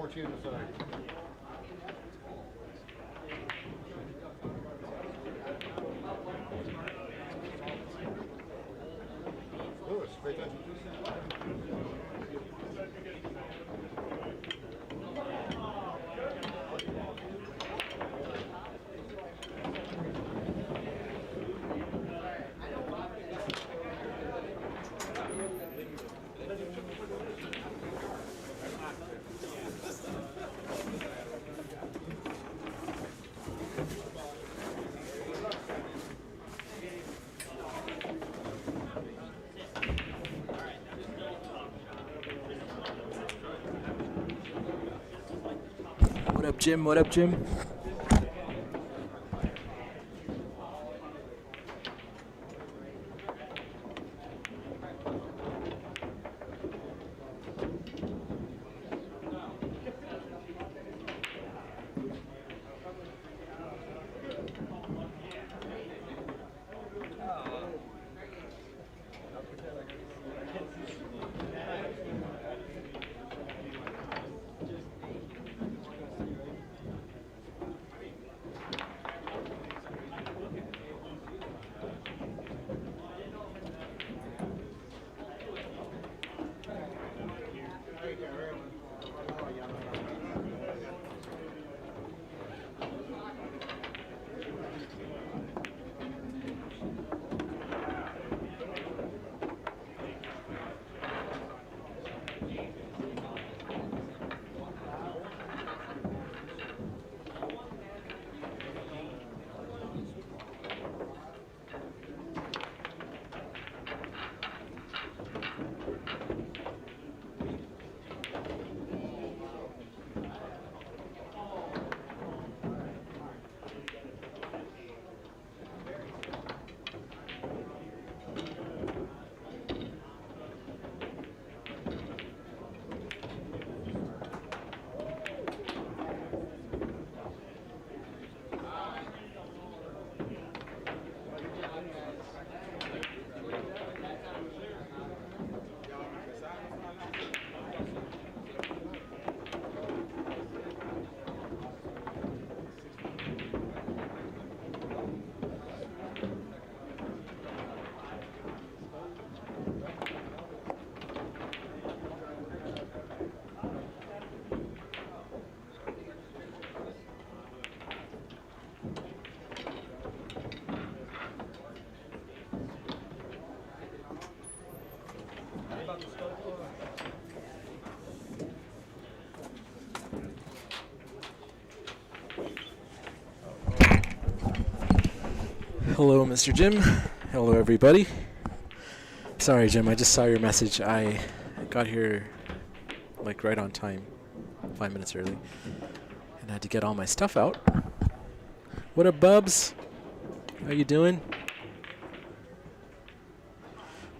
14 aside. Lewis, right there. What up, Jim? What up, Jim? Hello, Mr. Jim. Hello, everybody. Sorry, Jim, I just saw your message. I got here like right on time, 5 minutes early, and I had to get all my stuff out. What up, Bubs? How you doing?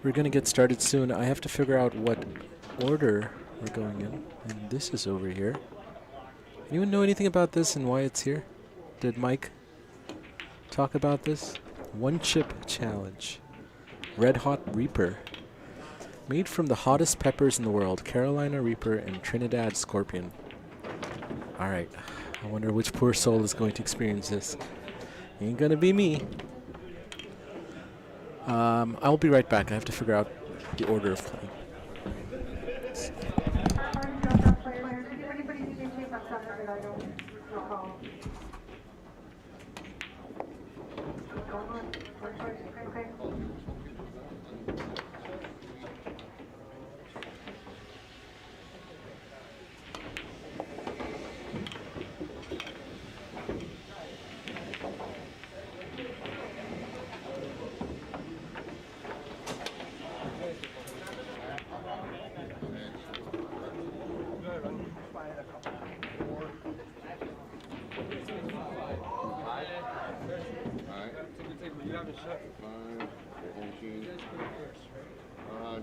We're gonna get started soon. I have to figure out what order we're going in, and this is over here. Anyone know anything about this and why it's here? Did Mike talk about this? One chip challenge. Red Hot Reaper. Made from the hottest peppers in the world, Carolina Reaper and Trinidad Scorpion. Alright, I wonder which poor soul is going to experience this. Ain't gonna be me. I'll be right back. I have to figure out the order of playing.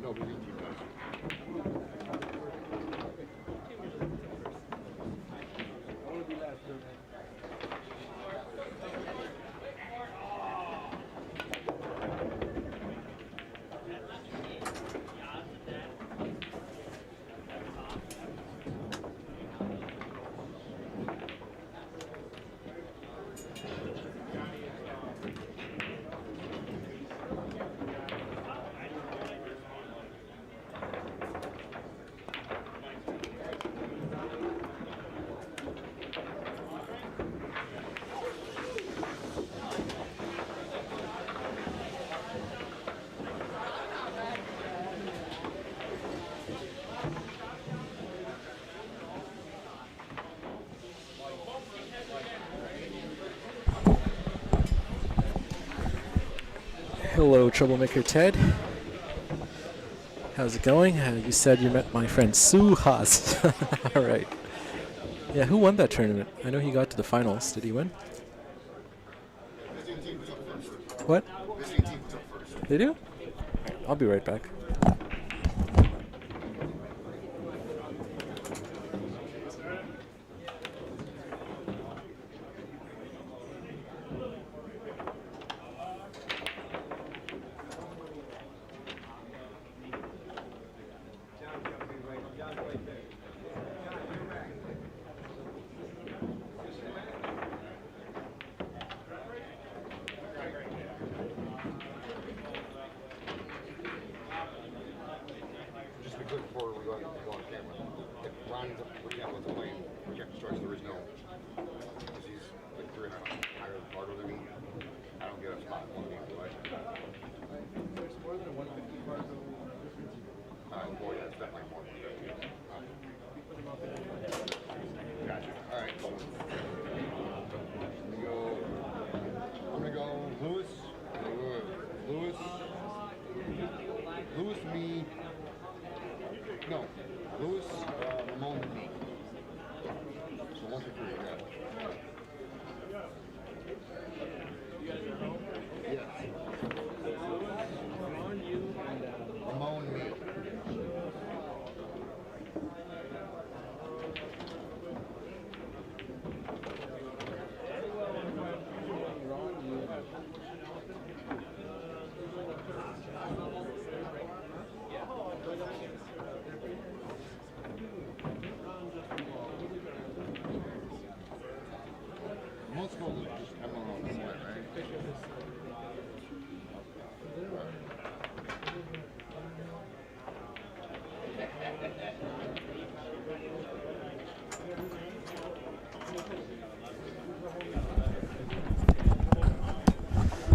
No, we didn't keep that. Hello, Troublemaker Ted. How's it going? You said you met my friend Suhas. Alright. Yeah, who won that tournament? I know he got to the finals. Did he win? What? They do? I'll be right back.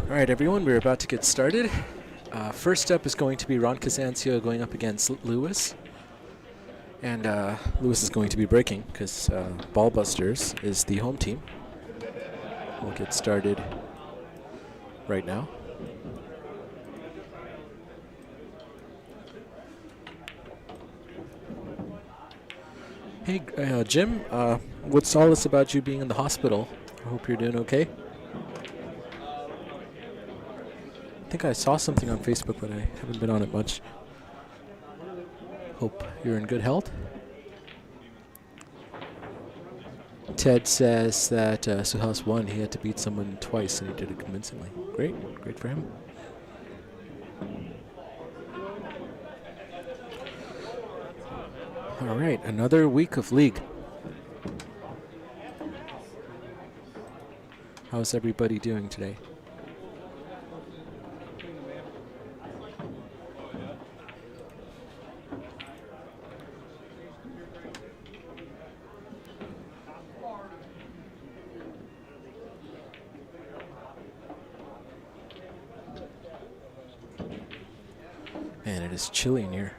Alright everyone, we're about to get started. First up is going to be Ron Kazancio going up against Lewis. And Lewis is going to be breaking because Ballbusters is the home team. We'll get started right now. Hey, Jim, what's all this about you being in the hospital? I hope you're doing okay. I think I saw something on Facebook, but I haven't been on it much. Hope you're in good health. Ted says that Suhas won. He had to beat someone twice, and he did it convincingly. Great. Great for him. All right, another week of league. How's everybody doing today? Man, it is chilly in here.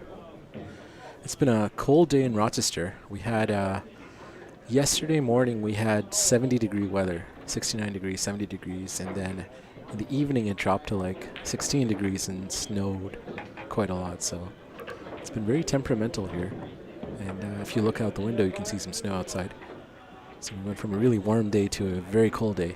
It's been a cold day in Rochester. We had, yesterday morning we had 70-degree weather, 69 degrees, 70 degrees, and then in the evening it dropped to like 16 degrees and snowed quite a lot, so it's been very temperamental here. And if you look out the window, you can see some snow outside. So we went from a really warm day to a very cold day.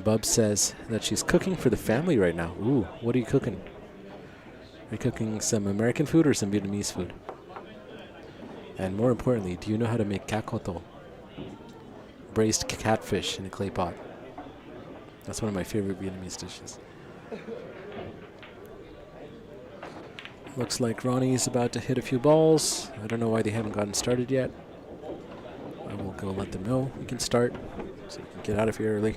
Bub says that she's cooking for the family right now. Ooh, what are you cooking? Are you cooking some American food or some Vietnamese food? And more importantly, do you know how to make kakoto? Braised catfish in a clay pot. That's one of my favorite Vietnamese dishes. Looks like Ronnie's about to hit a few balls. I don't know why they haven't gotten started yet. I will go let them know we can start so we can get out of here early.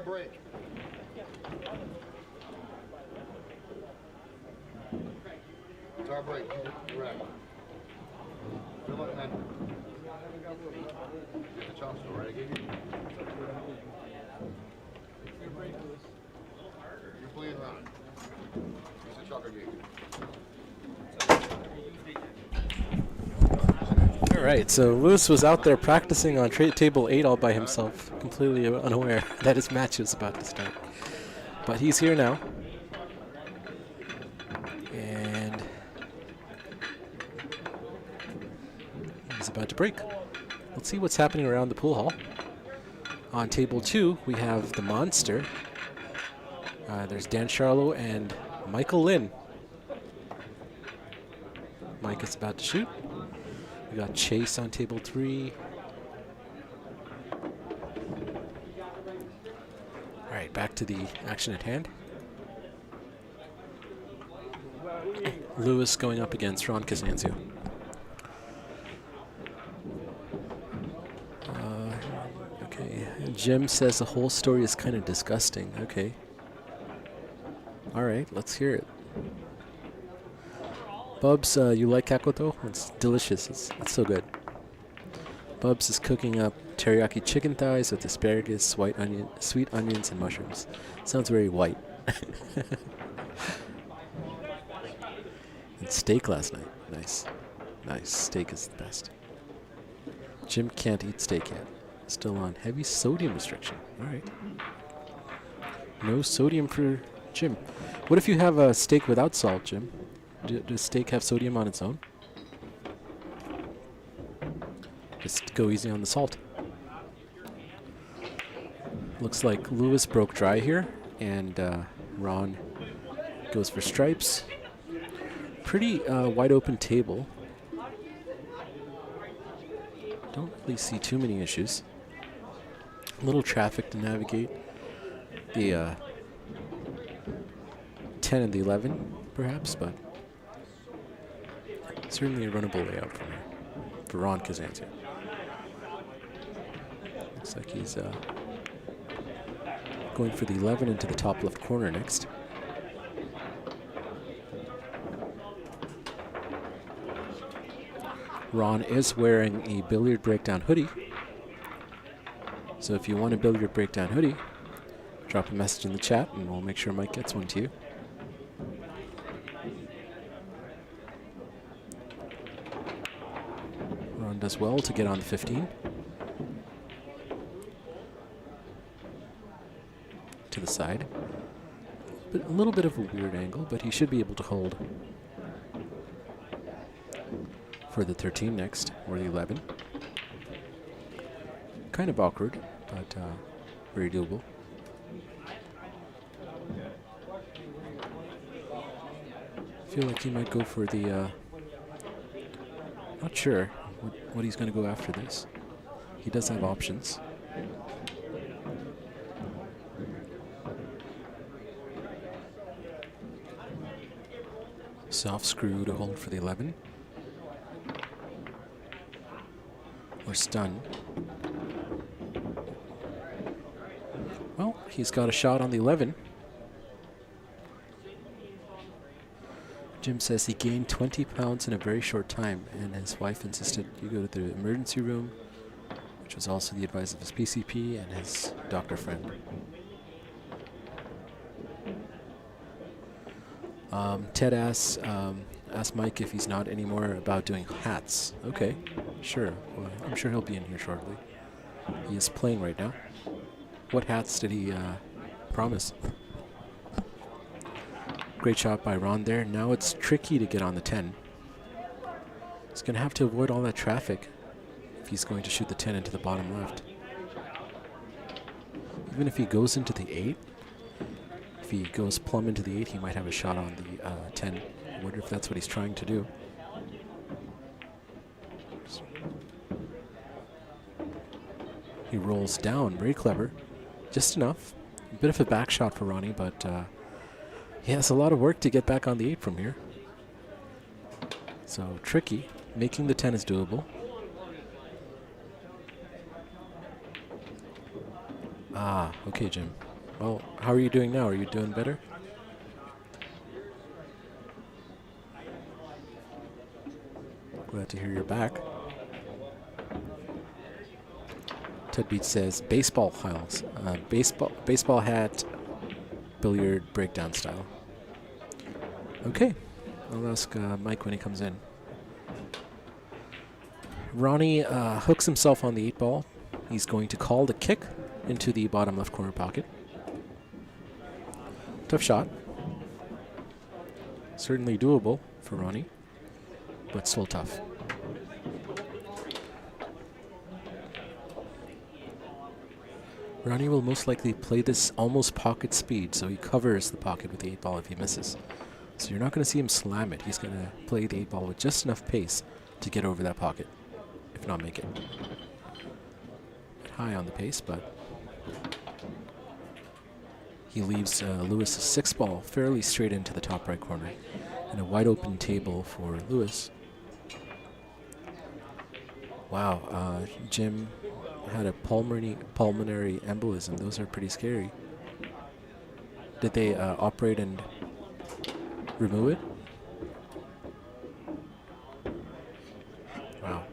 Break. It's our break. Correct. Good luck, man. Get the chop store, right? I gave you. You're playing around. It's a chocolate game. All right, so Lewis was out there practicing on table 8 all by himself, completely unaware that his match was about to start. But he's here now. And he's about to break. Let's see what's happening around the pool hall. On table 2, we have the Monster. There's Dan Charlo and Michael Lin. Mike is about to shoot. We got Chase on table 3. All right, back to the action at hand. Lewis going up against Ron Kazanzu. Okay, Jim says the whole story is kind of disgusting. Okay. All right, let's hear it. Bubs, you like kakoto? It's delicious. It's so good. Bubs is cooking up teriyaki chicken thighs with asparagus, white onion, sweet onions, and mushrooms. Sounds very white. And steak last night. Nice. Nice. Steak is the best. Jim can't eat steak yet. Still on heavy sodium restriction. All right. No sodium for Jim. What if you have a steak without salt, Jim? Does steak have sodium on its own? Just go easy on the salt. Looks like Lewis broke dry here, and Ron goes for stripes. Pretty wide open table. Don't really see too many issues. A little traffic to navigate. The 10 and the 11, perhaps, but certainly a runnable layout from here for Ron Kazantzia. Looks like he's going for the 11 into the top left corner next. Ron is wearing a Billiard Breakdown hoodie. So if you want a Billiard Breakdown hoodie, drop a message in the chat and we'll make sure Mike gets one to you. Ron does well to get on the 15. To the side. But a little bit of a weird angle, but he should be able to hold for the 13 next, or the 11. Kind of awkward, but very doable. Feel like he might go for the, not sure what he's going to go after this. He does have options. Soft screw to hold for the 11. Or stun. Well, he's got a shot on the 11. Jim says he gained 20 pounds in a very short time, and his wife insisted he go to the emergency room, which was also the advice of his PCP and his doctor friend. Ted asks Mike if he's not anymore about doing hats. Okay, sure. Well, I'm sure he'll be in here shortly. He is playing right now. What hats did he promise? Great shot by Ron there. Now it's tricky to get on the 10. He's going to have to avoid all that traffic if he's going to shoot the 10 into the bottom left. Even if he goes into the 8, if he goes plumb into the 8, he might have a shot on the 10. I wonder if that's what he's trying to do. He rolls down, very clever. Just enough. A bit of a back shot for Ronnie, but he has a lot of work to get back on the 8 from here. So tricky. Making the 10 is doable. Ah, okay, Jim. Well, how are you doing now? Are you doing better? Glad to hear you're back. Ted Beach says baseball files. Baseball hat, billiard breakdown style. Okay, I'll ask Mike when he comes in. Ronnie hooks himself on the 8 ball. He's going to call the kick into the bottom left corner pocket. Tough shot. Certainly doable for Ronnie, but still tough. Ronnie will most likely play this almost pocket speed, so he covers the pocket with the 8 ball if he misses. So you're not going to see him slam it. He's going to play the 8 ball with just enough pace to get over that pocket, if not make it. High on the pace, but he leaves Lewis' 6 ball fairly straight into the top right corner, and a wide open table for Lewis. Wow, Jim had a pulmonary embolism. Those are pretty scary. Did they operate and remove it? Wow.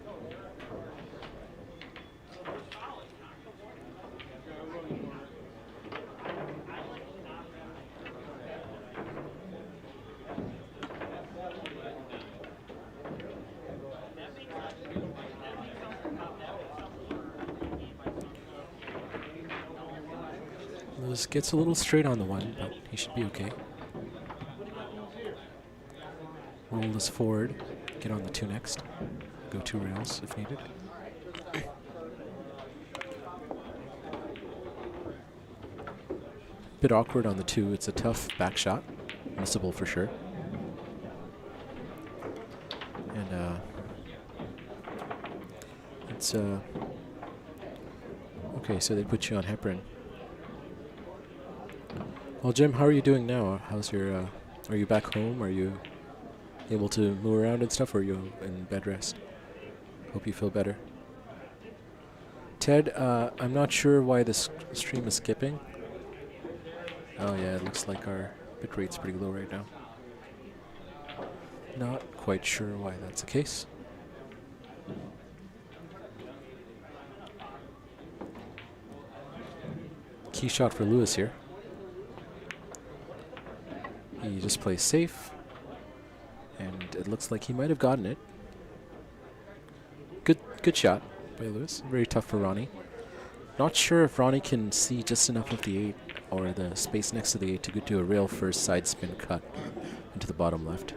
Lewis gets a little straight on the one, but he should be okay. Roll this forward, get on the 2 next. Go 2 rails if needed. Bit awkward on the 2. It's a tough back shot. Missable for sure. And it's okay, so they put you on heparin. Well, Jim, how are you doing now? How's your are you back home? Are you able to move around and stuff, or are you in bed rest? Hope you feel better. Ted, I'm not sure why this stream is skipping. Oh yeah, it looks like our bitrate's pretty low right now. Not quite sure why that's the case. Key shot for Lewis here. He just plays safe, and it looks like he might have gotten it. Good shot by Lewis. Very tough for Ronnie. Not sure if Ronnie can see just enough of the 8 or the space next to the 8 to do a rail first side spin cut into the bottom left.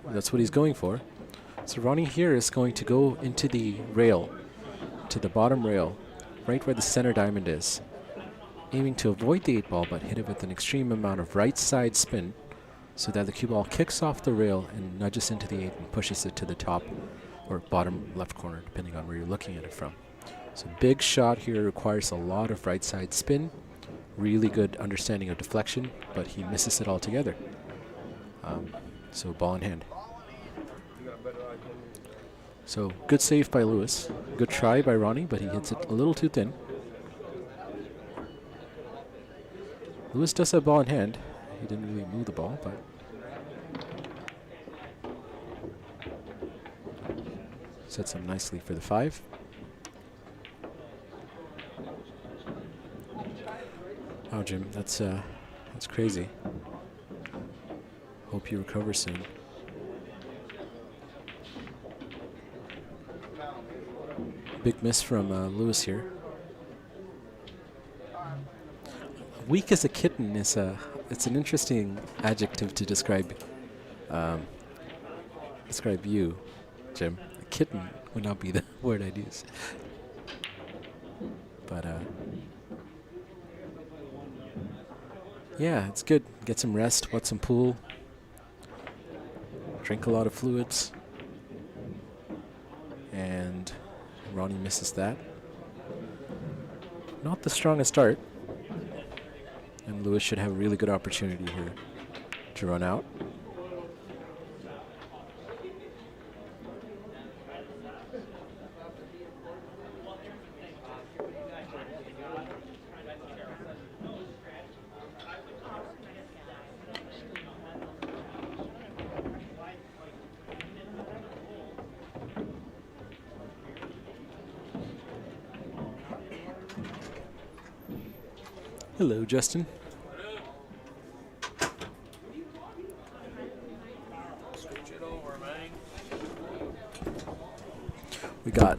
That's what he's going for. So Ronnie here is going to go into the rail, to the bottom rail, right where the center diamond is, aiming to avoid the 8 ball but hit it with an extreme amount of right side spin so that the cue ball kicks off the rail and nudges into the 8 and pushes it to the top or bottom left corner, depending on where you're looking at it from. So big shot here requires a lot of right side spin, really good understanding of deflection, but he misses it altogether. So ball in hand. So good save by Lewis. Good try by Ronnie, but he hits it a little too thin. Lewis does have ball in hand. He didn't really move the ball, but sets him nicely for the 5. Wow, Jim, that's crazy. Hope you recover soon. Big miss from Lewis here. Weak as a kitten is it's an interesting adjective to describe you, Jim. A kitten would not be the word I'd use. But yeah, it's good. Get some rest, watch some pool, drink a lot of fluids, and Ronnie misses that. Not the strongest start, and Lewis should have a really good opportunity here to run out. Hello, Justin. We got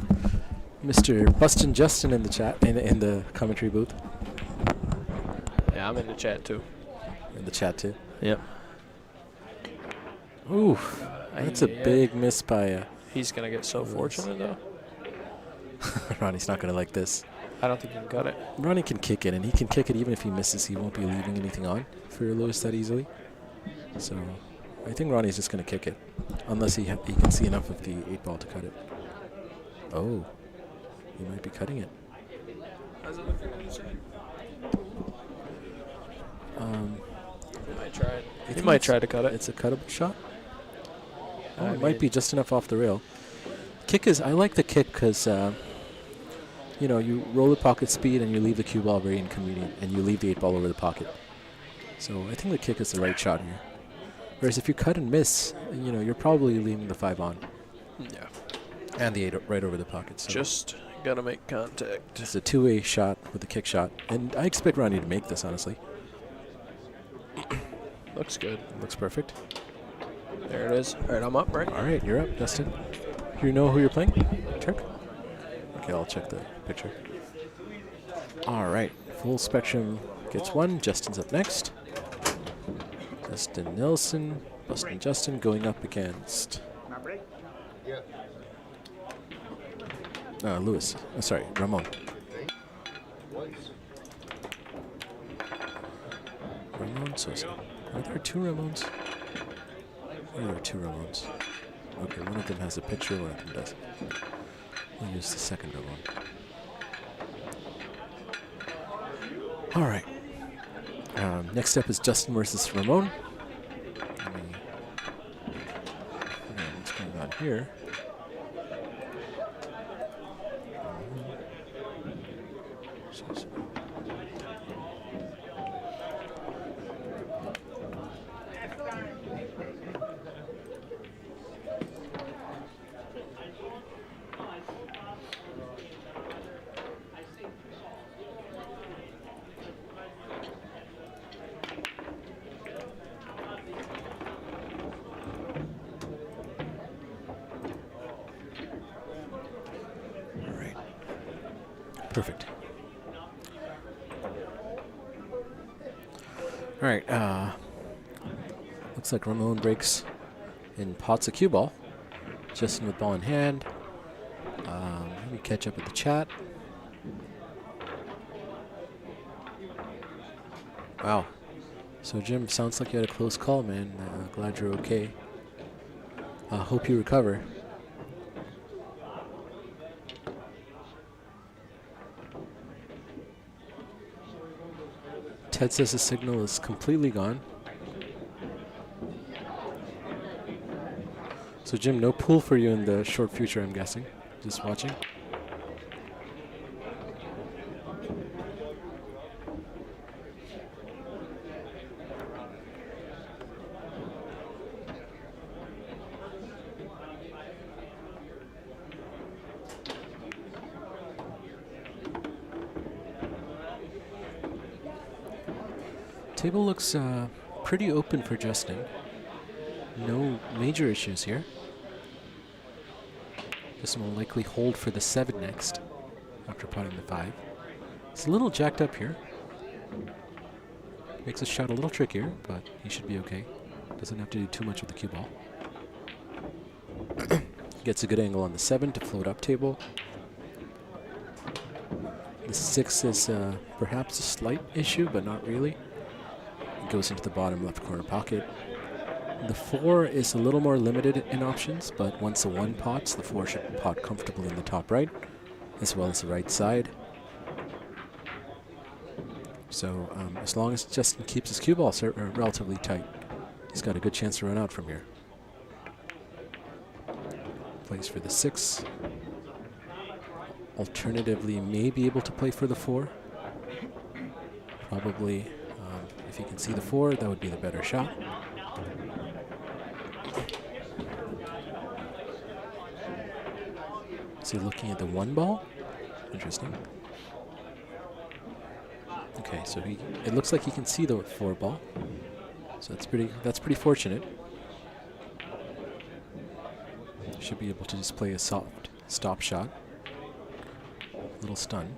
Mr. Bustin' Justin in the chat, in the commentary booth. Yeah, I'm in the chat too. In the chat too. Yep. Ooh, that's a big miss by. He's gonna get so fortunate though. Ronnie's not gonna like this. I don't think he can cut it. Ronnie can kick it, and he can kick it even if he misses. He won't be leaving anything on for Lewis that easily. So I think Ronnie's just going to kick it, unless he can see enough of the 8 ball to cut it. Oh, he might be cutting it. How's it looking on the side? He might try it. He might try to cut it. It's a cuttable shot. Oh, it might be just enough off the rail. Kick is, I like the kick because you know, you roll the pocket speed and you leave the cue ball very inconvenient, and you leave the 8 ball over the pocket. So I think the kick is the right shot here. Whereas if you cut and miss, you know, you're probably leaving the 5 on. Yeah. And the 8 right over the pocket. So just gotta make contact. It's a 2-way shot with the kick shot, and I expect Ronnie to make this, honestly. Looks good. Looks perfect. There it is. All right, I'm up, right? All right, you're up, Justin. You know who you're playing? Check. Okay, I'll check the picture. All right, Full spectrum gets one. Justin's up next. Justin Nelson, Bustin Justin going up against Lewis. Sorry, Ramon. Ramon Sosa. Are there two Ramones? There are two Ramones. Okay, one of them has a picture, one of them doesn't. We'll use the second Ramon. All right. Next up is Justin versus Ramon. What's going on here? Perfect. All right. Looks like Ramon breaks in pots of cue ball. Justin with ball in hand. Let me catch up with the chat. Wow. So Jim, sounds like you had a close call, man. Glad you're okay. Hope you recover. Ted says the signal is completely gone. So Jim, no pool for you in the short future, I'm guessing. Just watching. Table looks pretty open for Justin. No major issues here. Justin will likely hold for the 7 next after potting the 5. It's a little jacked up here. Makes the shot a little trickier, but he should be okay. Doesn't have to do too much with the cue ball. Gets a good angle on the 7 to float up table. The 6 is perhaps a slight issue, but not really. Goes into the bottom left corner pocket. The 4 is a little more limited in options, but once the 1 pots, the 4 should pot comfortably in the top right, as well as the right side. So as long as Justin keeps his cue ball relatively tight, he's got a good chance to run out from here. Plays for the 6. Alternatively, may be able to play for the 4. Probably. If he can see the 4, that would be the better shot. Is he looking at the 1 ball? Interesting. Okay, so it looks like he can see the 4 ball. So that's pretty fortunate. Should be able to just play a soft stop shot. A little stun.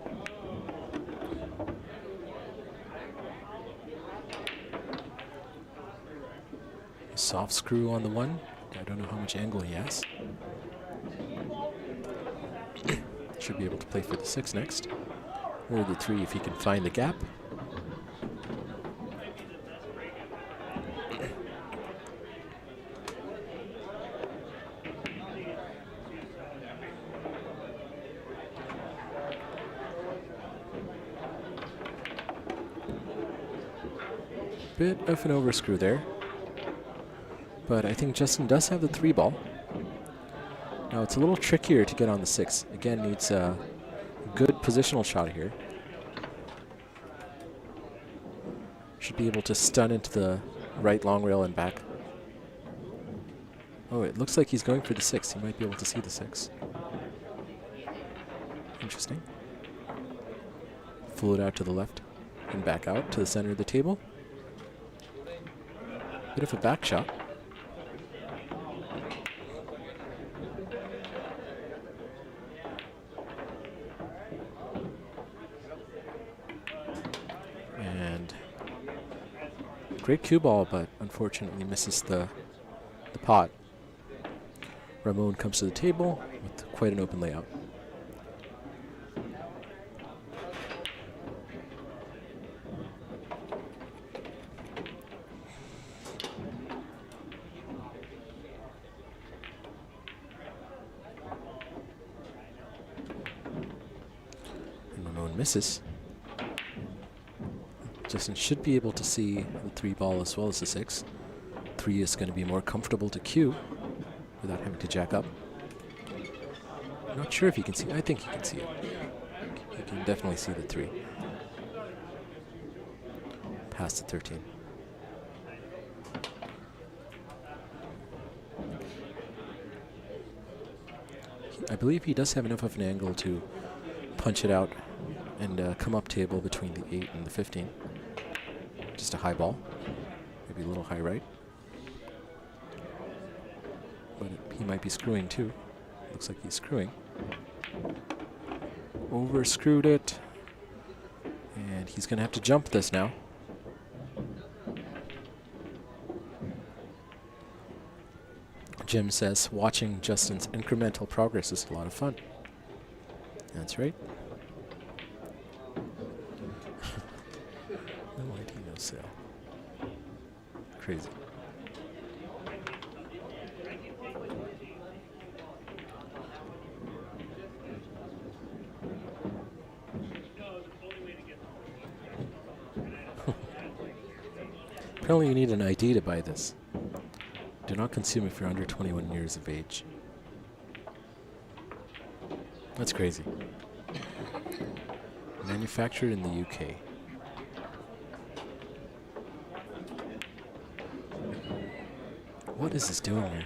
Soft screw on the 1. I don't know how much angle he has. Should be able to play for the 6 next. Or the 3 if he can find the gap. Bit of an overscrew there. But I think Justin does have the 3 ball. Now it's a little trickier to get on the 6. Again, needs a good positional shot here. Should be able to stun into the right long rail and back. Oh, it looks like he's going for the 6. He might be able to see the 6. Interesting. Float out to the left and back out to the center of the table. Bit of a back shot. Great cue ball, but unfortunately misses the pot. Ramon comes to the table with quite an open layout. And Ramon misses. Justin should be able to see the 3 ball as well as the 6. 3 is going to be more comfortable to cue without having to jack up. I'm not sure if you can see. I think you can see it. You can definitely see the 3. Past the 13. I believe he does have enough of an angle to punch it out and come up table between the 8 and the 15. Just a high ball, maybe a little high right. But he might be screwing too. Looks like he's screwing. Over screwed it. And he's going to have to jump this now. Jim says watching Justin's incremental progress is a lot of fun. That's right. No ID, no sale. Crazy. Apparently you need an ID to buy this. Do not consume if you're under 21 years of age. That's crazy. Manufactured in the UK. What is this doing here?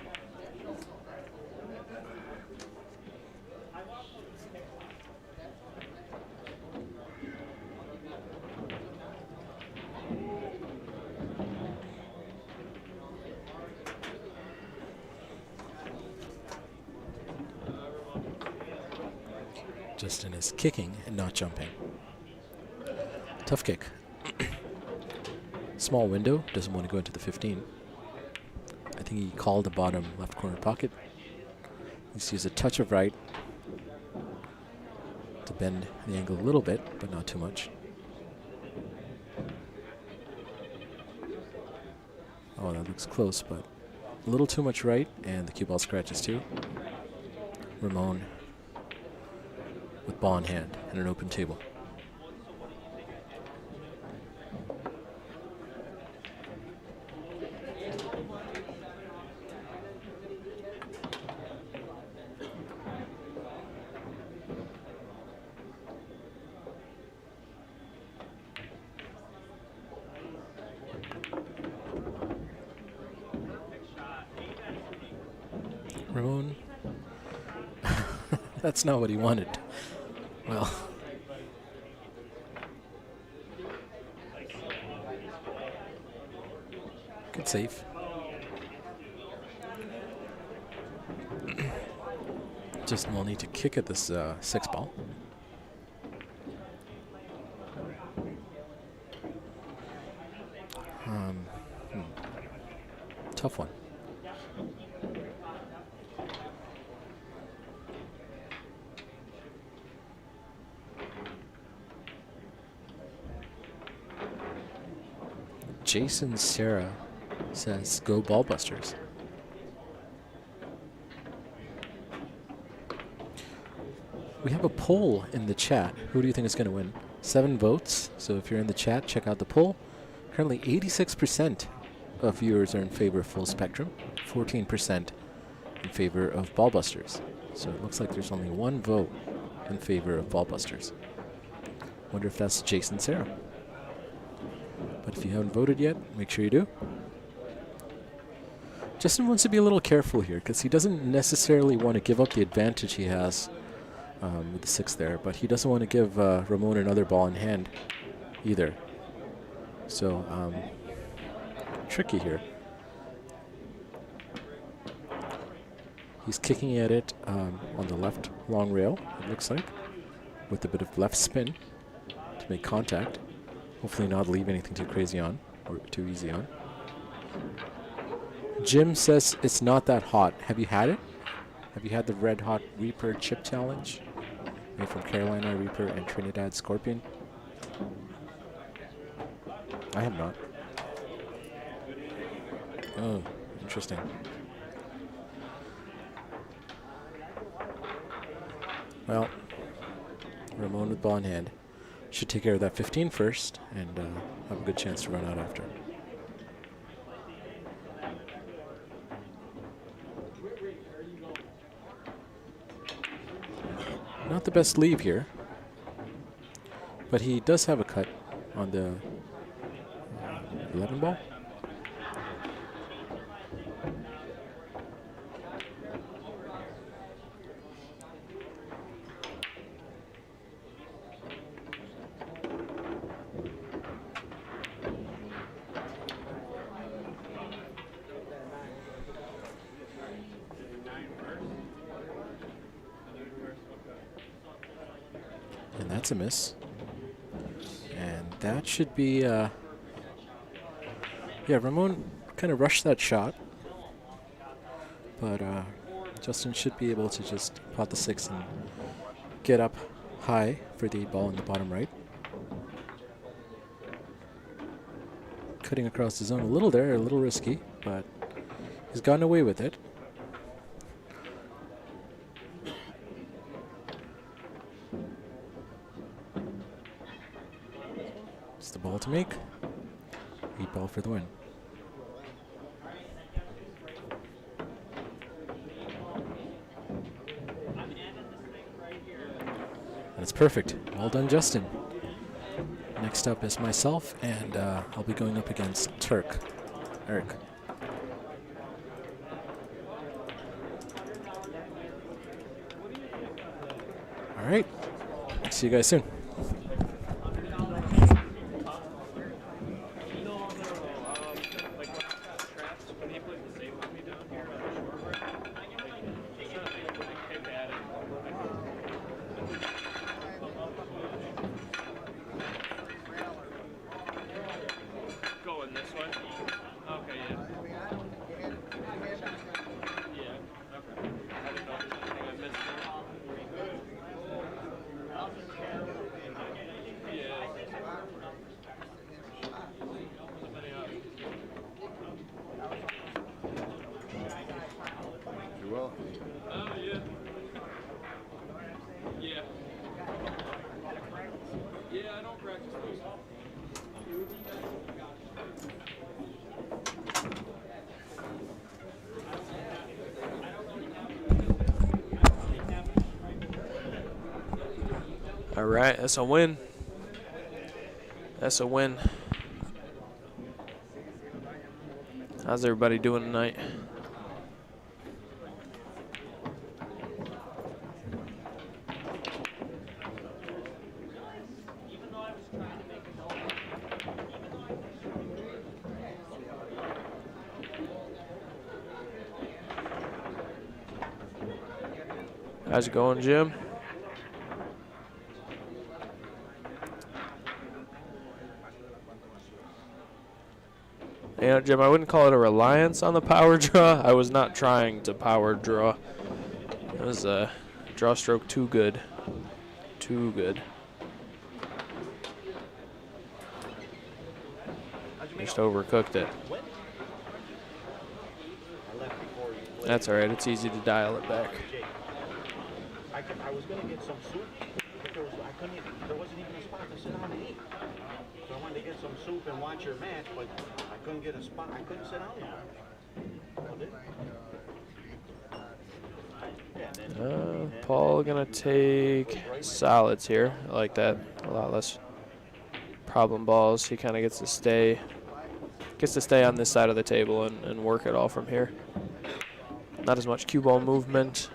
Justin is kicking and not jumping. Tough kick. Small window, doesn't want to go into the 15. I think he called the bottom left corner pocket. He sees a touch of right to bend the angle a little bit, but not too much. Oh, that looks close, but a little too much right, and the cue ball scratches too. Ramon with ball in hand and an open table. Ramon. That's not what he wanted. Well. Good save. Justin will need to kick at this 6 ball. Tough one. Jason Sarah says, go Ballbusters. We have a poll in the chat. Who do you think is going to win? 7 votes. So if you're in the chat, check out the poll. Currently 86% of viewers are in favor of Full Spectrum, 14% in favor of Ballbusters. So it looks like there's only 1 vote in favor of Ballbusters. Wonder if that's Jason Sarah. But if you haven't voted yet, make sure you do. Justin wants to be a little careful here because he doesn't necessarily want to give up the advantage he has with the 6 there, but he doesn't want to give Ramon another ball in hand either. So, tricky here. He's kicking at it on the left long rail, it looks like, with a bit of left spin to make contact. Hopefully not leave anything too crazy on. too easy on. Jim says it's not that hot. Have you had it? Have you had the Red Hot Reaper Chip Challenge? Made from Carolina Reaper and Trinidad Scorpion? I have not. Oh, interesting. Well, Ramon with ball in hand. Should take care of that 15 first and have a good chance to run out after. Not the best leave here, but he does have a cut on the 11 ball. And that's a miss. And that should be, yeah, Ramon kind of rushed that shot. But Justin should be able to just pot the 6 and get up high for the ball in the bottom right. Cutting across the zone a little there, a little risky, but he's gotten away with it. It's the ball to make. 8 ball for the win. That's perfect. Well done, Justin. Next up is myself, and I'll be going up against Eric. All right. See you guys soon. All right, that's a win. That's a win. How's everybody doing tonight? How's it going, Jim? You know, Jim, I wouldn't call it a reliance on the power draw. I was not trying to power draw. It was a draw stroke too good. Too good. Just overcooked it. That's all right. It's easy to dial it back. I was going to get some soup, but there wasn't even a spot to sit down and eat. So I wanted to get some soup and watch your match, but I couldn't get a spot. I couldn't sit down. Paul gonna take solids here. I like that. A lot less problem balls. He kind of gets to stay on this side of the table and work it all from here. Not as much cue ball movement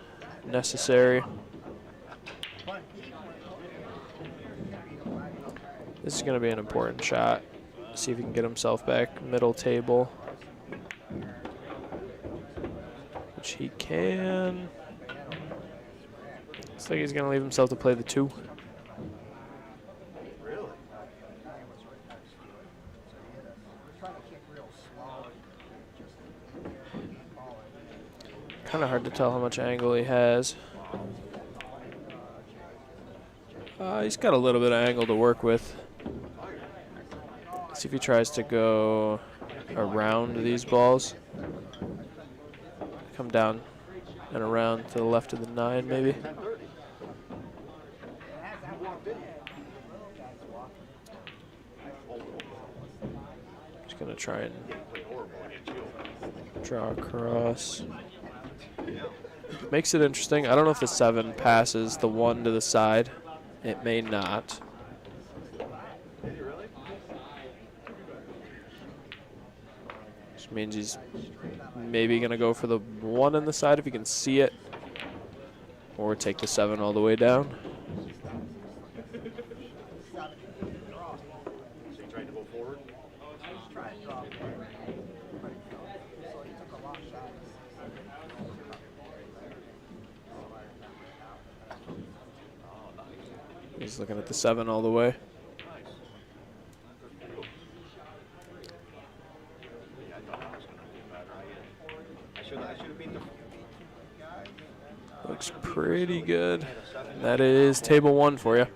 necessary. This is going to be an important shot. See if he can get himself back middle table. Which he can. Looks like he's going to leave himself to play the 2. Kind of hard to tell how much angle he has. He's got a little bit of angle to work with. Let's see if he tries to go around these balls. Come down and around to the left of the 9, maybe. Just gonna try and draw across. Makes it interesting. I don't know if the 7 passes the 1 to the side. It may not. Which means he's maybe gonna go for the 1 on the side if he can see it, or take the 7 all the way down. He's looking at the 7 all the way. Looks pretty good. That is table 1 for you.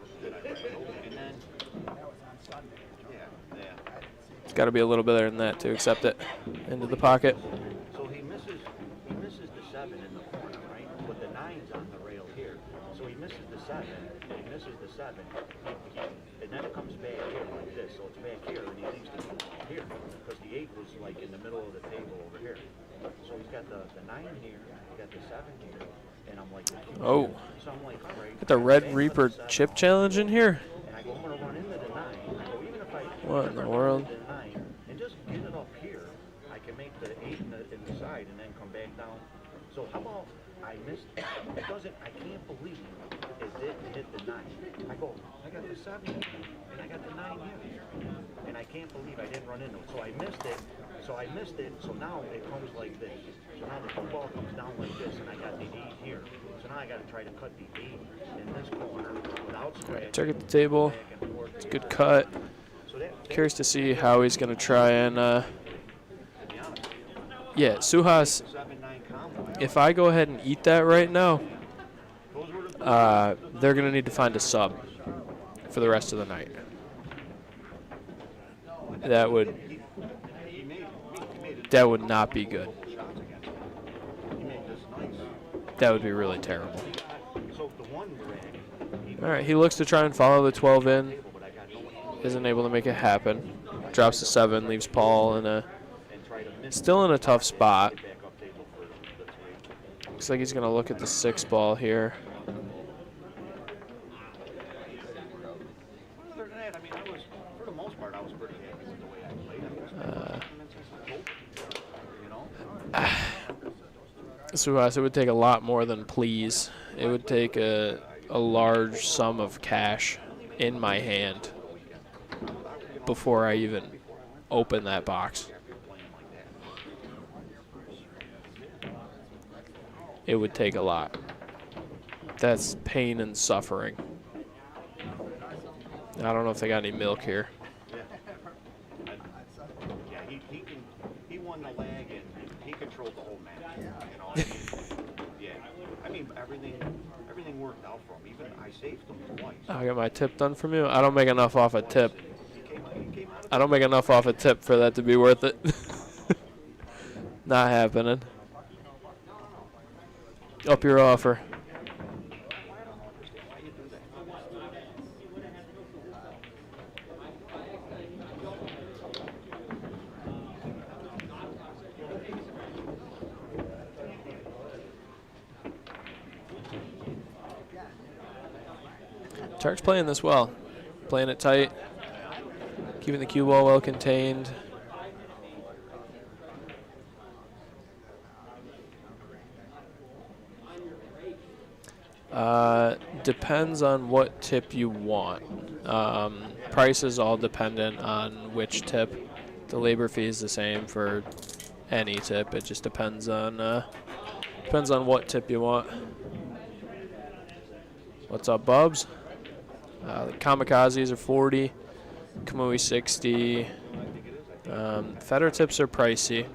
It's got to be a little bit better than that to accept it into the pocket. So he misses the 7 in the corner, right? But the 9's on the rail here. So he misses the 7, and then it comes back here like this. So it's back here, and he leaves the 8 here, because the 8 was like in the middle of the table over here. So he's got the 9 here, he's got the 7 here, and I'm like, oh. So I'm like, all right. Got the Red Reaper chip challenge in here. And I go, I'm going to run into the 9. So even if I What in the world? the 9 and just get it up here, I can make the 8 in the side and then come back down. So how about I missed it? It doesn't, I can't believe it didn't hit the 9. I go, I got the 7 here, and I got the 9 here. And I can't believe I didn't run into it. So I missed it. So now it comes like this. So now the 2 ball comes down like this, and I got the 8 here. So now I got to try to cut the 8 in this corner without scratch. Check at the table. It's a good cut. Curious to see how he's going to try and... yeah, Suhas, if I go ahead and eat that right now, they're going to need to find a sub for the rest of the night. That would not be good. That would be really terrible. All right, he looks to try and follow the 12 in. Isn't able to make it happen. Drops the 7, leaves Paul in a still in a tough spot. Looks like he's going to look at the 6 ball here. Suhas, it would take a lot more than please. It would take a large sum of cash in my hand before I even open that box. It would take a lot. That's pain and suffering. I don't know if they got any milk here. Yeah, he won the leg and he controlled the whole match. You know, yeah. I mean, everything worked out for him. Even I saved him twice. I got my tip done from you. I don't make enough off a tip. I don't make enough off a tip for that to be worth it. Not happening. Up your offer. Tark's playing this well. Playing it tight. Keeping the cue ball well contained. Depends on what tip you want. Price is all dependent on which tip. The labor fee is the same for any tip. It just depends on what tip you want. What's up, Bubs? The Kamikazes are 40, Kamui 60, Feather tips are pricey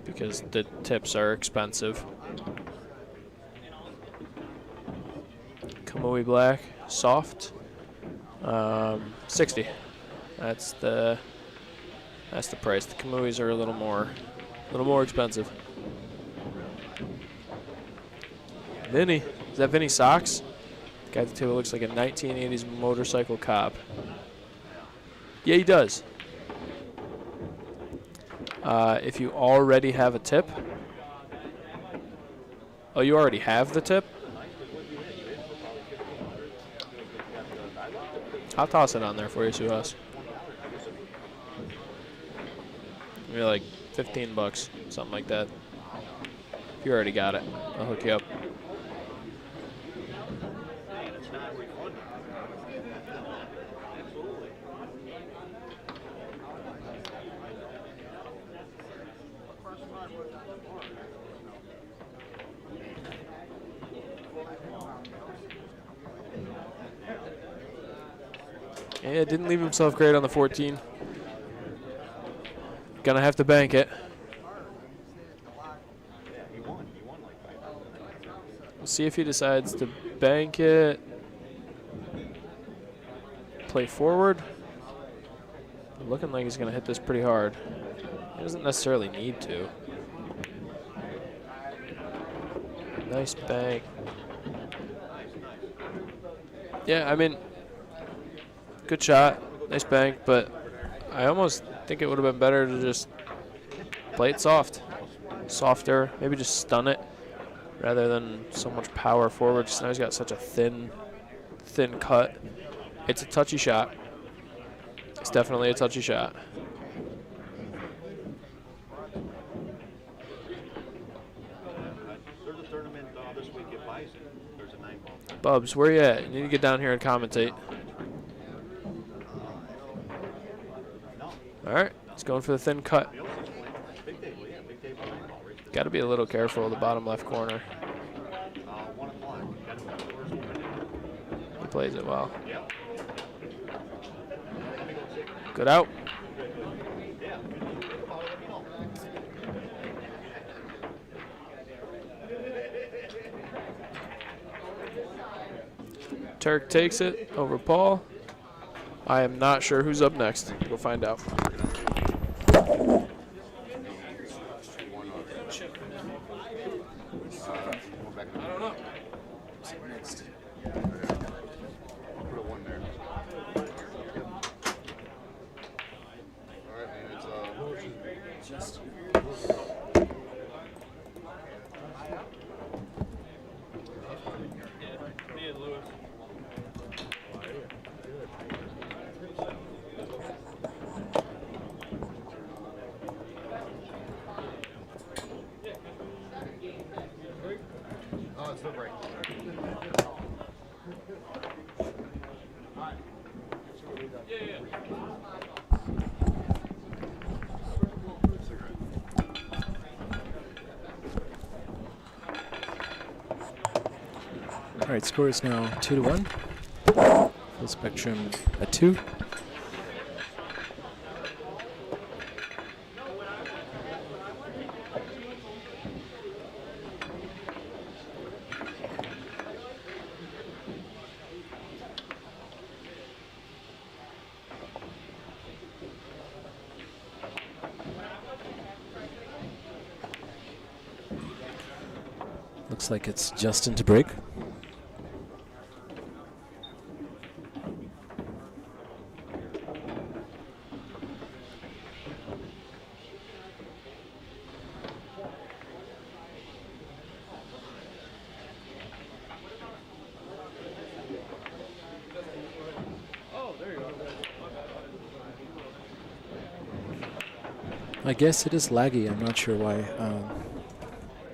because the tips are expensive. Kamui black, soft, 60. That's the price. The Kamuis are a little more expensive. Vinny, is that Vinny Socks? Guy at the table looks like a 1980s motorcycle cop. Yeah, he does. If you already have a tip. Oh, you already have the tip? I'll toss it on there for you, Suhas. Maybe like 15 bucks, something like that. If you already got it, I'll hook you up. Yeah, didn't leave himself great on the 14. Gonna have to bank it. We'll see if he decides to bank it. Play forward. Looking like he's gonna hit this pretty hard. He doesn't necessarily need to. Nice bank. Yeah, I mean, good shot, nice bank, but I almost think it would have been better to just play it softer, maybe just stun it rather than so much power forward. Just now he's got such a thin cut. It's a touchy shot. It's definitely a touchy shot. There's a tournament this week at Bison. There's a 9-ball. Bubs, where you at? You need to get down here and commentate. All right, he's going for the thin cut. Got to be a little careful of the bottom left corner. He plays it well. Good out. Turk takes it over Paul. I am not sure who's up next. We'll find out. I don't know. Next. I'll put a 1 there. All right, man. It's just. Me and Lewis. Oh, it's no break. All right, score is now 2-1. Full spectrum at 2. Looks like it's Justin to break. I guess it is laggy. I'm not sure why.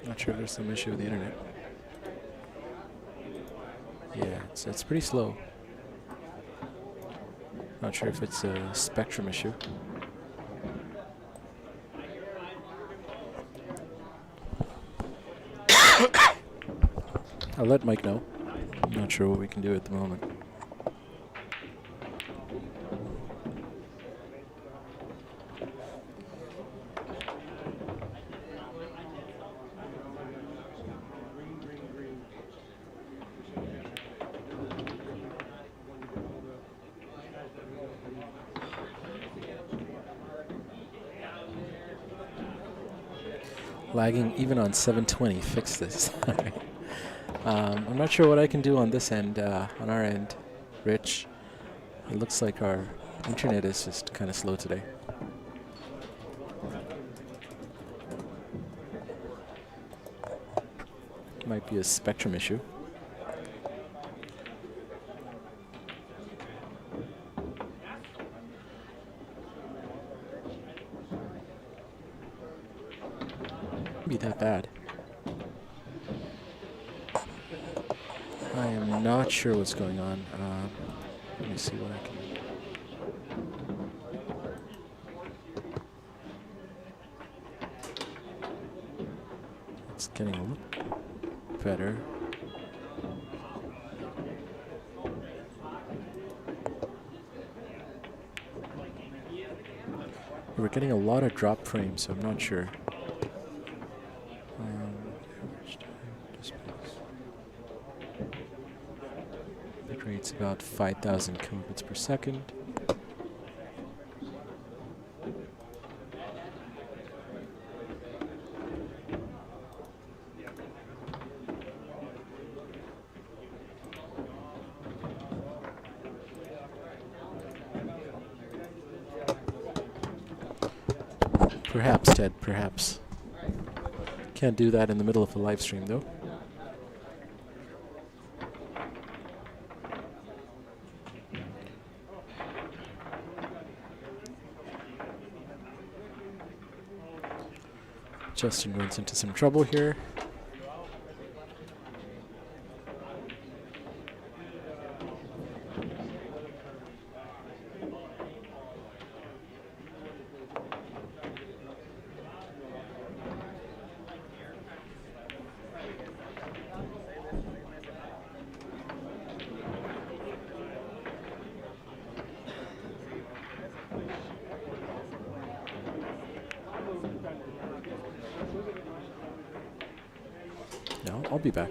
Not sure if there's some issue with the internet. Yeah, it's pretty slow. Not sure if it's a spectrum issue. I'll let Mike know. I'm not sure what we can do at the moment. Lagging even on 720. Fix this. All right. I'm not sure what I can do on this end, on our end, Rich. It looks like our internet is just kind of slow today. Might be a spectrum issue. Be that bad. I am not sure what's going on. Let me see what I can. It's getting a little better. We're getting a lot of drop frames, so I'm not sure. Bit rate's about 5,000 kilobits per second. Perhaps, Ted, perhaps. Can't do that in the middle of a live stream, though. Justin runs into some trouble here. No, I'll be back.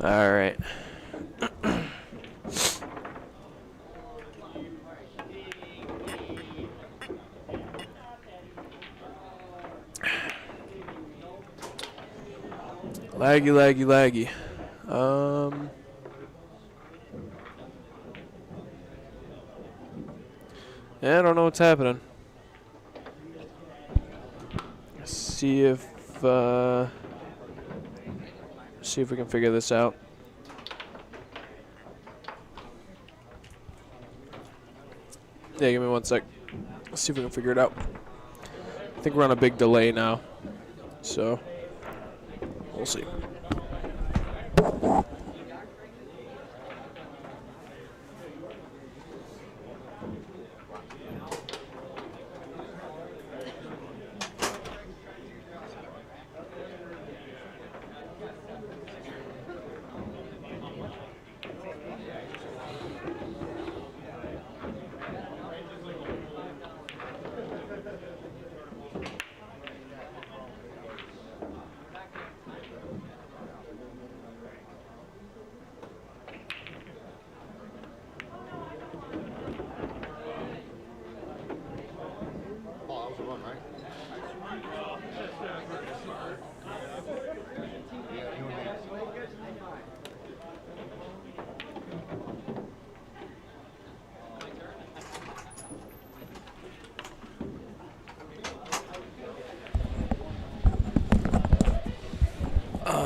All right. Laggy, laggy, laggy. Yeah, I don't know what's happening. See if we can figure this out. Yeah, give me 1 sec. Let's see if we can figure it out. I think we're on a big delay now, so we'll see.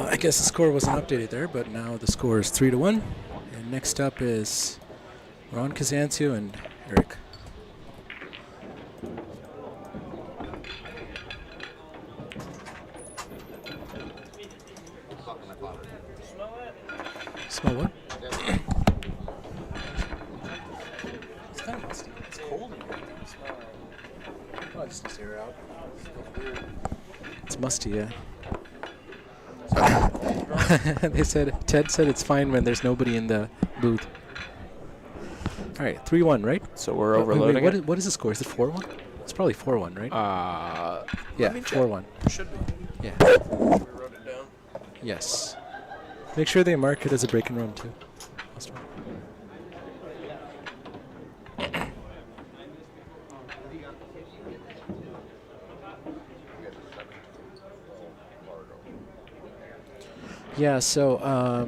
I guess the score wasn't updated there, but now the score is 3-1. And next up is Ron Kazantzio and Eric. Smell what? It's kind of musty. It's cold in here. Oh, I just need to air out. It's musty, yeah. Ted said it's fine when there's nobody in the booth. All right, 3-1, right? So we're overloading it? What is the score? Is it 4-1? It's probably 4-1, right? Yeah, 4-1. Should be. Yeah. We wrote it down. Yes. Make sure they mark it as a break and run, too. Yeah, so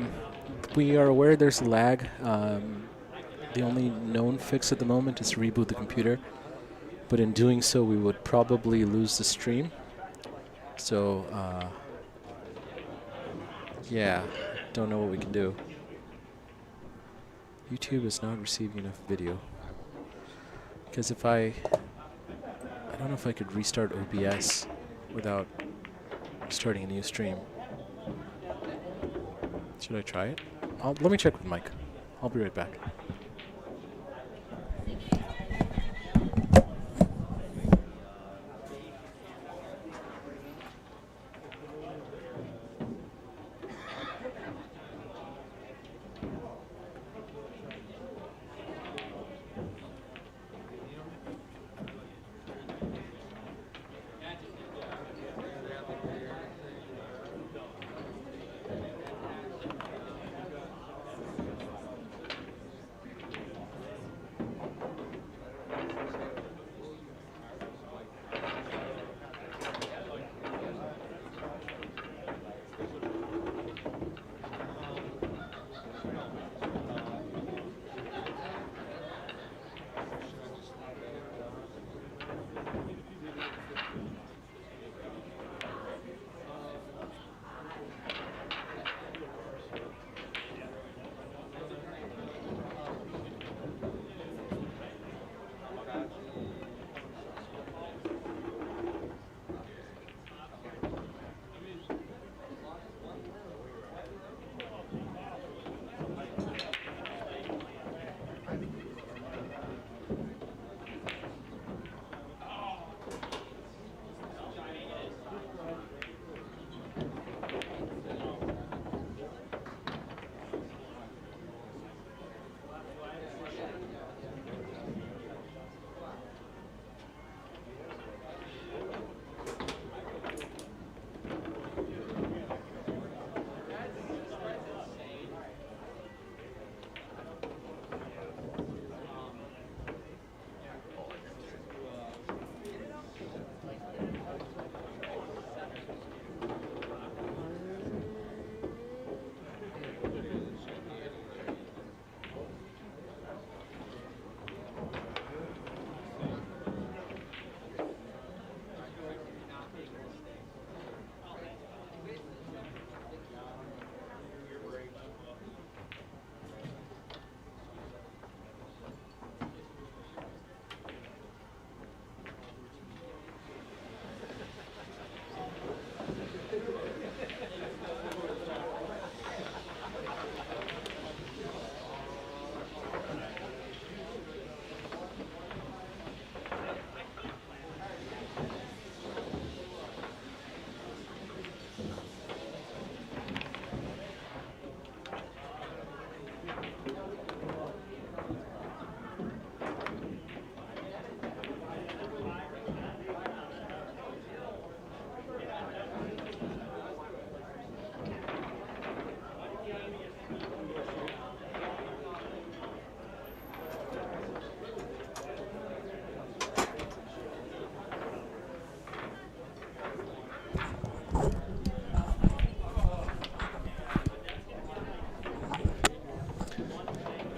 we are aware there's lag. The only known fix at the moment is to reboot the computer. But in doing so, we would probably lose the stream. So, yeah, don't know what we can do. YouTube is not receiving enough video. Because if I don't know if I could restart OBS without starting a new stream. Should I try it? Let me check with Mike. I'll be right back.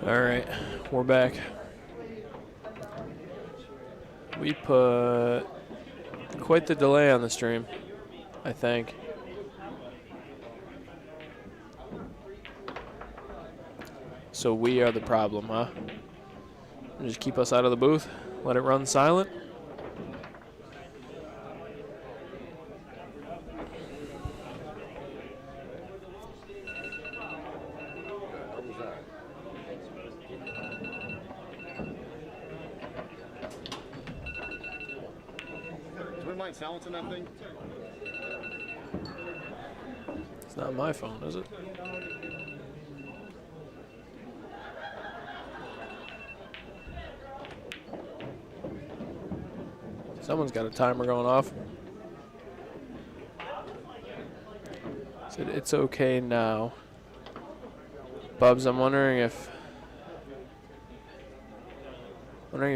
All right, we're back. We put quite the delay on the stream, I think. So we are the problem, huh? Just keep us out of the booth, let it run silent. Silencing that thing? It's not my phone, is it? Someone's got a timer going off. Said it's okay now. Bubs, I'm wondering if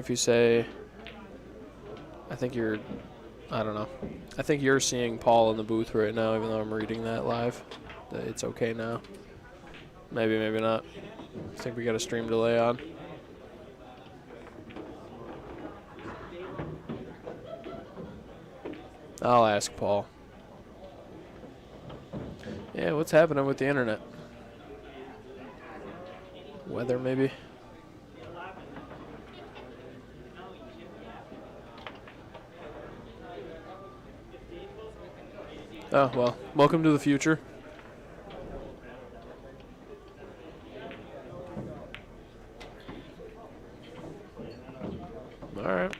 you say, I don't know. I think you're seeing Paul in the booth right now, even though I'm reading that live. It's okay now. Maybe, maybe not. I think we got a stream delay on. I'll ask Paul. Yeah, what's happening with the internet? Weather, maybe. Oh, well, welcome to the future. All right.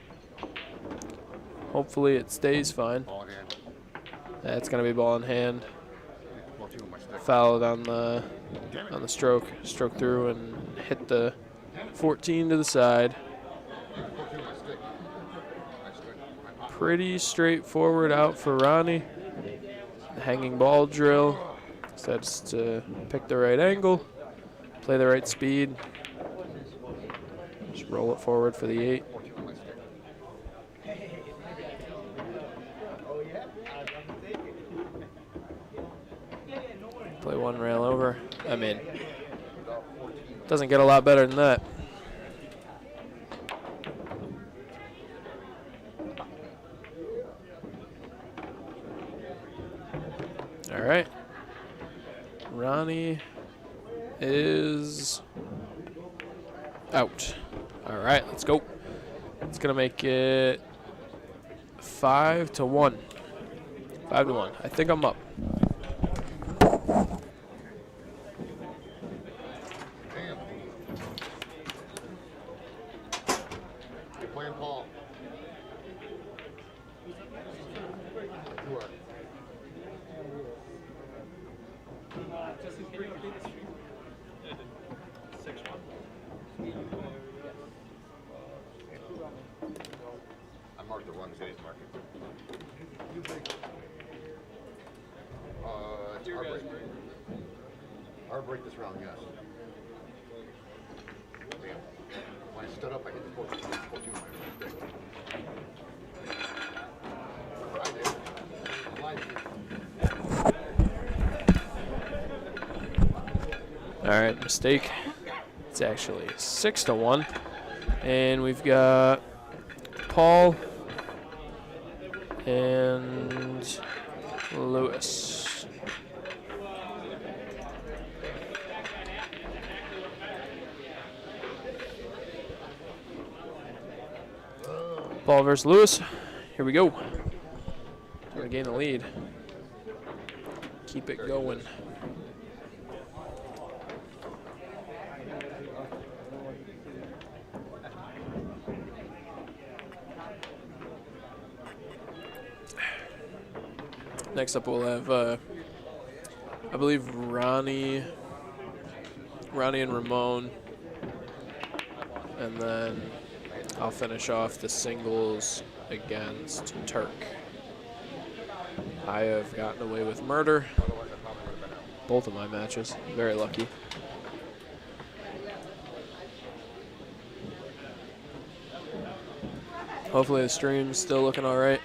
Hopefully it stays fine. Ball in hand. That's going to be ball in hand. Ball two with my stick. Fouled on the stroke. Stroke through and hit the 14 to the side. Ball two with my stick. Nice, good. My pop. Pretty straightforward out for Ronnie. The hanging ball drill. Decides to pick the right angle, play the right speed. Just roll it forward for the 8. Ball two with my stick. Play one rail over. I mean, doesn't get a lot better than that. All right. Ronnie is out. All right, let's go. It's going to make it 5-1. 5-1. I think I'm up. Damn. You're playing Paul. You are. I marked the ones that he's marking. It's our break. Our break this round, yes. Damn. When I stood up, I hit the 14. 14 my mistake. I did. Slide. All right, mistake. It's actually 6-1. And we've got Paul and Lewis. Paul versus Lewis. Here we go. Trying to gain the lead. Keep it going. Next up, we'll have, I believe, Ronnie and Ramon, and then I'll finish off the singles against Turk. I have gotten away with murder both of my matches. Very lucky. Hopefully the stream's still looking all right.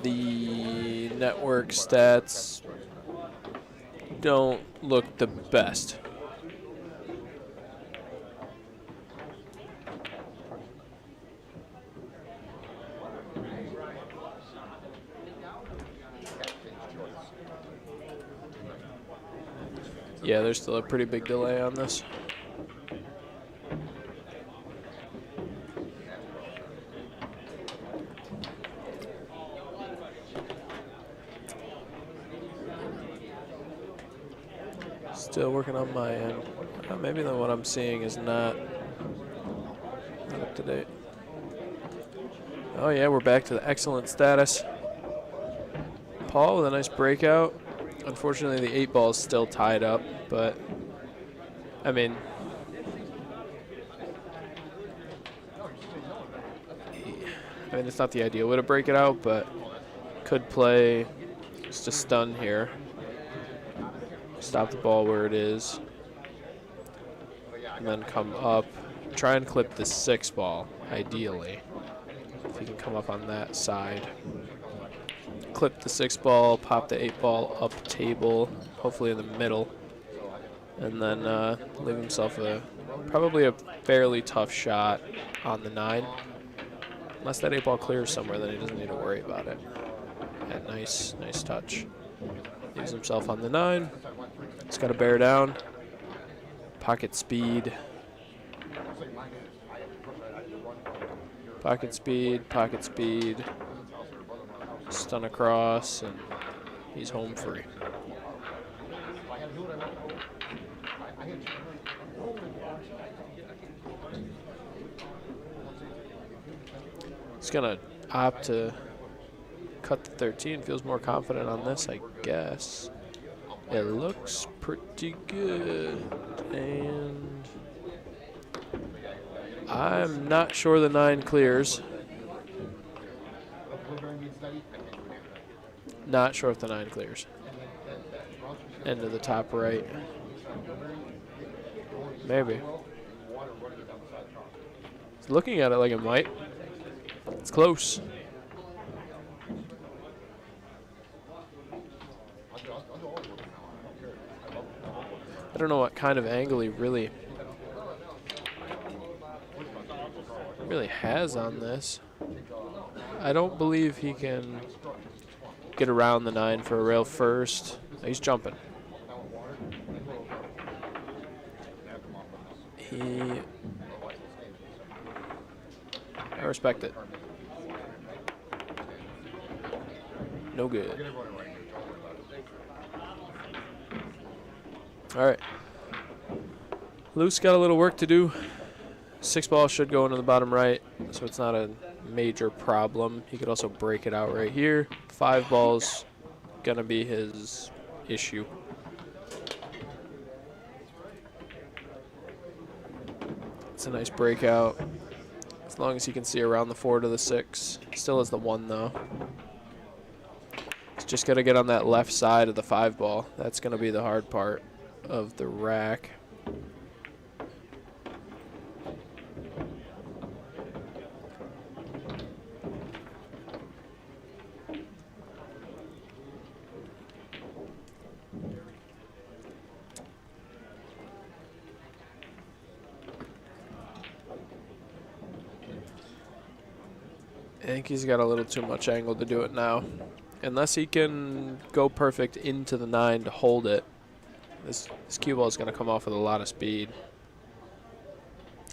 The network stats don't look the best. Yeah, there's still a pretty big delay on this. Still working on my end. Maybe then what I'm seeing is not up to date. Oh yeah, we're back to the excellent status. Paul with a nice breakout. Unfortunately, the 8 ball is still tied up, but I mean, it's not the ideal way to break it out, but could play just a stun here. Stop the ball where it is, and then come up. Try and clip the 6 ball, ideally, if you can come up on that side. Clip the 6 ball, pop the 8 ball up table, hopefully in the middle, and then leave himself probably a fairly tough shot on the 9. Unless that 8 ball clears somewhere, then he doesn't need to worry about it. Yeah, nice touch. Leaves himself on the 9. He's got to bear down. Pocket speed. Pocket speed, pocket speed. Stun across, and he's home free. He's gonna opt to cut the 13. Feels more confident on this, I guess. It looks pretty good, and I'm not sure the 9 clears. Not sure if the 9 clears. Into the top right. Maybe. He's looking at it like it might. It's close. I don't know what kind of angle he really has on this. I don't believe he can get around the 9 for a rail first. He's jumping. I respect it. No good. All right. Luce got a little work to do. 6 ball should go into the bottom right, so it's not a major problem. He could also break it out right here. 5 ball's gonna be his issue. It's a nice breakout. As long as he can see around the 4 to the 6. Still has the 1 though. He's just gotta get on that left side of the 5 ball. That's gonna be the hard part of the rack. I think he's got a little too much angle to do it now. Unless he can go perfect into the 9 to hold it, this cue ball is going to come off with a lot of speed.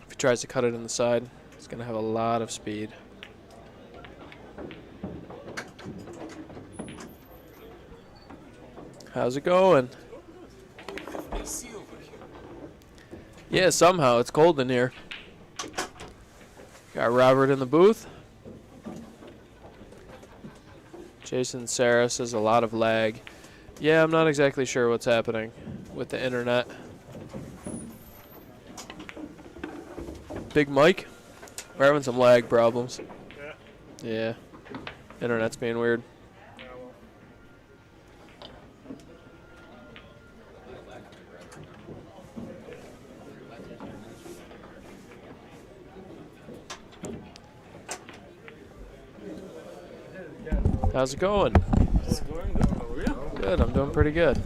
If he tries to cut it in the side, he's going to have a lot of speed. How's it going? Yeah, somehow it's cold in here. Got Robert in the booth. Jason Sarah says a lot of lag. Yeah, I'm not exactly sure what's happening with the internet. Big Mike, we're having some lag problems. Yeah. Internet's being weird. How's it going? It's going good. How are you? Good, I'm doing pretty good.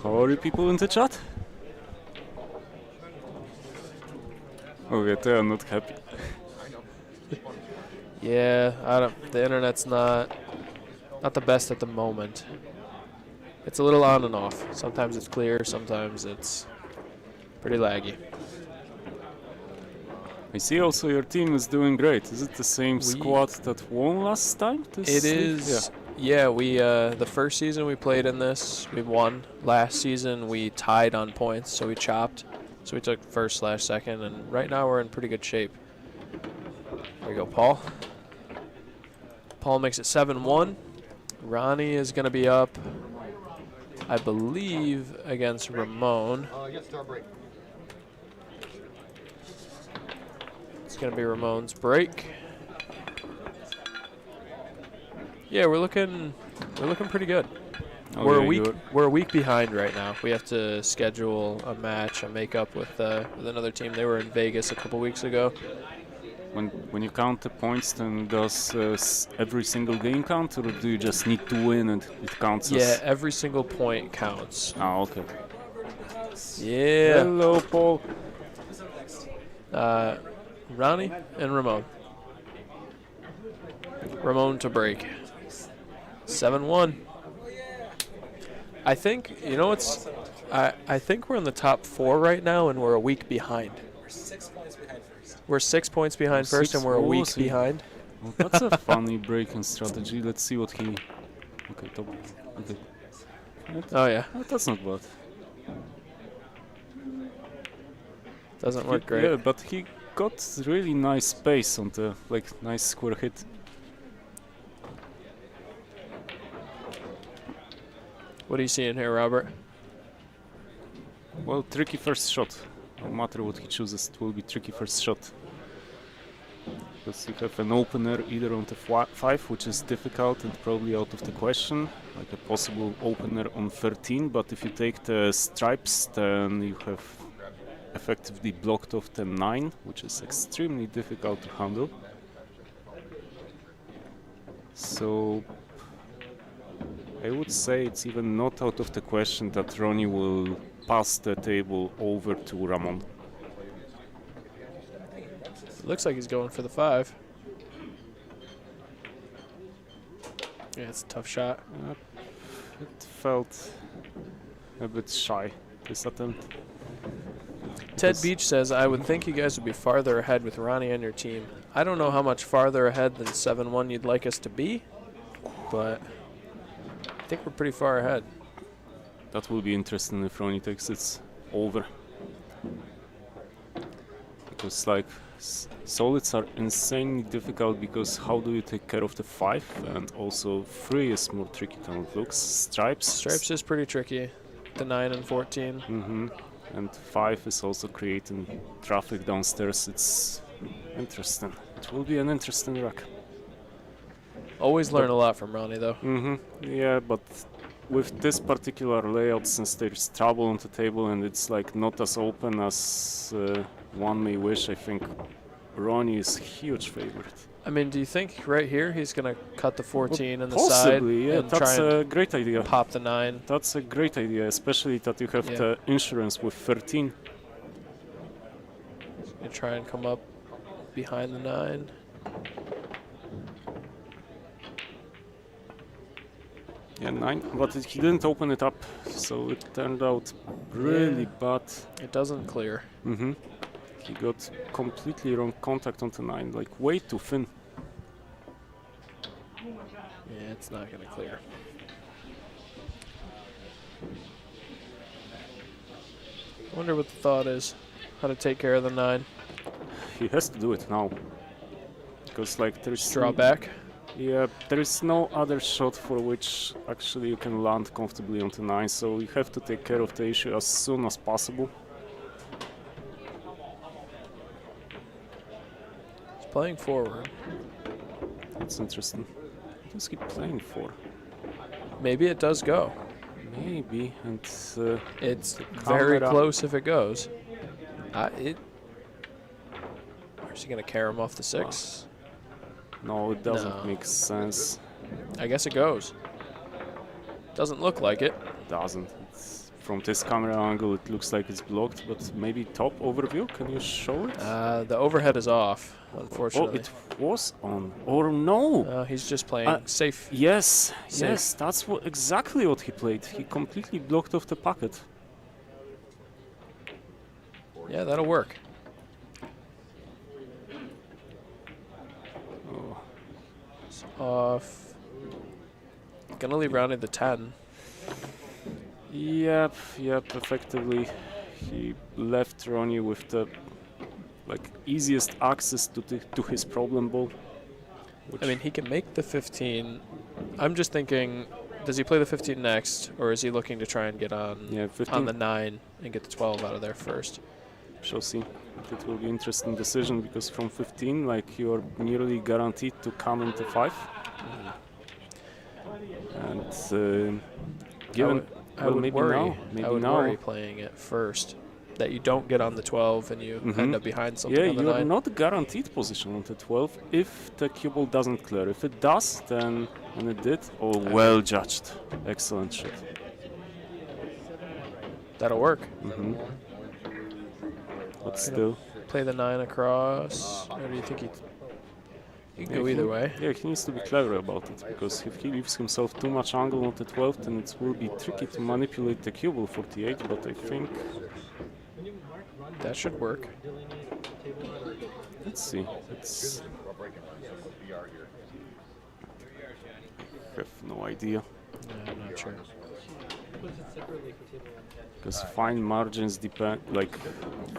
How are you people in the chat? Okay, they are not happy. Yeah, the internet's not the best at the moment. It's a little on and off. Sometimes it's clear, sometimes it's pretty laggy. I see also your team is doing great. Is it the same squad that won last time? It is. Yeah, we the first season we played in this, we won. Last season we tied on points, so we chopped. So we took first/second, and right now we're in pretty good shape. There we go, Paul. Paul makes it 7-1. Ronnie is going to be up, I believe, against Ramon. It's going to be Ramon's break. Yeah, we're looking pretty good. Okay, We're a week behind right now. We have to schedule a match, a makeup with another team. They were in Vegas a couple weeks ago. When you count the points, then does every single game count, or do you just need to win and it counts? Yeah, every single point counts. Ah, okay. Yeah. Hello, Paul. Ronnie and Ramon. Ramon to break. 7-1. I think, you know what's I think we're in the top 4 right now, and we're a week behind. We're 6 points behind first. We're 6 points behind first, Six- and we're a oh, week so- behind. Well, that's a funny breaking strategy. Let's see what he. Okay, top. Okay. Oh yeah, That's not bad. doesn't work great. Yeah, but he got really nice space on the nice square hit. What are you seeing here, Robert? Well, tricky first shot. No matter what he chooses, it will be tricky first shot. Because you have an opener either on the 5, which is difficult and probably out of the question, like a possible opener on 13, but if you take the stripes, then you have effectively blocked off the 9, which is extremely difficult to handle. So I would say it's even not out of the question that Ronnie will pass the table over to Ramon. Looks like he's going for the 5. Yeah, it's a tough shot. It felt a bit shy, this attempt. Ted Yes. Beach says, I would think you guys would be farther ahead with Ronnie on your team. I don't know how much farther ahead than 7-1 you'd like us to be, but I think we're pretty far ahead. That will be interesting if Ronnie takes it over. Because solids are insanely difficult, because how do you take care of the 5? And also 3 is more tricky than it looks. Stripes is pretty tricky. The 9 and 14. and 5 is also creating traffic downstairs. It's interesting. It will be an interesting rack. Always learn a lot from Ronnie, though. Yeah, but with this particular layout, since there's trouble on the table and it's not as open as one may wish, I think Ronnie is a huge favorite. I mean, do you think right here he's going to cut the 14 on the Possibly, side yeah, and that's try a and great idea. pop the 9? That's a great idea, especially that you have Yeah. the insurance with 13. And try and come up behind the 9. Yeah, 9, but he didn't open it up, so it turned out really bad. It doesn't clear. He got completely wrong contact on the 9, way too thin. Yeah, it's not going to clear. I wonder what the thought is. How to take care of the 9. He has to do it now. Because there's Draw back. Yeah, there is no other shot for which actually you can land comfortably on the 9, so you have to take care of the issue as soon as possible. He's playing forward. That's interesting. What does he playing for? Maybe it does go. Maybe, and It's very camera. close if it goes. Or is he going to carry him off the 6? no, it doesn't No. make sense. I guess it goes. Doesn't look like it. Doesn't. From this camera angle, it looks like it's blocked, but maybe top overview. Can you show it? The overhead is off, Oh, unfortunately. it was on. Or no? He's just playing safe. Yes, Safe. yes, that's exactly what he played. He completely blocked off the pocket. Yeah, that'll work. Oh. It's off. Gonna leave Ronnie the 10. Yep, effectively. He left Ronnie with the easiest access to his problem ball. I mean, he can make the 15. I'm just thinking, does he play the 15 next, or is he looking to try and get on, Yeah, 15. on the 9 and get the 12 out of there first? Shall see. It will be an interesting decision, because from 15, you're nearly guaranteed to come into 5. And given, I would maybe worry. now, maybe I would now. worry playing it first, that you don't get on the 12 and you end up behind something Yeah, on the you're 9. not guaranteed position on the 12 if the cue ball doesn't clear. If it does, then, and it did, oh, well judged. Excellent shot. That'll work. But still, Play the 9 across, or do you think he You can go either way. Yeah, he needs to be clever about it, because if he leaves himself too much angle on the 12th, then it will be tricky to manipulate the cue ball 48, but I think... That should work. Let's see. It's... I have no idea. Yeah, I'm not sure. Because fine margins depend, like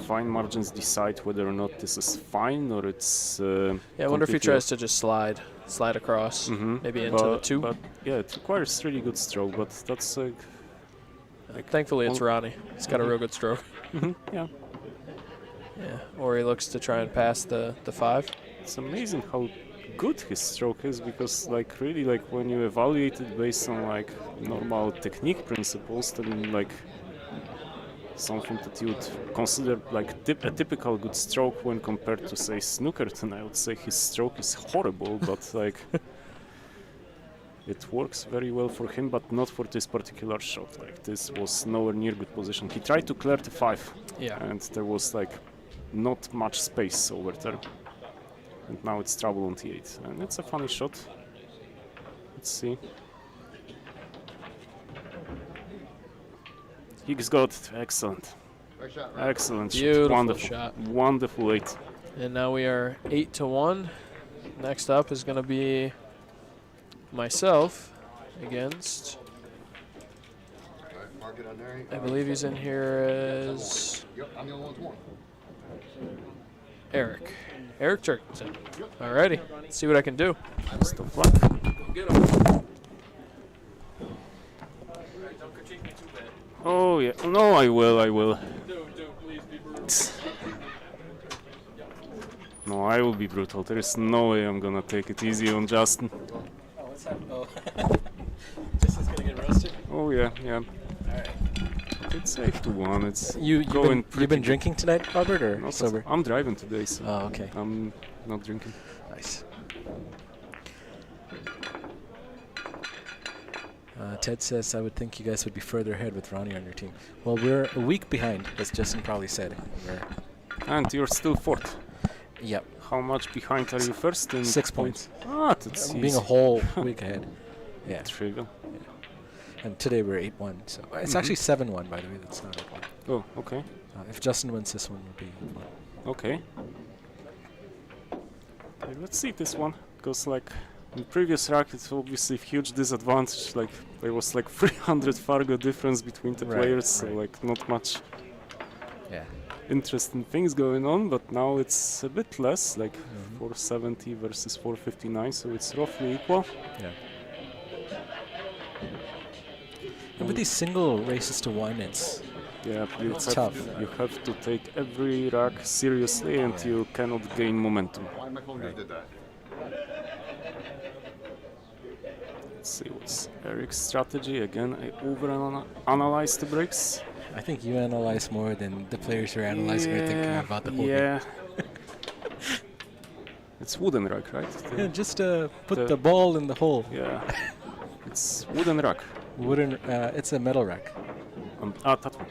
fine margins decide whether or not this is fine or it's. Yeah, I wonder if he completely tries to just slide across, maybe into the 2. But yeah, it requires really good stroke, but that's Thankfully, it's Ronnie. He's got a real good stroke. yeah. Yeah, or he looks to try and pass the 5. It's amazing how good his stroke is, because like really like when you evaluate it based on like normal technique principles, then like something that you would consider like a typical good stroke when compared to say snooker, then I would say his stroke is horrible, but like it works very well for him, but not for this particular shot. Like this was nowhere near good position. He tried to clear the 5, and there was like not much space over there. And now it's trouble on T8. And it's a funny shot. Let's see. Higgs got it. Excellent. Excellent shot. Beautiful Wonderful shot. Wonderful 8. And now we are 8-1. Next up is going to be myself against... I believe he's in here as... Eric Turkington. Alrighty, let's see what I can do. Best of luck. Oh yeah, no, I will. No, I will be brutal. There is no way I'm gonna take it easy on Justin. Oh, what's that? Oh, Justin's gonna get roasted? Oh yeah. Alright. It's 8-1. It's You've been drinking tonight, Robert, or no, sober? I'm driving today, so Oh, okay. I'm not drinking. Nice. Ted says, I would think you guys would be further ahead with Ronnie on your team. Well, we're a week behind, as Justin probably said. And you're still 4th. Yep. How much behind are you first? In 6 points. Ah, that's Being easy. a whole week ahead. Yeah. Trivial. And today we're 8-1, so it's actually 7-1, by the way. That's not 8-1. Oh, okay. If Justin wins this one, it would be 8-1. Okay. Let's see this one, because like in previous rack, it's obviously huge disadvantage. Like there was like 300 Fargo difference between the players, so like not much interesting things going on. But now it's a bit less, like 470 versus 459, so it's roughly equal. Yeah. And with these single races to 1, it's tough. You have to take every rack seriously, and you cannot gain momentum. Let's see what's Eric's strategy. Again, I over-analyze the breaks. I think you analyze more than the players who are analyzing are thinking about the whole game. It's wooden rack, right? Yeah, just put the ball in the hole. Yeah. It's wooden rack. Wooden. It's a metal rack. That one.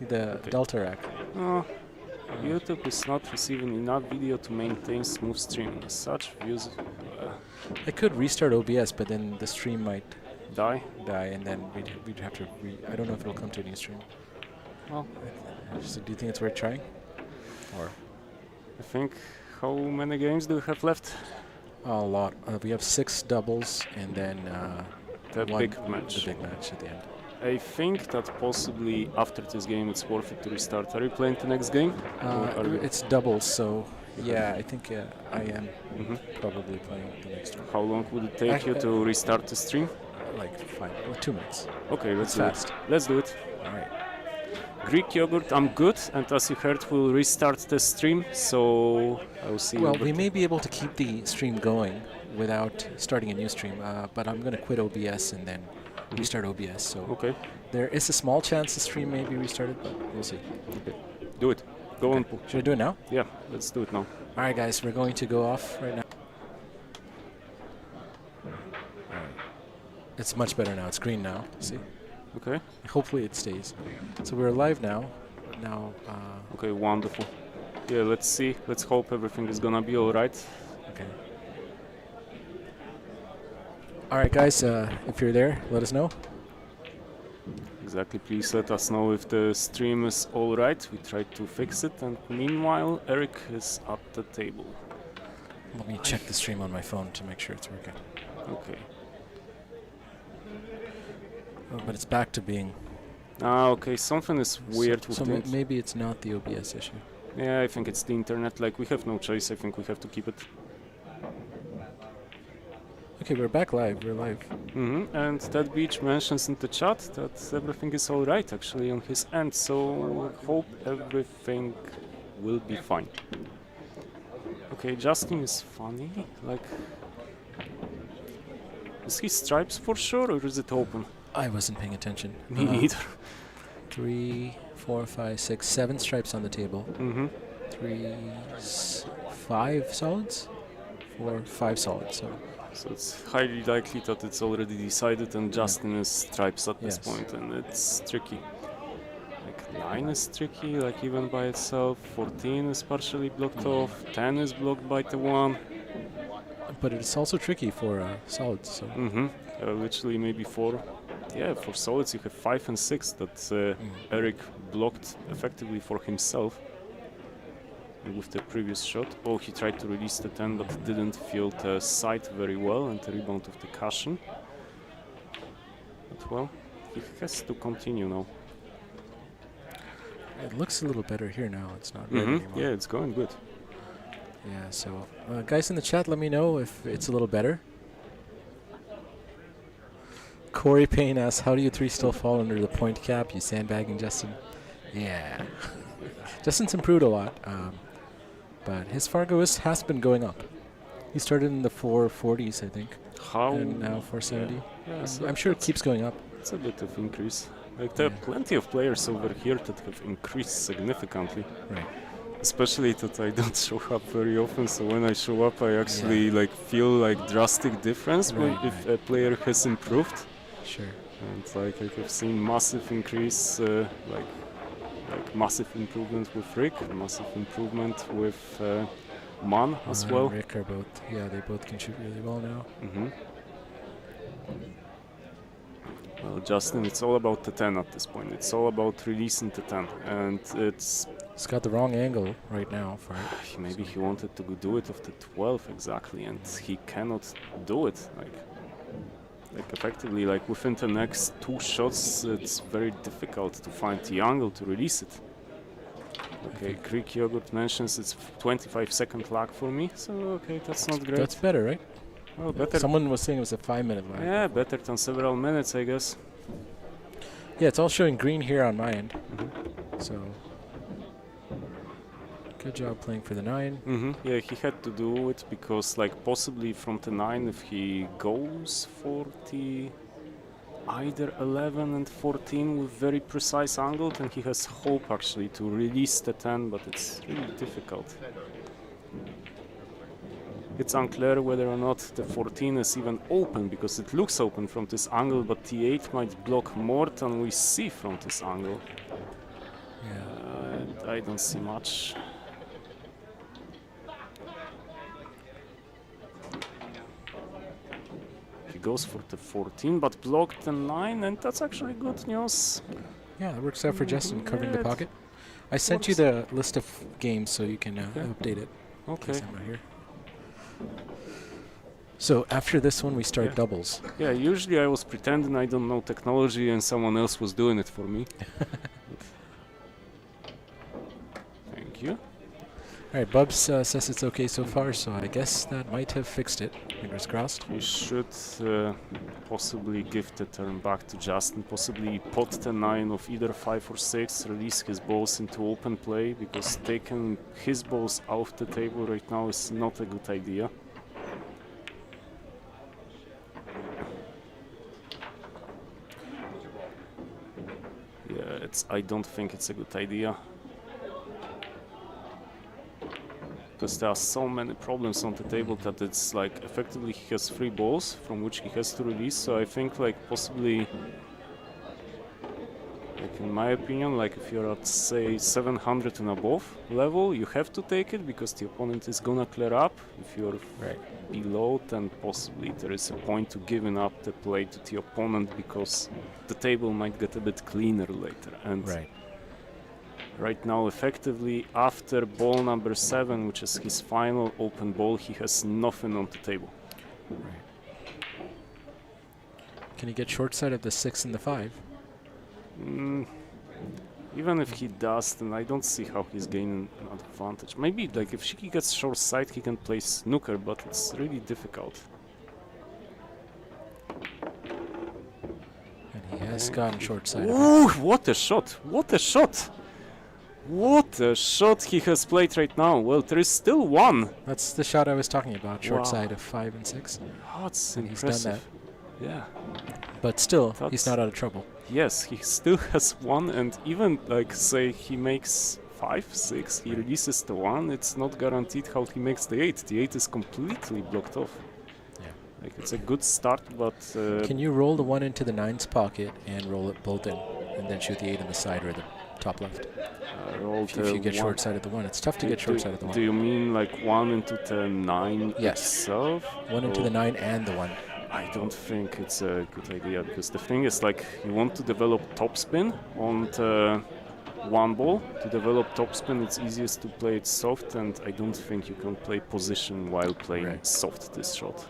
The Delta rack. YouTube is not receiving enough video to maintain smooth stream. As such, views. I could restart OBS, but then the stream might die, and then we'd have to. I don't know if it'll come to a new stream. Well, so do you think it's worth trying? Or I think. How many games do we have left? A lot. We have 6 doubles, and then the big match. The big match at the end. I think that possibly after this game it's worth it to restart. Are you playing the next game? It's doubles, so yeah, I think I am probably playing the next one. How long would it take you to restart the stream? Like 2 minutes. Okay, let's do fast. it. Let's do it. All right. Greek yogurt, I'm good, and as you heard, we'll restart the stream, so I'll see you. Well, we may be able to keep the stream going without starting a new stream, but I'm going to quit OBS and then restart OBS. So there is a small chance the stream may be restarted, but we'll see. Okay. Do it. Go on. Should I do it now? Yeah, let's do it now. All right, guys, we're going to go off right now. It's much better now. It's green now. See? Okay. Hopefully it stays. So we're live now. Okay, wonderful. Yeah, let's see. Let's hope everything is gonna be all right. Okay. All right, guys, if you're there, let us know. Exactly, please let us know if the stream is all right. We tried to fix it, and meanwhile, Eric is at the table. Let me check the stream on my phone to make sure it's working. Okay. Oh, but it's back to being... Ah, okay, something is weird with So the maybe it's not the OBS issue. Yeah, I think it's the internet. Like, we have no choice. I think we have to keep it. Okay, we're back live. We're live. And that Beach mentions in the chat that everything is all right, actually, on his end. So, hope everything will be fine. Okay, Justin is funny. Like, is he stripes for sure, or is it open? I wasn't paying attention. Me neither. 3, 4, 5, 6, 7 stripes on the table. 5 solids? 4, 5 solids. So it's highly likely that it's already decided, and Justin is stripes at this Yes. point, and it's tricky. Like 9 is tricky, like even by itself. 14 is partially blocked off. 10 is blocked by the 1. But it's also tricky for solids. So. Literally maybe 4. Yeah, for solids you have 5 and 6 that Eric blocked effectively for himself. With the previous shot. Oh, he tried to release the 10 but didn't feel the sight very well and the rebound of the cushion. But well, he has to continue now. It looks a little better here now. It's not red anymore. Yeah, it's going good. Yeah, so guys in the chat, let me know if it's a little better. Corey Payne asks, how do you 3 still fall under the point cap? You sandbagging Justin? Yeah. Justin's improved a lot. But his Fargoist has been going up. He started in the 440s, I think. How? And now 470. Yeah, so I'm sure it keeps going up. It's a bit of increase. Like there are plenty of players over here that have increased significantly. Right. Especially that I don't show up very often, so when I show up I actually like feel like drastic difference if a player has improved. Sure. And like I have seen massive increase, like massive improvement with Rick, massive improvement with Man as well. Rick are both, they both contribute really well now. Well, Justin, it's all about the 10 at this point. It's all about releasing the 10, and it's... He's got the wrong angle right now for it. Maybe he wanted to do it off the 12 exactly, and he cannot do it. Like effectively, like within the next 2 shots, it's very difficult to find the angle to release it. Okay, Greek Yogurt mentions it's 25-second lag for me, so okay, that's not great. That's better, right? Well, better. Someone was saying it was a 5-minute lag. Yeah, better than several minutes, I guess. Yeah, it's all showing green here on my end. So, good job playing for the 9. Yeah, he had to do it because, like, possibly from the 9, if he goes for the either 11 and 14 with very precise angle, then he has hope actually to release the 10, but it's really difficult. It's unclear whether or not the 14 is even open, because it looks open from this angle, but the 8 might block more than we see from this angle. Yeah. I don't see much. He goes for the 14, but blocked the 9, and that's actually good news. Yeah, that works out for Justin, covering the pocket. I sent you the list of games so you can update it. Okay. I'm not here. So after this one, we start doubles. Yeah, usually I was pretending I don't know technology and someone else was doing it for me. Thank you. All right, Bubs says it's okay so far, so I guess that might have fixed it. Fingers crossed. We should possibly give the turn back to Justin, possibly pot the 9 of either 5 or 6, release his balls into open play, because taking his balls off the table right now is not a good idea. Yeah, I don't think it's a good idea. Because there are so many problems on the table that it's like effectively he has 3 balls from which he has to release, so I think like possibly like Like in my opinion, like if you're at say 700 and above level, you have to take it because the opponent is gonna clear up. If you're below, then possibly there is a point to giving up the play to the opponent because the table might get a bit cleaner later. And right now, effectively, after ball number 7, which is his final open ball, he has nothing on the table. Can he get short side of the 6 and the 5? Even if he does, then I don't see how he's gaining an advantage. Maybe like if he gets short side, he can play snooker, but it's really difficult. And he has gotten short side. Ooh, what a shot! What a shot! What a shot he has played right now. Well, there is still one. That's the shot I was talking about, short side of 5 and 6. Oh, that's and impressive. he's done that. Yeah. But still, he's not out of trouble. Yes, he still has one, and even like say he makes 5, 6, he releases the 1. It's not guaranteed how he makes the 8. The 8 is completely blocked off. Yeah. Like it's a good start, but can you roll the 1 into the 9's pocket and roll it both in, and then shoot the 8 in the side or the top left? If you get short side of the 1, it's tough to get short side of the 1. Do you mean like 1 into the 9 itself? 1 into the 9 and the 1. I don't think it's a good idea because the thing is like you want to develop topspin on the 1 ball. To develop topspin, it's easiest to play it soft, and I don't think you can play position while playing soft this shot.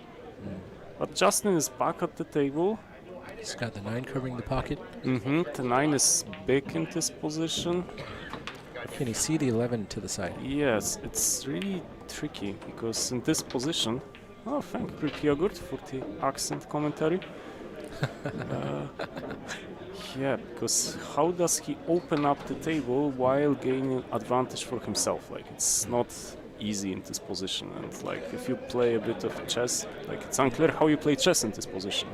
But Justin is back at the table. He's got the 9 covering the pocket. The 9 is big in this position. Can you see the 11 to the side? Yes, it's really tricky because in this position. Oh, thank you, Greek Yogurt, for the accent commentary. Yeah, because how does he open up the table while gaining advantage for himself? Like, it's not easy in this position. And, like, if you play a bit of chess, like, it's unclear how you play chess in this position.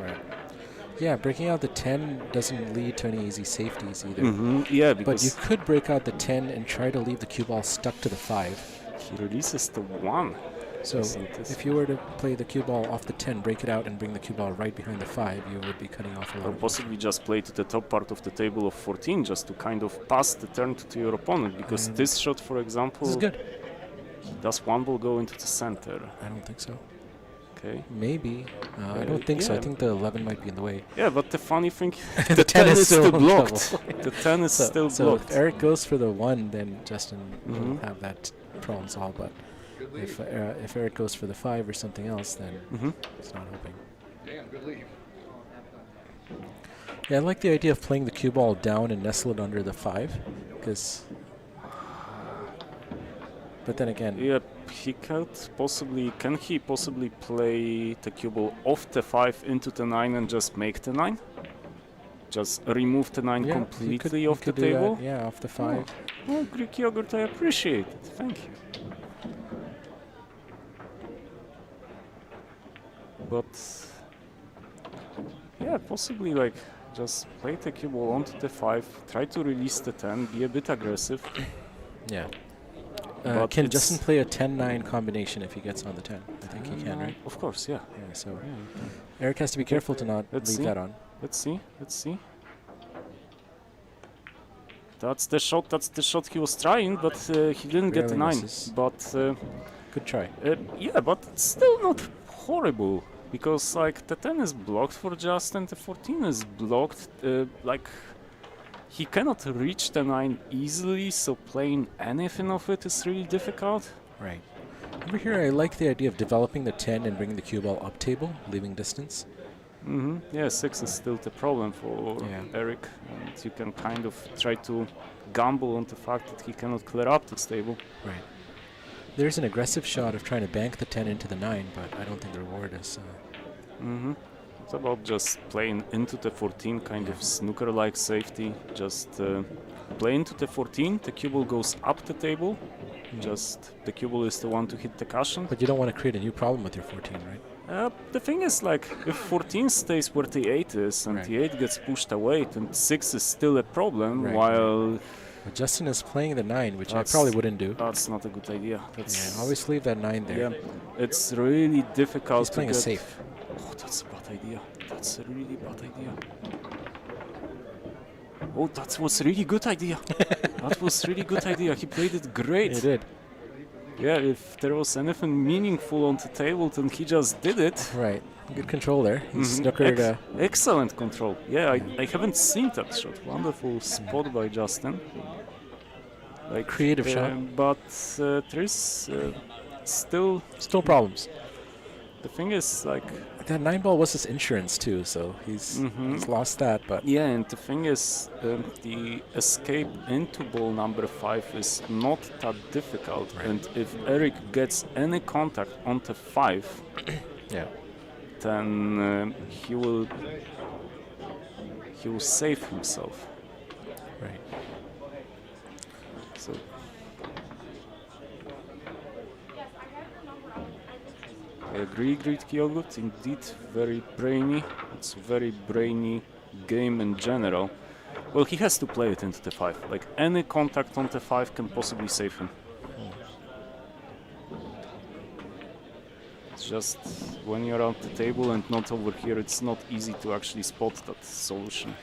Yeah, breaking out the 10 doesn't lead to any easy safeties either. Yeah, but because you could break out the 10 and try to leave the cue ball stuck to the 5. he releases the 1. So if you were to play the cue ball off the 10, break it out and bring the cue ball right behind the 5, you would be cutting off a lot. Or possibly just play to the top part of the table of 14, just to kind of pass the turn to your opponent, because this shot, for example, this is good. Does 1 ball go into the center? I don't think so. Okay. Maybe. I don't think so. I think the 11 might be in the way. Yeah, but the funny thing, the 10 is still blocked. The 10 is still so blocked. if Eric goes for the 1, then Justin will have that problem solved. But if Eric goes for the 5 or something else, then it's not hoping. Damn, good lead. Yeah, I like the idea of playing the cue ball down and nestle it under the 5, because. But then again. Yeah, can he possibly play the cue ball off the 5 into the 9 and just make the 9? Just remove the 9 completely off the table? Yeah, off the 5. Oh, Greek Yogurt, I appreciate it. Thank you. But yeah, possibly like just play the cue ball onto the 5, try to release the 10, be a bit aggressive. Yeah. Can Justin play a 10-9 combination if he gets on the 10? I think he can, right? Of course, yeah. Yeah, so Eric has to be careful to not leave that on. Let's see. That's the shot he was trying, but he didn't get the 9. But good try. Yeah, but it's still not horrible, because like the 10 is blocked for Justin, the 14 is blocked. Like he cannot reach the 9 easily, so playing anything of it is really difficult. Right. Over here, I like the idea of developing the 10 and bringing the cue ball up table, leaving distance. Yeah, 6 is still the problem for Eric, and you can kind of try to gamble on the fact that he cannot clear up this table. Right. There's an aggressive shot of trying to bank the 10 into the 9, but I don't think the reward is... It's about just playing into the 14, kind of snooker-like safety. Just play into the 14, the cue ball goes up the table, just the cue ball is the one to hit the cushion. But you don't want to create a new problem with your 14, right? The thing is, like, if 14 stays where the 8 is and the 8 gets pushed away, then 6 is still a problem, while... But Justin is playing the 9, which I probably wouldn't do. That's not a good idea. Always leave that 9 there. Yeah, it's really difficult He's playing a safe. Oh, that's a bad idea. That's a really bad idea. Oh, that was really good idea. That was really good idea. He played it great. He did. Yeah, if there was anything meaningful on the table, then he just did it. Right. Good control there. He Mhm. snookered. Excellent control. Yeah, I haven't seen that shot. Wonderful spot by Justin. Like Creative shot. But there is still Still problems. the thing is like That 9-ball was his insurance too, so he's lost that. But yeah, and the thing is the escape into ball number 5 is not that difficult. Right. And if Eric gets any contact onto 5, yeah, then he will save himself. right. So I agree, great Kyogut. Indeed, very brainy. It's a very brainy game in general. Well, he has to play it into the 5. Like any contact on the 5 can possibly save him. It's just when you're at the table and not over here, it's not easy to actually spot that solution.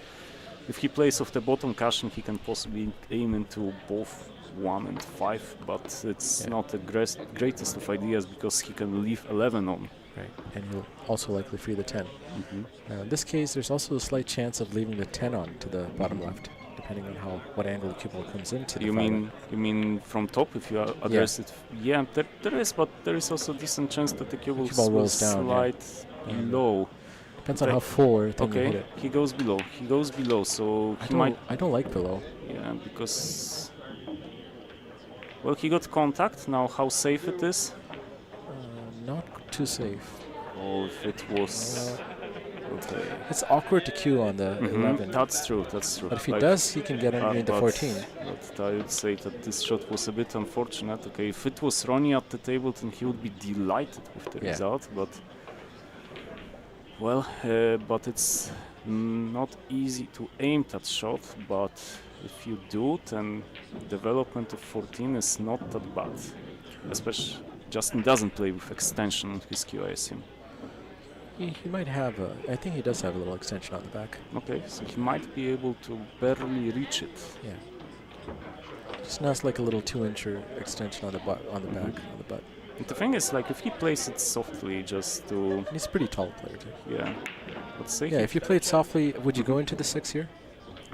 If he plays off the bottom cushion, he can possibly aim into both 1 and 5, but it's not the greatest of ideas because he can leave 11 on. Right, and he'll also likely free the 10. Now in this case, there's also a slight chance of leaving the 10 on to the bottom left, depending on what angle the cue ball comes into. You mean from top if you address it? Yeah, there is, but there is also a decent chance that the cue ball will rolls down, slide low. Depends on how forward then you hit Okay, it. he goes below. He goes below, so he might. I don't like below. Yeah, because well, he got contact. Now, how safe it is? Not too safe. Oh, if it was. Okay. It's awkward to cue on the 11. That's true. That's true. But if he does, he can get underneath the 14. But I would say that this shot was a bit unfortunate. Okay, if it was Ronnie at the table, then he would be delighted with the result. But well, but it's not easy to aim that shot. But if you do, then development of 14 is not that bad. Especially Justin doesn't play with extension on his cue, I assume. He might have I think he does have a little extension on the back. Okay, so he might be able to barely reach it. Yeah. Just now it's like a little 2-inch extension on the back, on the butt. The thing is, like, if he plays it softly, just to He's a pretty tall player too. yeah, let's say Yeah, if you played softly, would you go into the 6 here?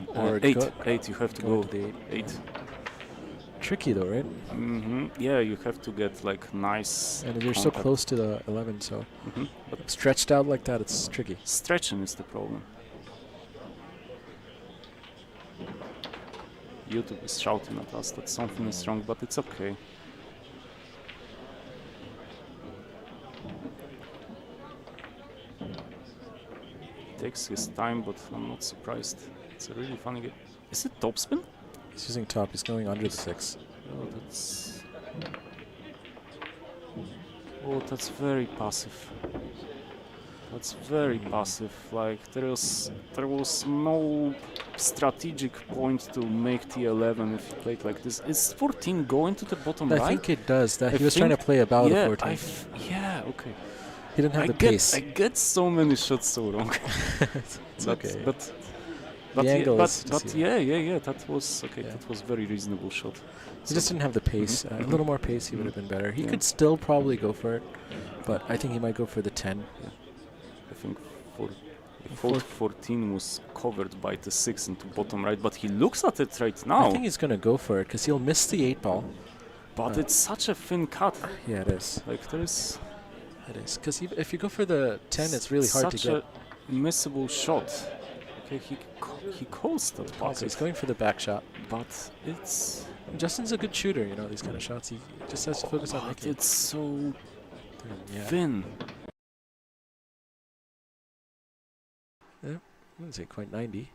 Or 8, go 8. You have to go go into the 8. 8. Tricky though, right? Yeah, you have to get like nice. And you're so contact. close to the 11, so But stretched out like that, it's tricky. stretching is the problem. YouTube is shouting at us that something is wrong, but it's okay. He takes his time, but I'm not surprised. It's a really funny game. Is it topspin? He's using top, he's going under the 6. Oh, that's very passive. That's very passive. Like there was no strategic point to make T11 if you played like this. Is 14 going to the bottom right? I think it does. That I he was trying to play about yeah, the 14. yeah, okay. He didn't have the pace. I get so many shots so wrong. It's okay. But the angle is yeah, that was okay. Yeah. That was very reasonable shot. He just didn't have the pace. A little more pace, he would have been better. He could still probably go for it, but I think he might go for the 10. Yeah. I think for 14 was covered by the 6 into bottom right, but he looks at it right now. I think he's going to go for it because he'll miss the 8 ball. But it's such a thin cut. Yeah, it is. Like there is. It is because if you go for the 10, it's really hard to get. Such a missable shot. Okay, he calls that So pocket, he's going for the back shot. but it's. Justin's a good shooter, you know, these kind of shots. He just has to focus on But making it. it's so Yeah. thin. I wouldn't say quite 90.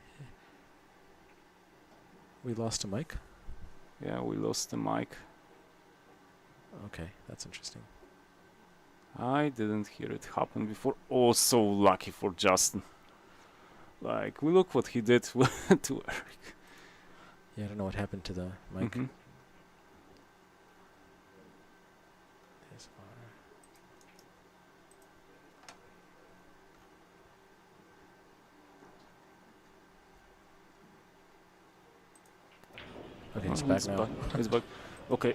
We lost a mic. Yeah, we lost the mic. Okay, that's interesting. I didn't hear it happen before. Oh, so lucky for Justin. Like, we look what he did to Eric. Yeah, I don't know what happened to the mic. Mhm. There's our- Okay, it's back now. It's back. Okay.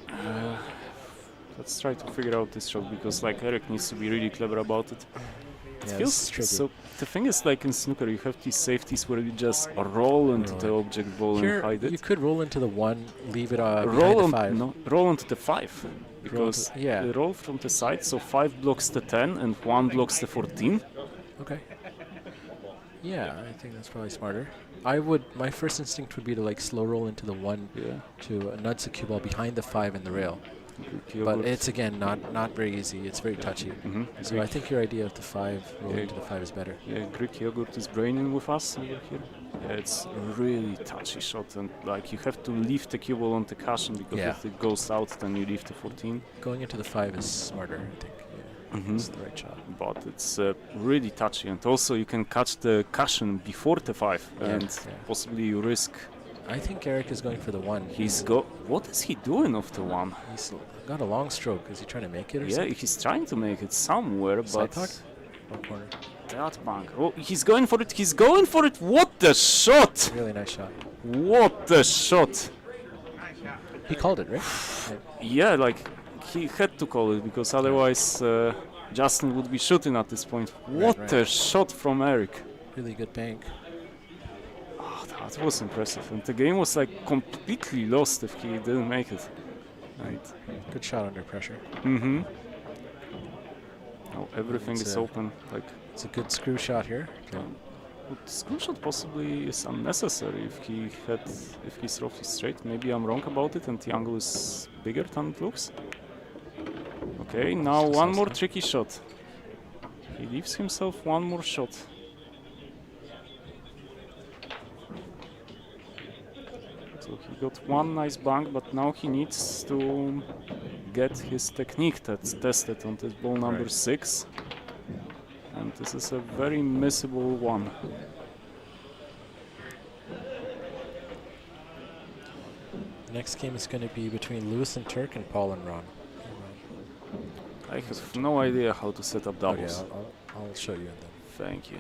Let's try to figure out this shot because like Eric needs to be really clever about it. It Yeah, feels it's tricky. so. The thing is, like in snooker, you have these safeties where you just roll into the object ball Here, and hide you it. could roll into the 1, leave it behind Roll the on 5. no, roll onto the 5 because yeah. you roll from the side, so 5 blocks the 10 and 1 blocks the 14. Okay. Yeah, I think that's probably smarter. My first instinct would be to like slow roll into the 1 Yeah. to nudge the cue ball behind the 5 in the rail. But it's again not very easy. It's very touchy. So I think your idea of the 5 rolling into the 5 is better. Yeah, Greek yogurt is braining with us over here. Yeah, it's a really touchy shot, and like you have to leave the cue ball on the cushion because if it goes out, then you leave the 14. Going into the 5 is smarter, I think. Yeah, it's the right shot. But it's really touchy, and also you can catch the cushion before the 5, and possibly you risk. I think Eric is going for the 1. What is he doing off the 1? He's got a long stroke. Is he trying to make it or Yeah, something? he's trying to make it somewhere, Side but puck? Or corner? that bank. Oh, he's going for it. He's going for it. What the shot! Really nice shot. What the shot! He called it, right? Yeah, like he had to call it because otherwise Justin would be shooting at this point. What a shot from Eric! Really good bank. Oh, that was impressive, and the game was like completely lost if he didn't make it. Right. Good shot under pressure. Oh, everything is open. Like it's a good screw shot here. but screw shot possibly is unnecessary if he's roughly straight. Maybe I'm wrong about it, and the angle is bigger than it looks. Okay, now one more tricky shot. He leaves himself one more shot. So he got one nice bank, but now he needs to get his technique that's tested on this ball number 6. And this is a very missable one. The next game is going to be between Lewis and Turk and Paul and Ron. I have no idea how to set up doubles. Okay, I'll show you then. Thank you.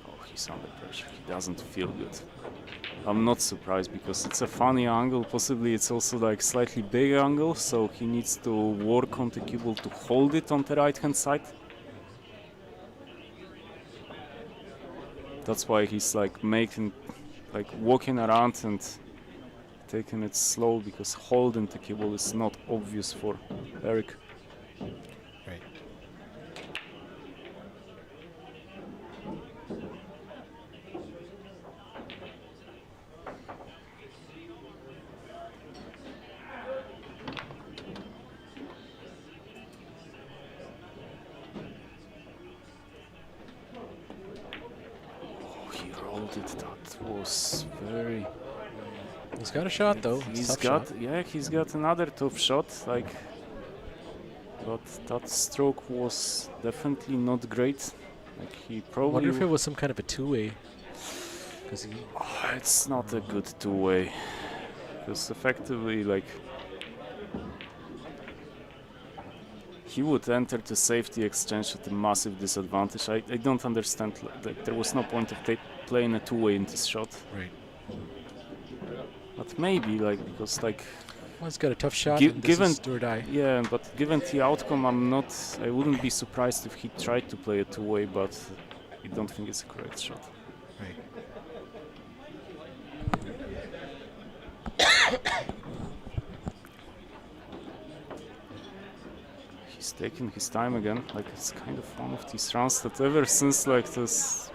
Oh, he's under pressure. He doesn't feel good. I'm not surprised because it's a funny angle. Possibly it's also like slightly big angle, so he needs to work on the cue ball to hold it on the right hand side. That's why he's like walking around and taking it slow, because holding the cue ball is not obvious for Eric. Right. That was very. He's got a shot though. He's got another tough shot. But that stroke was definitely not great. Like he probably. Wonder if it was some kind of a two-way. It's not a good two-way. Because effectively, like, he would enter the safety exchange at a massive disadvantage. I don't understand. Like, there was no point of playing a two-way in this shot. Right. But maybe, like, because, like... Well, he's got a tough shot, and this is do or die. Yeah, but given the outcome, I wouldn't be surprised if he tried to play a two-way, but I don't think it's a correct shot. Right. He's taking his time again. Like, it's kind of one of these rounds that ever since, like, this...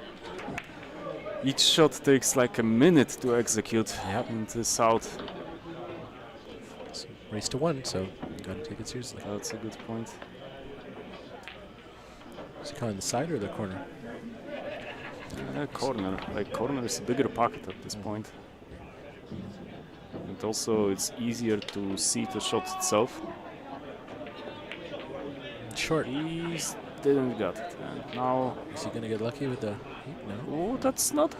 Each shot takes like a minute to execute. Yep. And it's out. So race to 1, so you gotta take it seriously. That's a good point. Is he calling the side or the corner? Corner. Like, corner is a bigger pocket at this point. And also it's easier to see the shot itself. Short. He didn't get it. And now... Is he gonna get lucky with the heat? No. Oh, that's not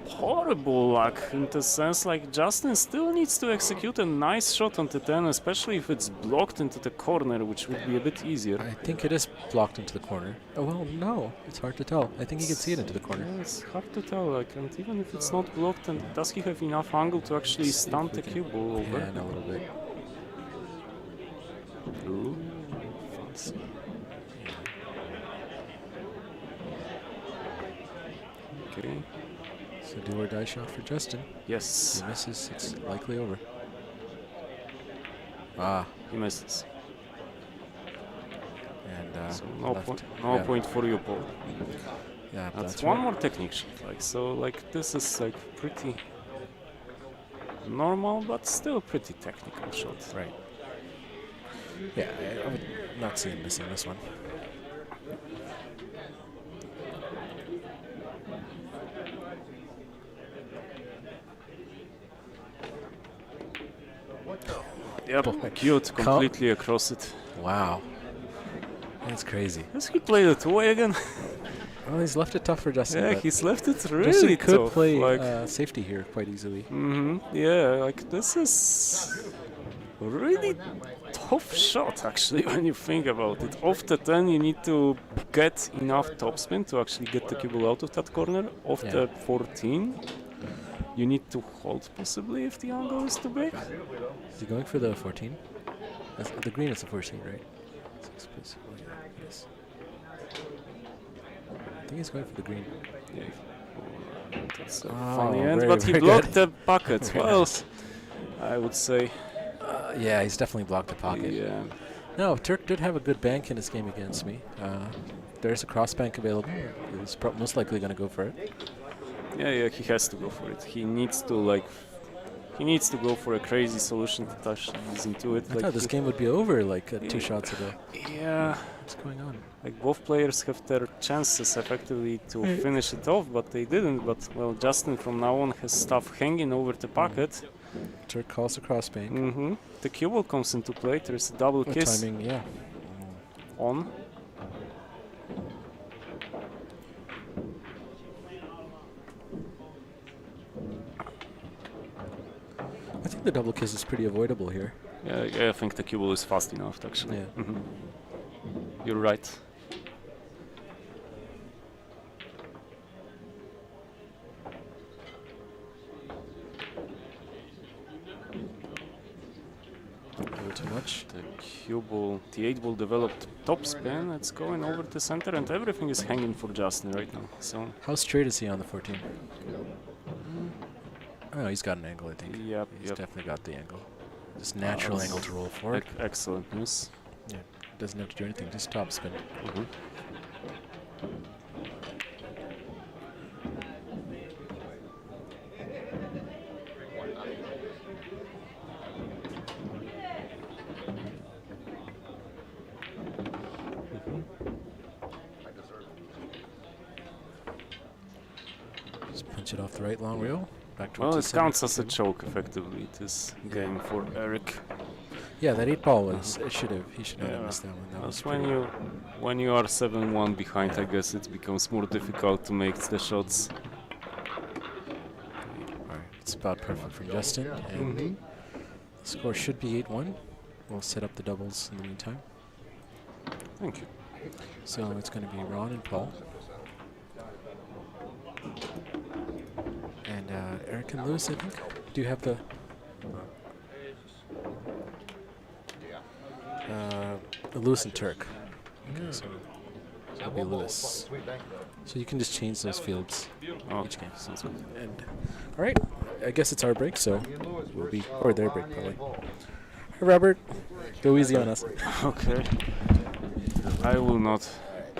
horrible luck in the sense like Justin still needs to execute a nice shot on the 10, especially if it's blocked into the corner, which would be a bit easier. I think it is blocked into the corner. Oh, well, no. It's hard to tell. I think he can see it into the corner. Yeah, it's hard to tell, like, and even if it's not blocked, and does he have enough angle to actually Let's see if stunt we the can cue ball over? pan a little bit. Ooh, fancy. Okay. So do or die shot for Justin. Yes, He misses. It's likely over. Ah, he misses. and So no left. point, no Yeah. point for you, Paul. Yeah, That's right. one more technique shot. Like so, like this is like pretty normal, but still pretty technical shot. Right. Yeah, I would not see him missing this one. Yep, cute, completely across it. Wow. That's crazy. Does he play the two-way again? Well, he's left it tough for Justin. Yeah, but he's left it Justin really could tough. play like, safety here quite easily. yeah, like this is really tough shot actually when you think about it. Off the 10 you need to get enough topspin to actually get the cue ball out of that corner. Off Yeah. the 14 you need to hold possibly if the angle is too big. Is he going for the 14? The green is the 14, right? Yes. I think he's going for the green. Yeah. That's a Oh, funny end, very, but he very blocked good. the bucket. Very Well, nice. I would say, Yeah, he's definitely blocked the pocket. yeah. No, Turk did have a good bank in his game against me. There's a cross bank available. He's most likely going to go for it. Yeah, he has to go for it. He needs to go for a crazy solution to touch these into it. I thought this game would be over like 2 shots ago. Yeah, What's going on? like both players have their chances effectively to finish it off, but they didn't. But well, Justin from now on has stuff hanging over the pocket. Turk calls a cross bank. The cue ball comes into play. There's a double What kiss timing? Yeah. on. I think the double kiss is pretty avoidable here. Yeah, I think the cue ball is fast enough actually. Yeah. You're right. A little too much. The cue ball, the 8 ball developed top spin. It's going over the center, and everything is hanging for Justin right now. So How straight is he on the 14? Oh, he's got an angle, I think. yep, He's yep. definitely got the angle. Just natural that's angle to roll forward. Excellent news. Yeah, doesn't have to do anything, just top spin. Just punch it off the right long rail. Back towards Well, the it center. counts as a choke effectively. This game for Eric. Yeah, that 8 ball was. He should have Yeah. missed that one. That was That's pretty- when you are 7-1 behind, I guess it becomes more difficult to make the shots. Alright, it's about perfect from Justin. And the score should be 8-1. We'll set up the doubles in the meantime. Thank you. So it's going to be Ron and Paul. And Eric and Lewis, I think. Do you have the... Lewis and Turk. Okay, so it'll be Lewis. So you can just change those fields Oh, each game. sounds good. And all right, I guess it's our break, so we'll be or their break probably. Hi, Robert, go easy on us. Okay. I will not.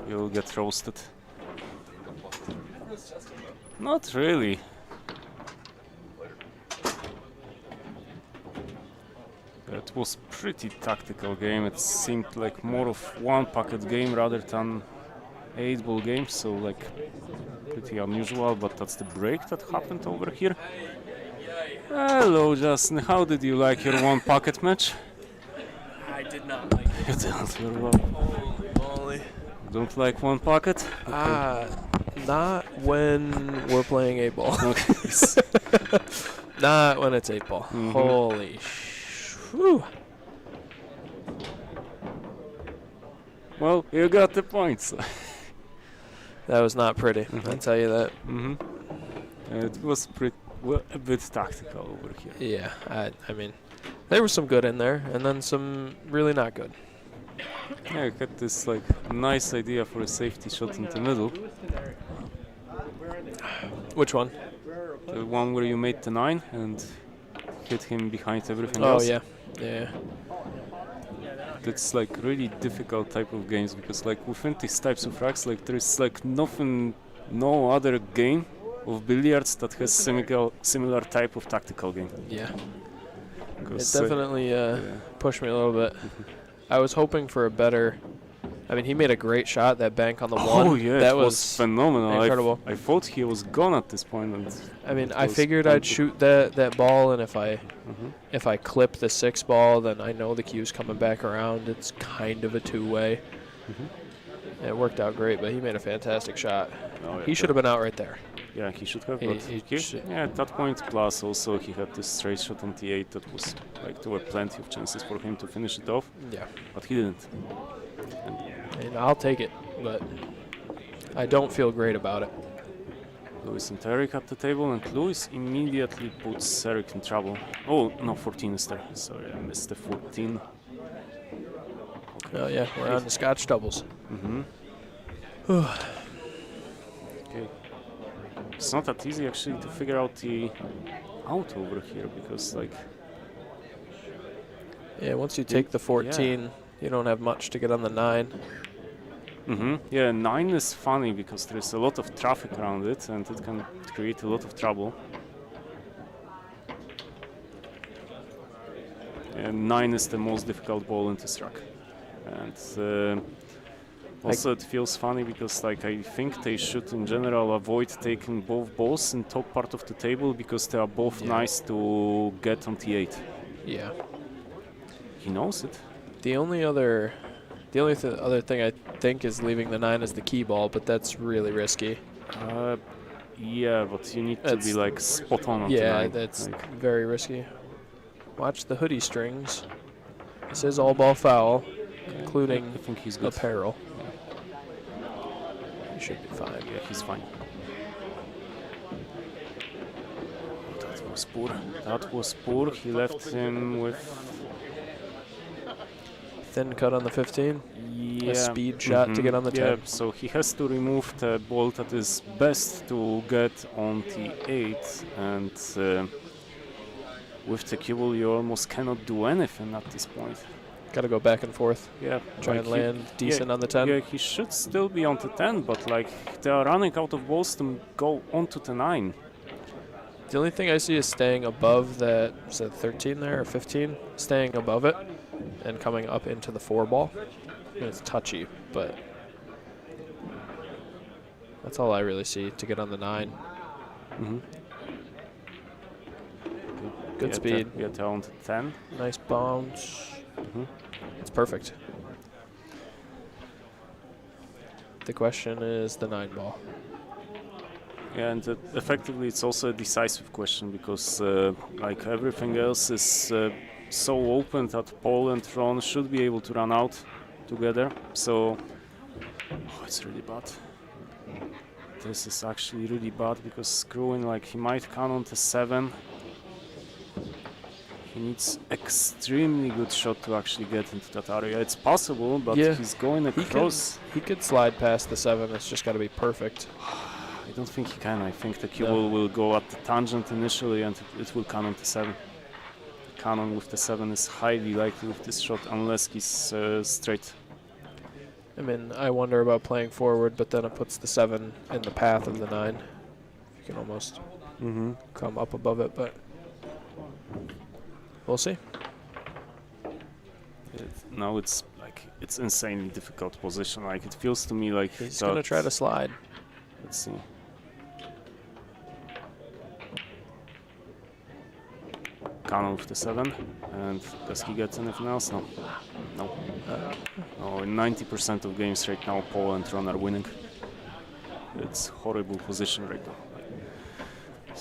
You'll get roasted. Not really. It was pretty tactical game. It seemed like more of one pocket game rather than 8-ball game, so like pretty unusual, but that's the break that happened over here. Hello Justin, how did you like your one pocket match? I did not like it. You didn't very well. Holy moly. Don't like one pocket? Ah, Not when we're playing 8-ball. Okay. Not when it's 8-ball. Holy whew. Well, you got the points. That was not pretty, I'll tell you that. It was a bit tactical over here. Yeah, I mean, there was some good in there, and then some really not good. Yeah, I had this like nice idea for a safety shot in the middle. Which one? The one where you made the 9 and hit him behind everything Oh, else. yeah. That's like really difficult type of games because like within these types of racks, like there's like no other game of billiards that has similar type of tactical game. Yeah. It 'Cause, definitely pushed me a little bit. I was hoping for a better. I mean, he made a great shot, that bank on the one. Oh yeah, that it was phenomenal. incredible. I thought he was gone at this point. And I mean, it I was figured I'd empty. shoot that ball, and if I clip the 6 ball, then I know the cue's coming back around. It's kind of a two-way. It worked out great, but he made a fantastic shot. Oh, yeah, He should have been out right there. Yeah, he should have. He But should. yeah, at that point, plus also he had this straight shot on T8 that was like there were plenty of chances for him to finish it off, Yeah. but he didn't. And I'll take it, but I don't feel great about it. Lewis and Eric at the table, and Lewis immediately puts Eric in trouble. Oh no, 14 is there. Sorry, I missed the 14. Oh yeah, we're on the Scotch doubles. Okay. It's not that easy actually to figure out the out over here because like Yeah, once you take the 14, you don't have much to get on the 9. yeah, 9 is funny because there's a lot of traffic around it and it can create a lot of trouble. And 9 is the most difficult ball in this rack. And also it feels funny because like I think they should in general avoid taking both balls in top part of the table because they are both nice to get on T8. Yeah. He knows it. The only other thing I think is leaving the 9 as the key ball, but that's really risky. Yeah, but you need to be like spot on the Yeah, 9. that's like, very risky. Watch the hoodie strings. This is all ball foul, including I think he's good. apparel. He should be fine. Yeah, he's fine. That was poor. That was poor. He left him with Thin cut on the 15. yeah, A speed shot to get on the 10. Yeah, so he has to remove the ball that is best to get on T8, and with the cue ball you almost cannot do anything at this point. Got to go back and forth. Yeah, Try and land decent on the 10. Yeah, he should still be on the 10, but like they are running out of balls to go onto the 9. The only thing I see is staying above that, is that 13 there or 15? Staying above it and coming up into the 4 ball. And it's touchy, but that's all I really see to get on the 9. Good speed. Get on to 10. Nice bounce. It's perfect. The question is the 9 ball. Yeah, and effectively it's also a decisive question because like everything else is so open that Paul and Ron should be able to run out together. So it's really bad. This is actually really bad because screwing, like he might count on the 7. He needs extremely good shot to actually get into that area. It's possible, but he's going across. He could slide past the 7. It's just got to be perfect. I don't think he can. I think the cue ball will go at the tangent initially and it will canon to 7. Canon with the 7 is highly likely with this shot unless he's straight. I mean, I wonder about playing forward, but then it puts the 7 in the path of the 9. You can almost come up above it, but we'll see. Now it's like it's insanely difficult position. Like it feels to me like he's gonna try to slide. Let's see. Canon with the 7, and does he get anything else? No. No. No, in 90% of games right now, Paul and Ron are winning. it's horrible position right now.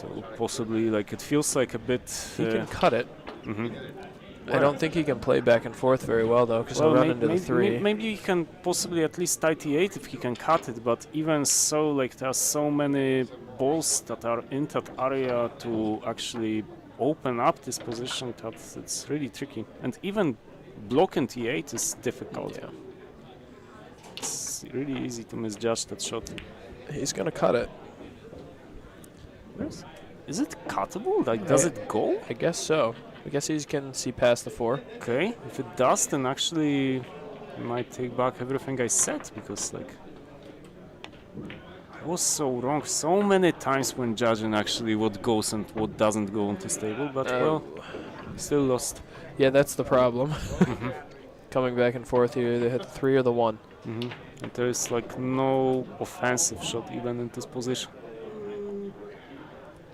So possibly like it feels like a bit. He can cut it. Mhm. I don't think he can play back and forth very well though, because he'll run into the 3. Maybe he can possibly at least tie T8 if he can cut it, but even so, like there are so many balls that are in that area to actually open up this position that it's really tricky. And even blocking T8 is difficult. Yeah. It's really easy to misjudge that shot. He's gonna cut it. Is it cuttable? Like, does it go? I guess so. I guess he can see past the 4. Okay, if it does, then actually I might take back everything I said, because like I was so wrong so many times when judging actually what goes and what doesn't go on this table, but well, still lost. Yeah, that's the problem. Coming back and forth, you either hit the 3 or the 1. And there is like no offensive shot even in this position.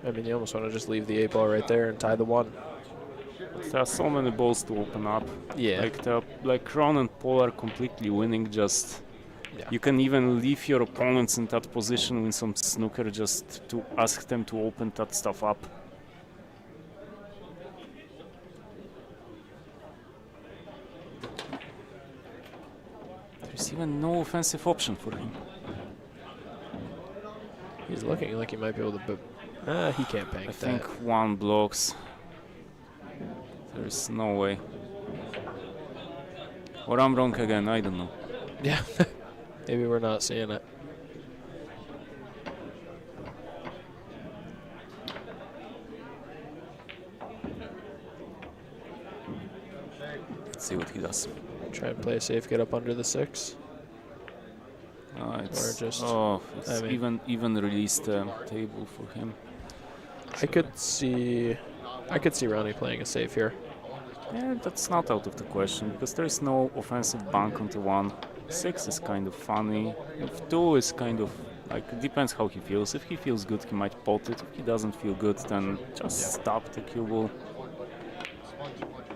I mean, you almost want to just leave the 8 ball right there and tie the 1. There are so many balls to open up. Yeah. Like Ron and Paul are completely winning. Just Yeah. you can even leave your opponents in that position with some snooker just to ask them to open that stuff up. There's even no offensive option for him. He's looking like he might be able to. He can't bank I that. think 1 blocks. There's no way. Or I'm wrong again, I don't know. Yeah. Maybe we're not seeing it. Let's see what he does. Try and play safe, get up under the 6. It's, just- it's I mean- even released the table for him. I could see Ronnie playing a safe here. Yeah, that's not out of the question, because there is no offensive bank onto 1. 6 is kind of funny. If 2 is kind of like, it depends how he feels. If he feels good, he might pot it. If he doesn't feel good, then just stop the cue ball.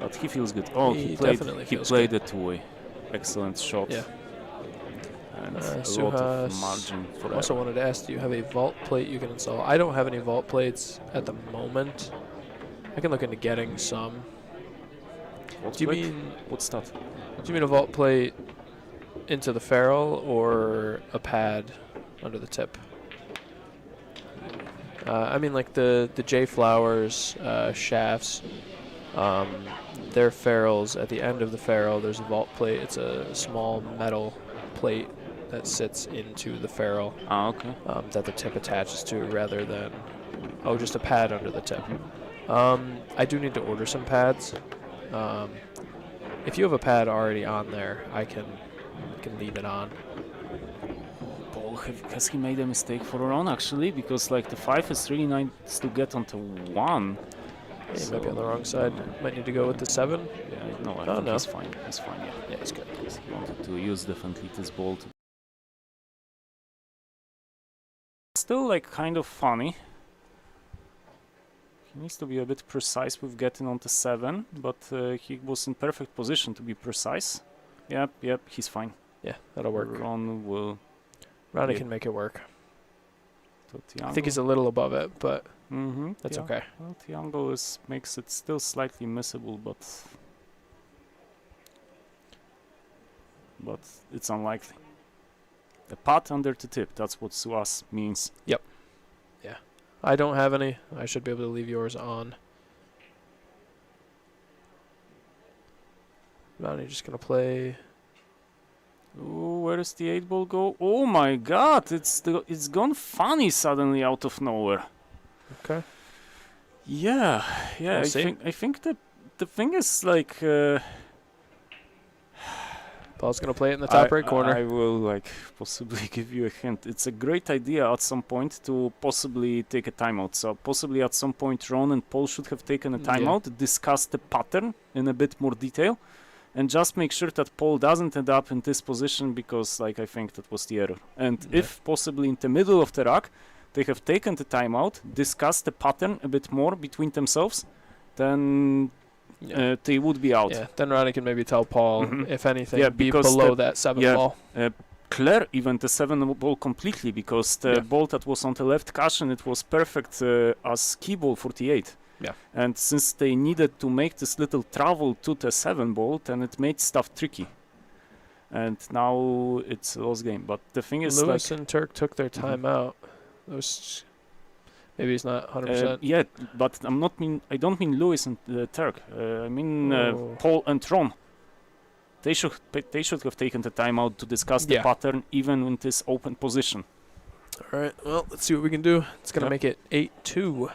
But he feels good. Oh, He he played definitely he feels played a 2-way. Excellent shot. Yeah. And a lot of Suhas, margin for that. also wanted to ask, do you have a vault plate you can install? I don't have any vault plates at the moment. I can look into getting some. Do you mean What's that? Do you mean a vault plate into the ferrule or a pad under the tip? I mean like the J Flowers shafts. Their ferrules, at the end of the ferrule, there's a vault plate. It's a small metal plate that sits into the ferrule Ah, okay. that the tip attaches to, rather than just a pad under the tip. I do need to order some pads. If you have a pad already on there, I can leave it on. Paul, has he made a mistake for Ron actually? Because like the 5 is really nice to get onto 1. Yeah, he might be on the wrong side. Might need to go with the 7. Yeah, no, I Oh, think no. he's fine. He's fine, yeah. Yeah, he's good. He wanted to use definitely this ball. Still like kind of funny. He needs to be a bit precise with getting onto 7, but he was in perfect position to be precise. Yep, he's fine. Yeah, that'll work. Ron will. Ronnie yeah. can make it work. Tiango. I think he's a little above it, but that's yeah. okay. Well, Tiango makes it still slightly missable, but it's unlikely. A pot under the tip, that's what Suhas means. I don't have any. I should be able to leave yours on. Ronnie just gonna play. Ooh, where does the 8 ball go? Oh my god, it's gone funny suddenly out of nowhere. Okay. Yeah, We'll see. I think that the thing is like Paul's gonna play it in the top right corner. I will like possibly give you a hint. It's a great idea at some point to possibly take a timeout. So possibly at some point Ron and Paul should have taken a timeout, discuss the pattern in a bit more detail, and just make sure that Paul doesn't end up in this position, because like I think that was the error. And if possibly in the middle of the rack they have taken the timeout, discussed the pattern a bit more between themselves, then they would be out. Yeah, then Ronnie can maybe tell Paul, if anything, Yeah, be because below that 7 ball. clear even the 7 ball completely, because the ball that was on the left cushion, it was perfect as key ball 48. Yeah. And since they needed to make this little travel to the 7 ball, then it made stuff tricky. And now it's a lost game. But the thing is, Lewis like, and Turk took their time out. Maybe he's not 100%. yeah, but I don't mean Lewis and Turk. I mean Paul and Ron. They should have taken the time out to discuss the pattern, even in this open position. All right, well, let's see what we can do. It's going to make it 8-2.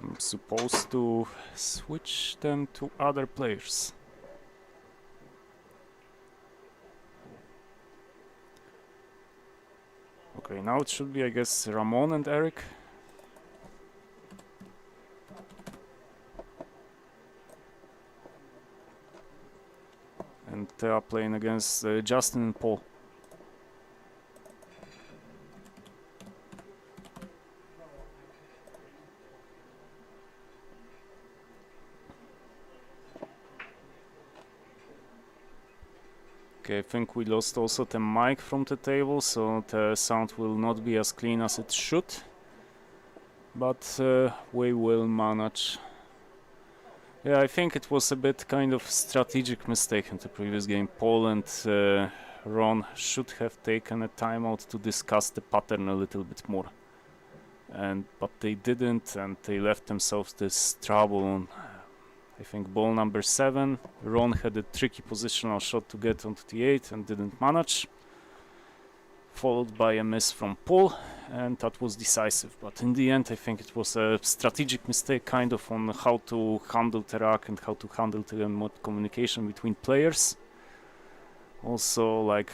I'm supposed to switch them to other players. Okay, now it should be, I guess, Ramon and Eric. And they are playing against Justin and Paul. Okay, I think we lost also the mic from the table, so the sound will not be as clean as it should. But we will manage. Yeah, I think it was a bit kind of strategic mistake in the previous game. Paul and Ron should have taken a timeout to discuss the pattern a little bit more. But they didn't, and they left themselves this trouble on, I think, ball number 7. Ron had a tricky positional shot to get onto the 8 and didn't manage. Followed by a miss from Paul, and that was decisive. But in the end, I think it was a strategic mistake, kind of, on how to handle the rack and how to handle the communication between players. Also, like,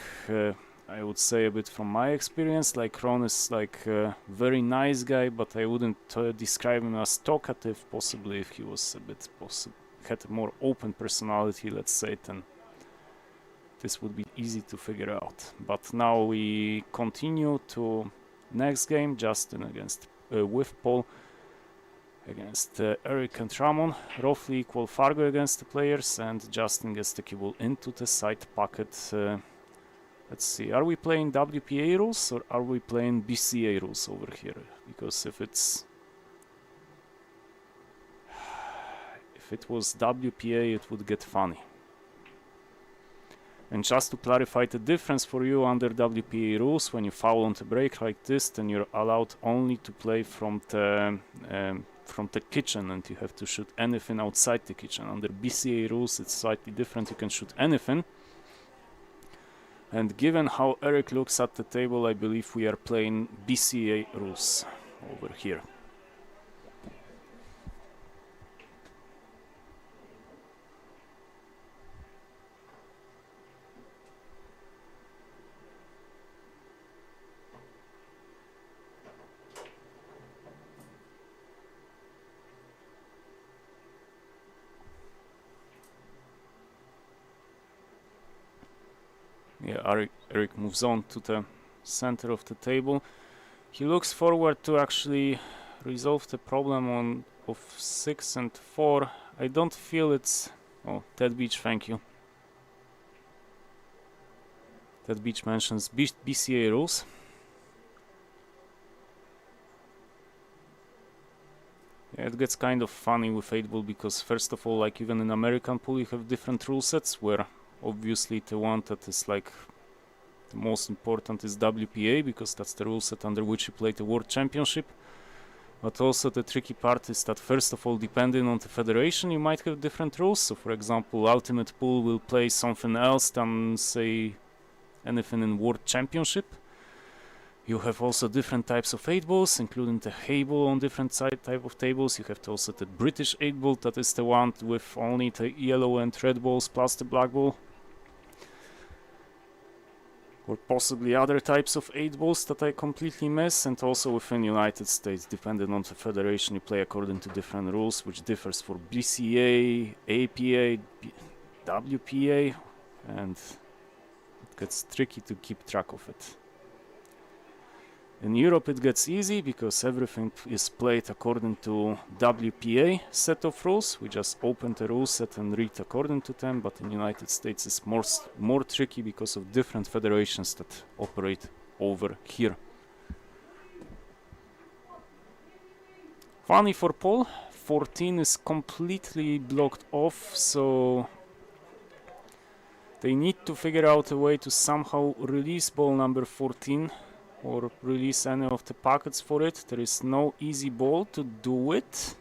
I would say a bit from my experience, like, Ron is like a very nice guy, but I wouldn't describe him as talkative. Possibly if he was a bit had a more open personality, let's say, then this would be easy to figure out. But now we continue to next game. Justin against with Paul against Eric and Ramon. Roughly equal Fargo against the players, and Justin gets the cue into the side pocket. Let's see, are we playing WPA rules or are we playing BCA rules over here? Because if it was WPA, it would get funny. And just to clarify the difference for you, under WPA rules, when you foul on the break like this, then you're allowed only to play from the kitchen, and you have to shoot anything outside the kitchen. Under BCA rules, it's slightly different. You can shoot anything. And given how Eric looks at the table, I believe we are playing BCA rules over here. Yeah, Eric moves on to the center of the table. He looks forward to actually resolve the problem of 6 and 4. I don't feel it's... Oh, Ted Beach, thank you. Ted Beach mentions BCA rules. Yeah, it gets kind of funny with 8-ball because, first of all, like, even in American pool you have different rule sets, where obviously the one that is like the most important is WPA, because that's the rule set under which you play the World Championship. But also the tricky part is that, first of all, depending on the federation, you might have different rules. So for example, Ultimate Pool will play something else than, say, anything in World Championship. You have also different types of 8-balls, including the hay ball on different type of tables. You have also the British 8-ball, that is the one with only the yellow and red balls plus the black ball. Or possibly other types of 8-balls that I completely miss. And also within United States, depending on the federation, you play according to different rules, which differs for BCA, APA, WPA, and it gets tricky to keep track of it. In Europe it gets easy because everything is played according to WPA set of rules. We just open the rule set and read according to them, but in United States it's more tricky because of different federations that operate over here. Funny for Paul, 14 is completely blocked off, so they need to figure out a way to somehow release ball number 14 or release any of the packets for it. There is no easy ball to do it.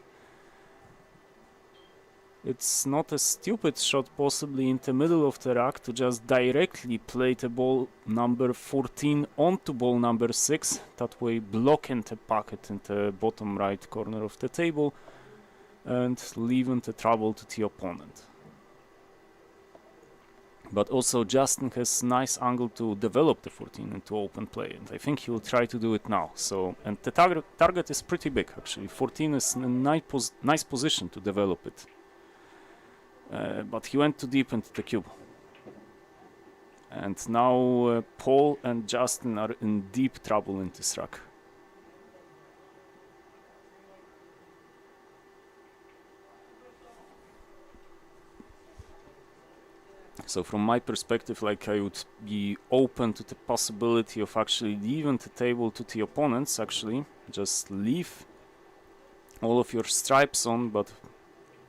It's not a stupid shot possibly in the middle of the rack to just directly play the ball number 14 onto ball number 6, that way blocking the packet in the bottom right corner of the table and leaving the trouble to the opponent. But also Justin has nice angle to develop the 14 into open play, and I think he will try to do it now. So, and the target is pretty big actually. 14 is in a nice position to develop it. But he went too deep into the cube. And now Paul and Justin are in deep trouble in this rack. So from my perspective, like, I would be open to the possibility of actually leaving the table to the opponents, actually. Just leave all of your stripes on, but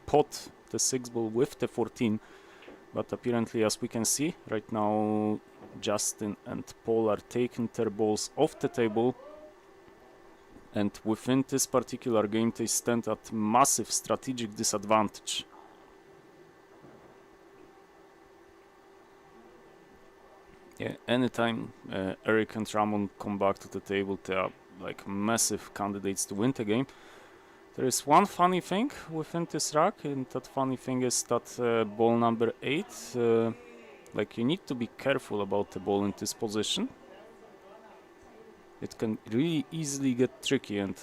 pot the 6 ball with the 14. But apparently, as we can see, right now Justin and Paul are taking their balls off the table. And within this particular game, they stand at massive strategic disadvantage. Yeah, anytime Eric and Ramon come back to the table, they are like massive candidates to win the game. There is one funny thing within this rack, and that funny thing is that ball number 8, like, you need to be careful about the ball in this position. It can really easily get tricky, and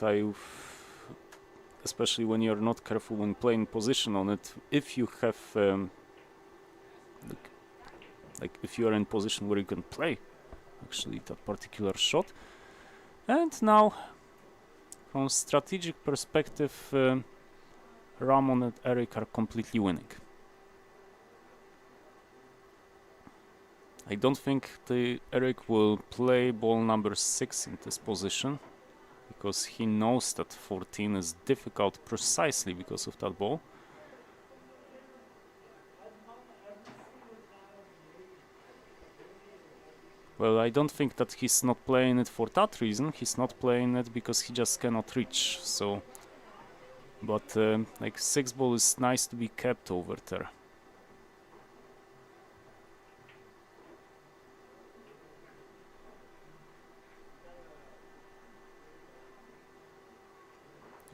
especially when you're not careful when playing position on it, if you have like if you are in position where you can play actually that particular shot. And now from strategic perspective, Ramon and Eric are completely winning. I don't think Eric will play ball number 6 in this position, because he knows that 14 is difficult precisely because of that ball. Well, I don't think that he's not playing it for that reason. He's not playing it because he just cannot reach. So, but like 6 ball is nice to be kept over there.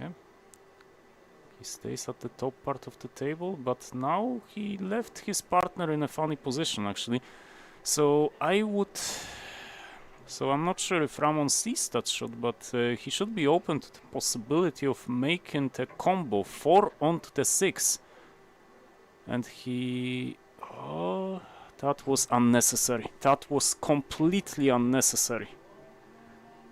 Yeah, he stays at the top part of the table, but now he left his partner in a funny position actually. So I'm not sure if Ramon sees that shot, but he should be open to the possibility of making the combo 4 onto the 6. And oh, that was unnecessary. That was completely unnecessary.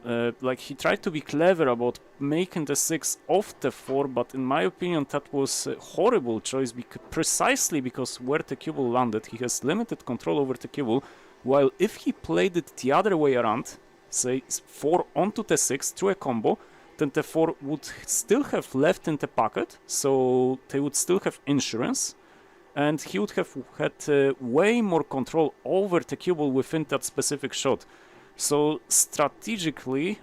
Like, he tried to be clever about making the 6 off the 4, but in my opinion that was a horrible choice, precisely because where the cue ball landed, he has limited control over the cue ball, while if he played it the other way around, say 4 onto the 6 through a combo, then the 4 would still have left in the pocket, so they would still have insurance, and he would have had way more control over the cue ball within that specific shot. So strategically,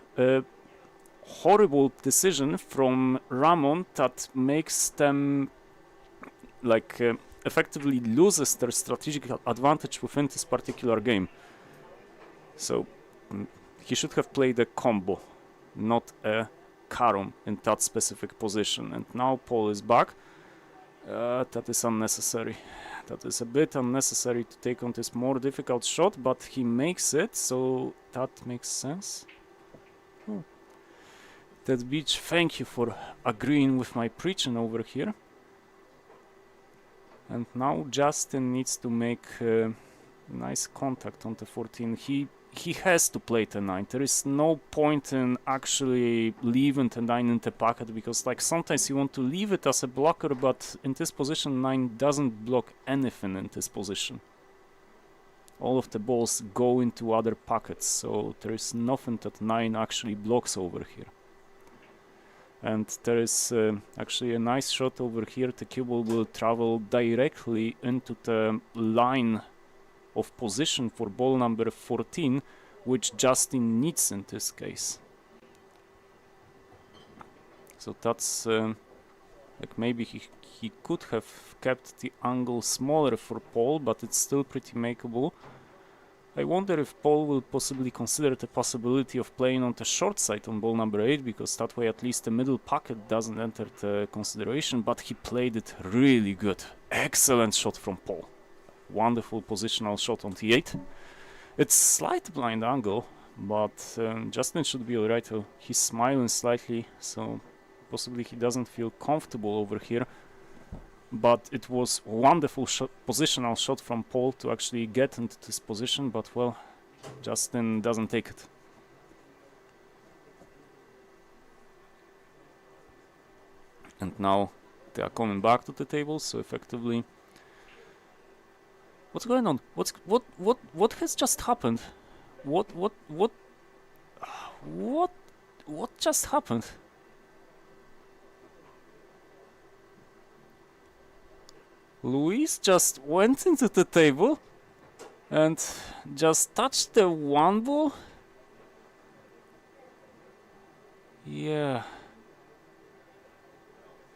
horrible decision from Ramon that makes them like effectively loses their strategic advantage within this particular game. So he should have played a combo, not a carom in that specific position. And now Paul is back. That is unnecessary. That is a bit unnecessary to take on this more difficult shot, but he makes it, so that makes sense. That Beach, thank you for agreeing with my preaching over here. And now Justin needs to make Nice contact on the 14. He has to play the 9. There is no point in actually leaving the 9 in the pocket, because like sometimes you want to leave it as a blocker, but in this position 9 doesn't block anything in this position. All of the balls go into other pockets, so there is nothing that 9 actually blocks over here. And there is actually a nice shot over here. The cue ball will travel directly into the line of position for ball number 14, which Justin needs in this case. So that's like maybe he could have kept the angle smaller for Paul, but it's still pretty makeable. I wonder if Paul will possibly consider the possibility of playing on the short side on ball number 8, because that way at least the middle pocket doesn't enter the consideration, but he played it really good. Excellent shot from Paul. Wonderful positional shot on T8. It's slight blind angle, but Justin should be alright. He's smiling slightly, so possibly he doesn't feel comfortable over here. But it was wonderful positional shot from Paul to actually get into this position, but well, Justin doesn't take it. And now they are coming back to the table, so effectively, what's going on? What has just happened? What just happened? Luis just went into the table and just touched the 1 ball. Yeah.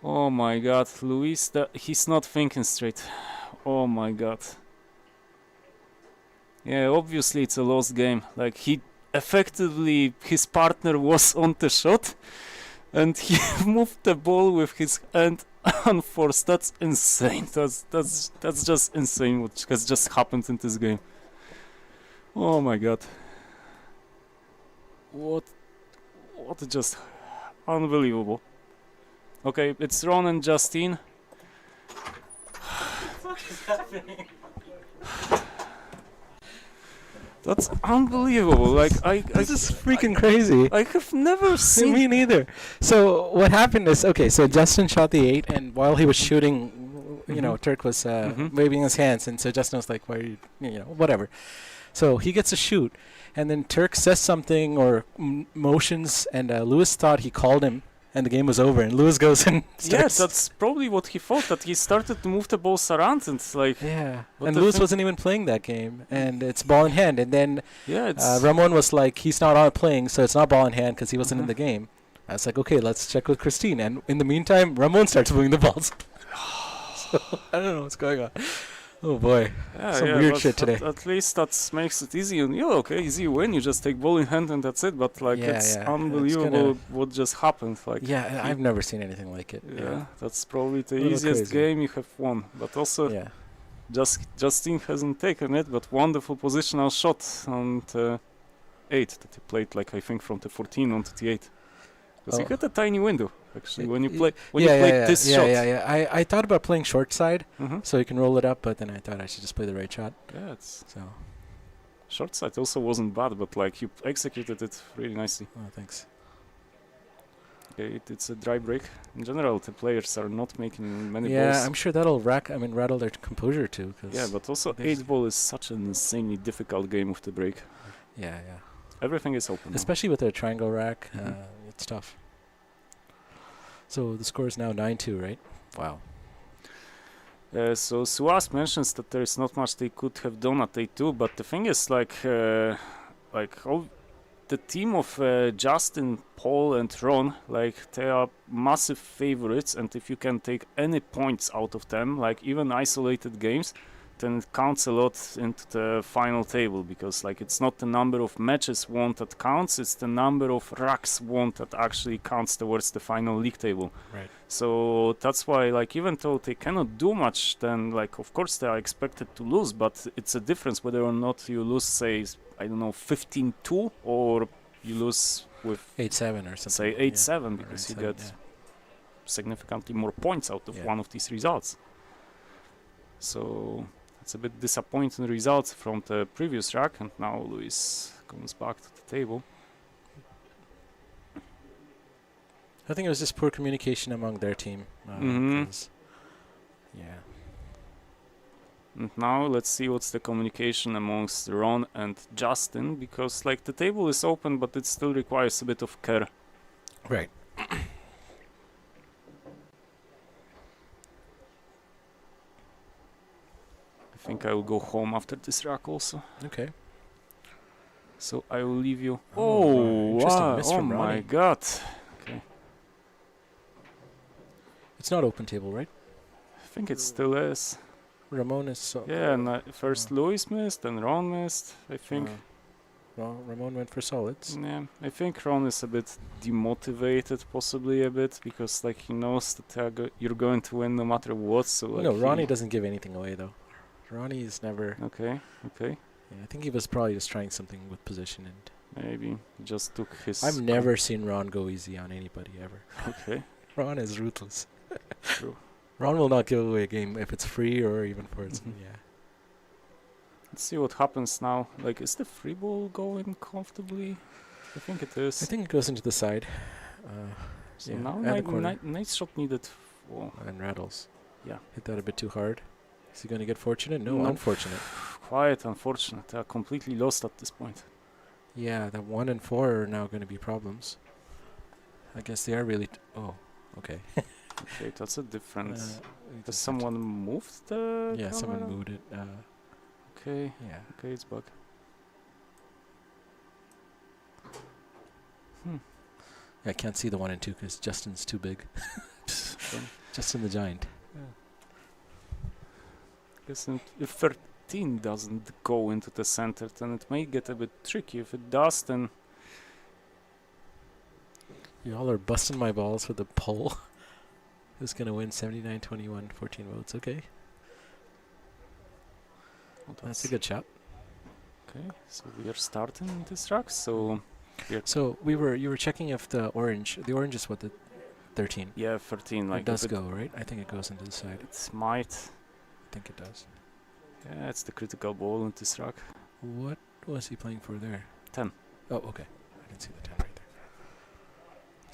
Oh my god, Luis, he's not thinking straight. Oh my god. Yeah, obviously it's a lost game. Like, effectively, his partner was on the shot and he moved the ball with his hand unforced. That's insane. That's just insane what has just happened in this game. Oh my god. What just unbelievable. Okay, it's Ron and Justine. What is happening? That's unbelievable. Like This is freaking crazy. I have never seen. Me neither. So what happened is, okay, so Justin shot the 8, and while he was shooting, you know, Turk was waving his hands, and so Justin was like, "Why are you know, whatever." So he gets a shoot, and then Turk says something or motions, and Lewis thought he called him, and the game was over, and Lewis goes and starts. Yeah, that's probably what he thought, that he started to move the balls around, and like... Yeah, and Lewis wasn't even playing that game, and it's ball in hand, and then yeah, Ramon was like, he's not on playing, so it's not ball in hand because he wasn't in the game. I was like, okay, let's check with Christine, and in the meantime, Ramon starts moving the balls. So, I don't know what's going on. Oh boy, some weird shit today. At least that makes it easy on you. Okay, easy win. You just take ball in hand and that's it. But like, it's unbelievable what just happened. Like, yeah, I've never seen anything like it. Yeah, that's probably the easiest game you have won. But also, Justin hasn't taken it. But wonderful positional shot on the 8 that he played. Like I think from the 14 onto the 8. Because he got a tiny window. Actually, when you play this shot. I thought about playing short side, so you can roll it up, but then I thought I should just play the right shot. Yeah, it's short side also wasn't bad, but like you executed it really nicely. Oh, thanks. Okay, it's a dry break. In general, the players are not making many balls. Yeah, I'm sure that'll rattle their composure too. Yeah, but also 8 ball is such an insanely difficult game with the break. Yeah. Everything is open. Especially with a triangle rack, it's tough. So the score is now 9-2, right? Wow. So Suhas mentions that there is not much they could have done at A2, but the thing is, like all the team of Justin, Paul, and Ron, like they are massive favorites, and if you can take any points out of them, like even isolated games, then it counts a lot into the final table, because like it's not the number of matches won that counts, it's the number of racks won that actually counts towards the final league table. Right. So that's why, like, even though they cannot do much, then like of course they are expected to lose, but it's a difference whether or not you lose, say, I don't know, 15-2, or you lose with 8-7 or something. Say 8-7, because you get significantly more points out of one of these results. So It's a bit disappointing result from the previous rack, and now Luis comes back to the table. I think it was just poor communication among their team. 'Cause, yeah. And now let's see what's the communication amongst Ron and Justin, because like the table is open, but it still requires a bit of care. Right. I think I will go home after this rack also. Okay. So I will leave you. Oh, Oh, interesting wow. miss Oh from my Ronnie. god. It's not open table, right? I think it still is. Ramon is so. Yeah, and first Luis missed, then Ron missed, I think. Well, Ramon went for solids. Yeah, I think Ron is a bit demotivated, possibly a bit, because like he knows that you're going to win no matter what. So like No, Ronnie doesn't give anything away though. Ronnie is never. Okay, okay, Yeah, I think he was probably just trying something with position, and maybe he just took his. I've never seen Ron go easy on anybody ever. Okay, Ron is ruthless. true. Ron will not give away a game if it's free or even for its. Yeah. Let's see what happens now. Like, is the free ball going comfortably? I think it is. I think it goes into the side. So yeah, now and the corner. nice shot needed. Oh, And rattles. yeah. Hit that a bit too hard. Is he going to get fortunate? No, Nope. unfortunate. Quite unfortunate. They are completely lost at this point. Yeah, the 1 and 4 are now going to be problems. I guess they are really. Oh, okay. Okay, that's a different. He Has just someone moved the? Yeah, someone camera? moved it. Okay, Yeah. okay, it's back. I can't see the 1 and 2 because Justin's too big. Okay. Justin the Giant. Guess if 13 doesn't go into the center, then it may get a bit tricky. If it does, then Y'all are busting my balls with the poll. Who's going to win? 79-21, 14 votes. Okay. well, That's a good shot. Okay, so we are starting this rack. So So you were checking if the orange is what, the 13? yeah, 13. Like It does if go, right? I think it goes into the side. It might. I think it does. Yeah, it's the critical ball in this rack. What was he playing for there? 10. Oh, okay. I didn't see the 10 right there.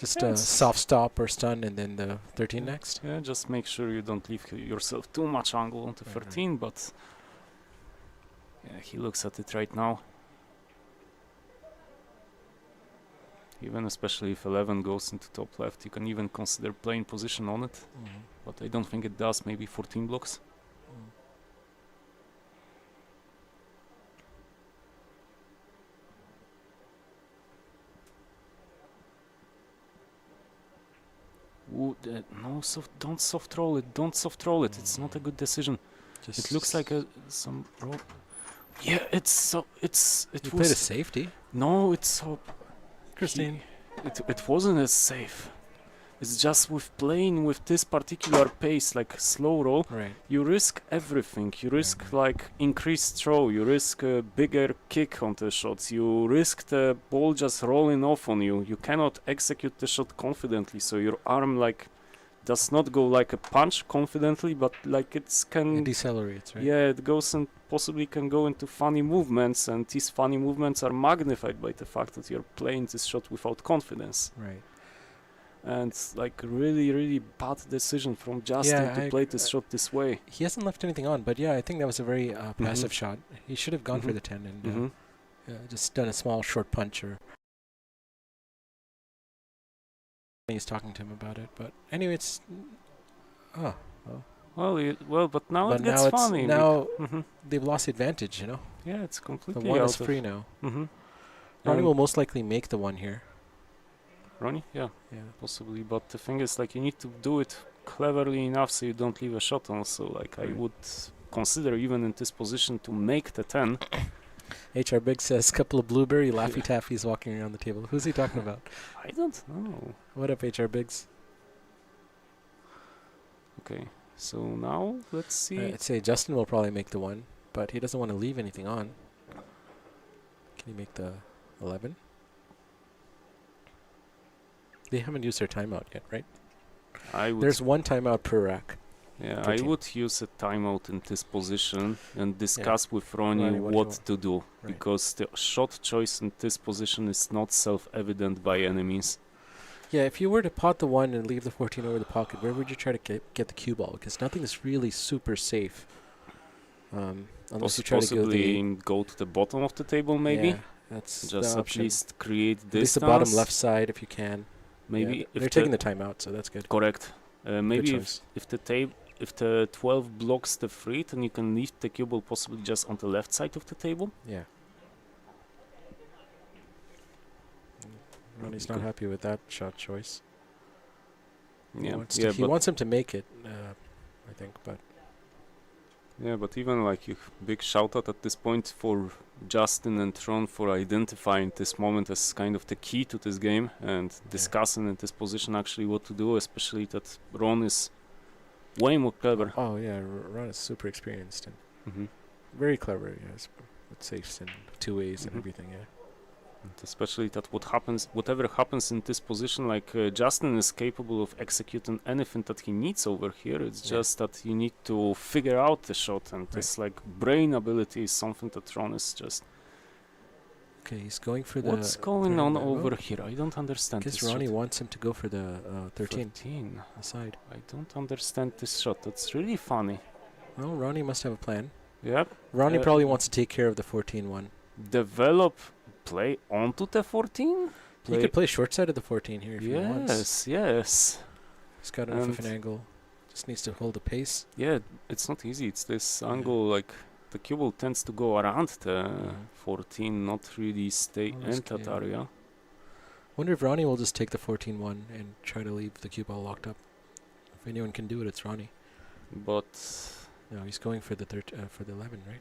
Just Yeah, a it's- soft stop or stun and then the 13 next? Yeah, just make sure you don't leave yourself too much angle onto Right, right. 13. But yeah, he looks at it right now. Even especially if 11 goes into top left, you can even consider playing position on it. But I don't think it does. Maybe 14 blocks. Ooh, no, don't soft roll it. Don't soft roll it. It's not a good decision. Just It looks like some roll. Yeah, it You played a was safety, no, it's so. Christine. It wasn't as safe. It's just with playing with this particular pace, like slow roll, Right. you risk everything. You risk like increased throw. You risk a bigger kick on the shots. You risk the ball just rolling off on you. You cannot execute the shot confidently. So your arm like does not go like a punch confidently, but like It can. decelerates, right? Yeah, it goes and possibly can go into funny movements, and these funny movements are magnified by the fact that you're playing this shot without confidence. Right. And like really bad decision from Justin Yeah, to play this shot this way. He hasn't left anything on, but yeah, I think that was a very passive shot. He should have gone for Mhm. the 10 and just done a small short punch or. He's talking to him about it, but anyway, it's. Oh, Well, but now but it gets now funny. now Mhm. they've lost the advantage. You know, Yeah, it's the completely 1 out is of- free now. Mhm. Ronnie And will most likely make the 1 here. Ronnie, yeah, Yeah. possibly. But the thing is, like, you need to do it cleverly enough so you don't leave a shot on. So, like, I Right. would consider even in this position to make the 10. HR Big says couple of blueberry Laffy Taffies walking around the table. Who's he talking about? I don't know. What up, HR Bigs? Okay, so now let's see. I'd say Justin will probably make the 1, but he doesn't want to leave anything on. Can he make the 11? They haven't used their timeout yet, right? I would. There's 1 timeout per rack. Yeah, I 13. would use a timeout in this position and discuss with Ronnie Ronnie, what do you what want? to do, Right. because the shot choice in this position is not self-evident by enemies. Yeah, if you were to pot the 1 and leave the 14 over the pocket, where would you try to get the cue ball? Because nothing is really super safe. Unless you try to go Possibly go to the bottom of the table, maybe. Yeah, that's Just the at option. least create At distance. least the bottom left side if you can. Maybe Yeah, if they're taking the timeout, so that's good. correct. Maybe choice. if the 12 blocks the 3, then you can leave the cue ball possibly just on the left side of the table. Yeah. Ronnie's Good. not happy with that shot choice. Yeah, He wants him to make it, I think, but but even like big shout out at this point for Justin and Tron for identifying this moment as kind of the key to this game and discussing in this position actually what to do, especially that Ron is way more clever. oh yeah, Ron is super experienced and Mm-hmm. very clever. Yes, with safes and two ways and Mhm. everything. Yeah. And especially that whatever happens in this position, like Justin is capable of executing anything that he needs over here. It's Yeah. just that you need to figure out the shot, and this like brain ability is something that Ron is just. Okay, he's going for the. What's going on well, over here? I don't understand Because this Ronnie shot. wants him to go for the 13 13. aside. I don't understand this shot. That's really funny. Well, Ronnie must have a plan. Yep. Ronnie Uh, probably wants to take care of the 14-1. Develop play onto the 14. He could play short side of the 14 here if he wants. Yes. He's got enough of And- an angle. Just needs to hold the pace. Yeah, it's not easy. It's this Yeah. angle, like the cue ball tends to go around the Mhm. 14, not really stay Oh, in that's that good. area. Wonder if Ronnie will just take the 14-1 and try to leave the cue ball locked up. If anyone can do it, it's Ronnie. But No, he's going for the for the 11, right?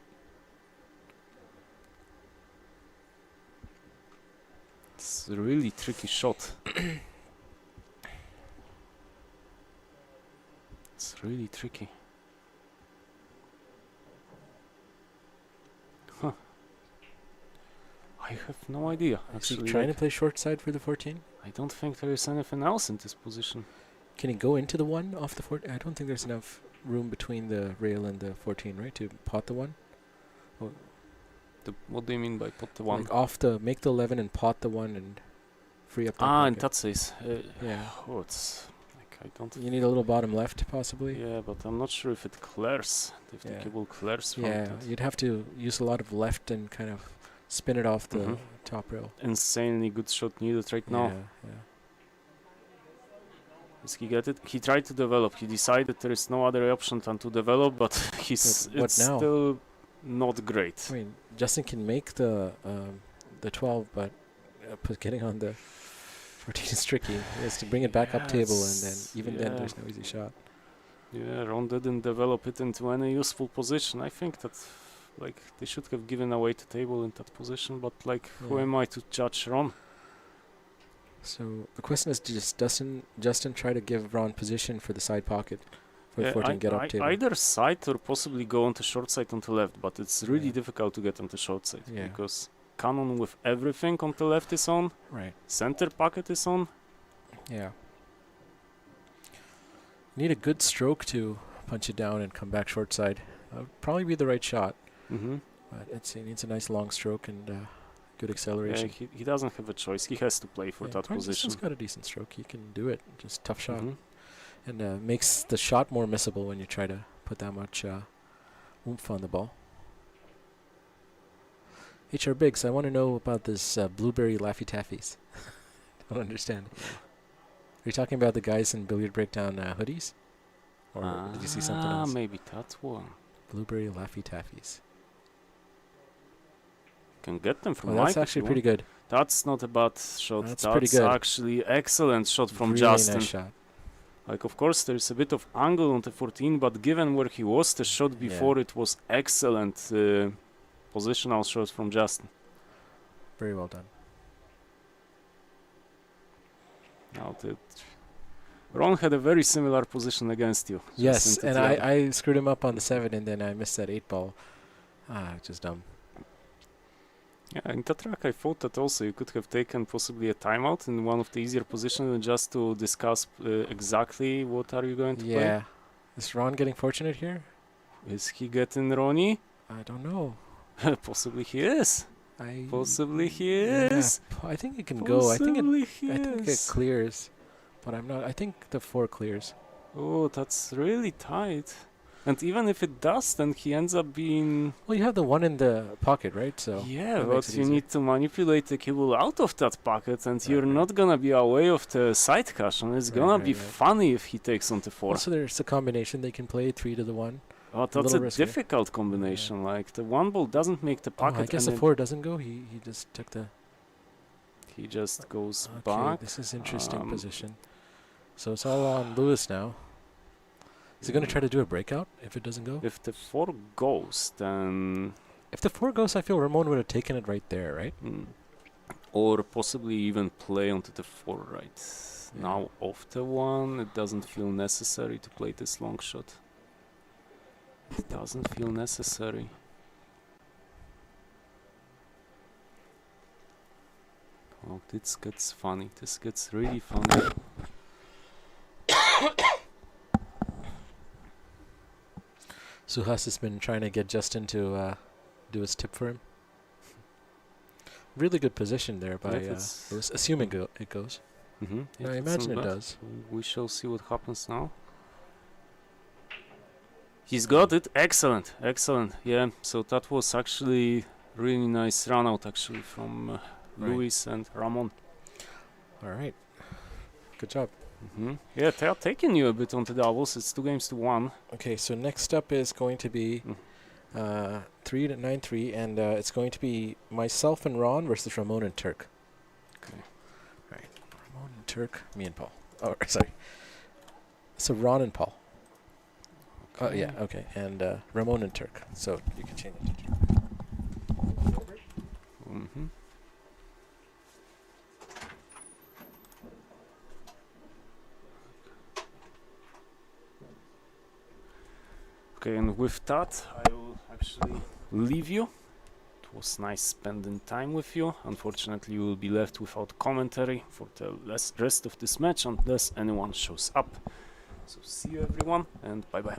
it's a really tricky shot. It's really tricky. Huh. I have no idea. Is he Actually, trying like, to play short side for the 14? I don't think there is anything else in this position. Can he go into the 1 off the 14? I don't think there's enough room between the rail and the 14, right? To pot the 1? What do you mean by put the one? Like make the 11 and pot the 1 and free up the And pocket. that's it. Yeah. Oh, it's like I don't. You need a little bottom left, possibly. Yeah, but I'm not sure if it clears. If the Yeah. cue ball clears from Yeah, that. you'd have to use a lot of left and kind of spin it off the Mhm. top rail. Insanely good shot needed right now. Yeah. Does he get it? He tried to develop. He decided there is no other option than to develop, but But what it's now? still not great. I mean, Justin can make the 12, but getting on the 14 is tricky. He has to bring it back up table, and then Yes, even then, yeah. there's no easy shot. Yeah, Ron didn't develop it into any useful position. I think that like they should have given away the table in that position, but like who Yeah. am I to judge Ron? So the question is, does Justin try to give Ron position for the side pocket for the 14 get up table? Either side or possibly go on the short side on the left, but it's really Yeah. difficult to get on the short side Yeah. because Cannon with everything on the left is on, Right. center pocket is on. Yeah. Need a good stroke to punch it down and come back short side. Would probably be the right shot, Mm-hmm. but it needs a nice long stroke and good Yeah, acceleration. he doesn't have a choice. He has to play for Yeah, that Justin's position. got a decent stroke. He can do it. Just tough shot. Mhm. And makes the shot more missable when you try to put that much oomph on the ball. HR Biggs, I want to know about this blueberry Laffy Taffies. I don't understand. Are you talking about the guys in Billiard Breakdown hoodies? Or did you see something else? Maybe that one. Blueberry Laffy Taffies. Can get them from Oh, that's Mike if actually you pretty want. good. That's not a bad shot. That's That's pretty good. actually excellent shot from Really Justin. nice shot. Like, of course, there's a bit of angle on the 14, but given where he was, the shot Yeah. before it was excellent positional shot from Justin. Very well done. Now, Ron had a very similar position against you. just Yes, into and the other. I screwed him up on the 7, and then I missed that 8 ball. Just dumb. Yeah, in that track, I thought that also you could have taken possibly a timeout in one of the easier positions just to discuss exactly what are you going to play. Yeah, Is Ron getting fortunate here? Is he getting Ronnie? I don't know. Possibly he is. I Possibly he yeah, is. I think it can go. I think Possibly it. he I think it is. clears, but I'm not. I think the 4 clears. Oh, that's really tight. And even if it does, then he ends up being... Well, you have the 1 in the pocket, right? So Yeah, that makes but it you easier. need to manipulate the cable out of that pocket, and Right, you're right. not gonna be away of the side cushion. It's Right, gonna right, be right. funny if he takes on the 4. Also, there's a combination. They can play 3 to the 1. But that's little a riskier. difficult combination. Like, the 1 ball doesn't make the Oh, pocket, I guess and the 4 doesn't go. He just took the. he just goes Okay, back. this is interesting Um, position. So it's all on Lewis now. Is he going to try to do a breakout if it doesn't go? If the 4 goes, then... If the 4 goes, I feel Ramon would have taken it right there, right? Or possibly even play onto the 4 right. Yeah. Now off the 1, it doesn't feel necessary to play this long shot. It doesn't feel necessary. Oh, this gets funny. This gets really funny. Suhas has been trying to get Justin to do his tip for him. Really good position there by Lewis, assuming it goes. I imagine it does. We shall see what happens now. He's got it. Excellent, excellent. Yeah, so that was actually really nice run out actually from Right. Luis and Ramon. All right. Good job. Yeah, they are taking you a bit on the doubles. It's 2-1. Okay, so next up is going to be 3 to 9-3, and it's going to be myself and Ron versus Ramon and Turk. Okay. All right. Ramon and Turk, me and Paul. Oh, sorry. So Ron and Paul. Oh, yeah, okay. And Ramon and Turk. So you can change it to Turk. Okay, and with that, I will actually leave you. It was nice spending time with you. Unfortunately, you will be left without commentary for the rest of this match unless anyone shows up. So see you everyone, and bye-bye.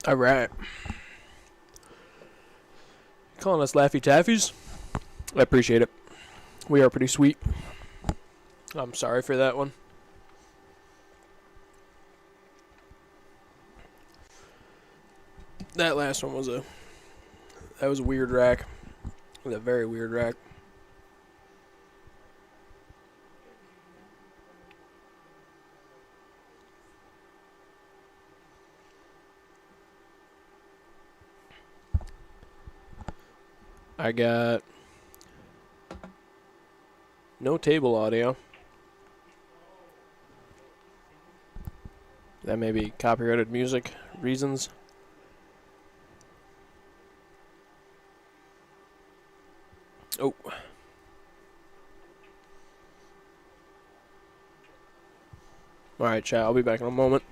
All right. Calling us Laffy Taffies? I appreciate it. We are pretty sweet. I'm sorry for that one. That last one was a weird rack. It was a very weird rack. I got no table audio. That may be copyrighted music reasons. Oh. Alright, chat. I'll be back in a moment.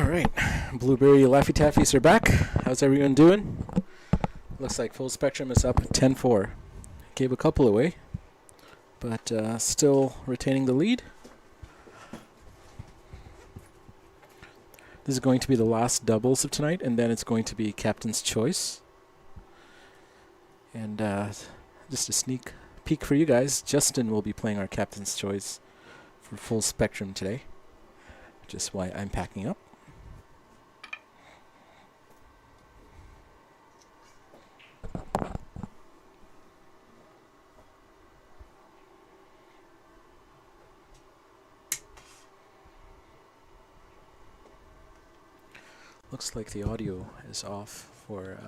All right, Blueberry Laffy Taffies are back. How's everyone doing? Looks like Full Spectrum is up 10-4. Gave a couple away, but still retaining the lead. This is going to be the last doubles of tonight, and then it's going to be Captain's Choice. And just a sneak peek for you guys, Justin will be playing our Captain's Choice for Full Spectrum today, which is why I'm packing up. Looks like the audio is off for,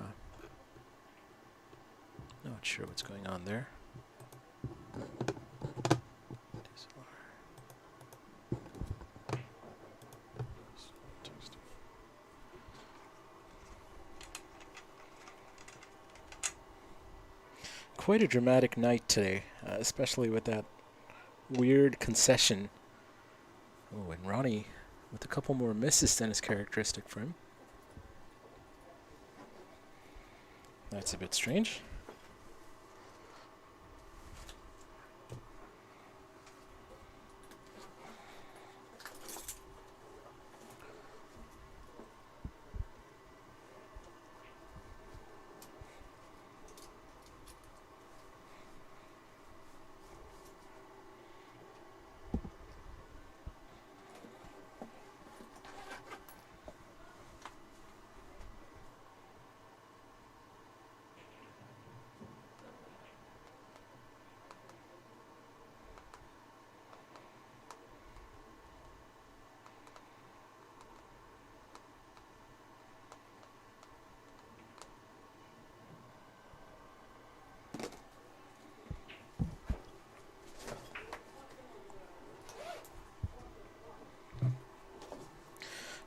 not sure what's going on there. Quite a dramatic night today, especially with that weird concession. Oh, and Ronnie with a couple more misses than is characteristic for him. That's a bit strange.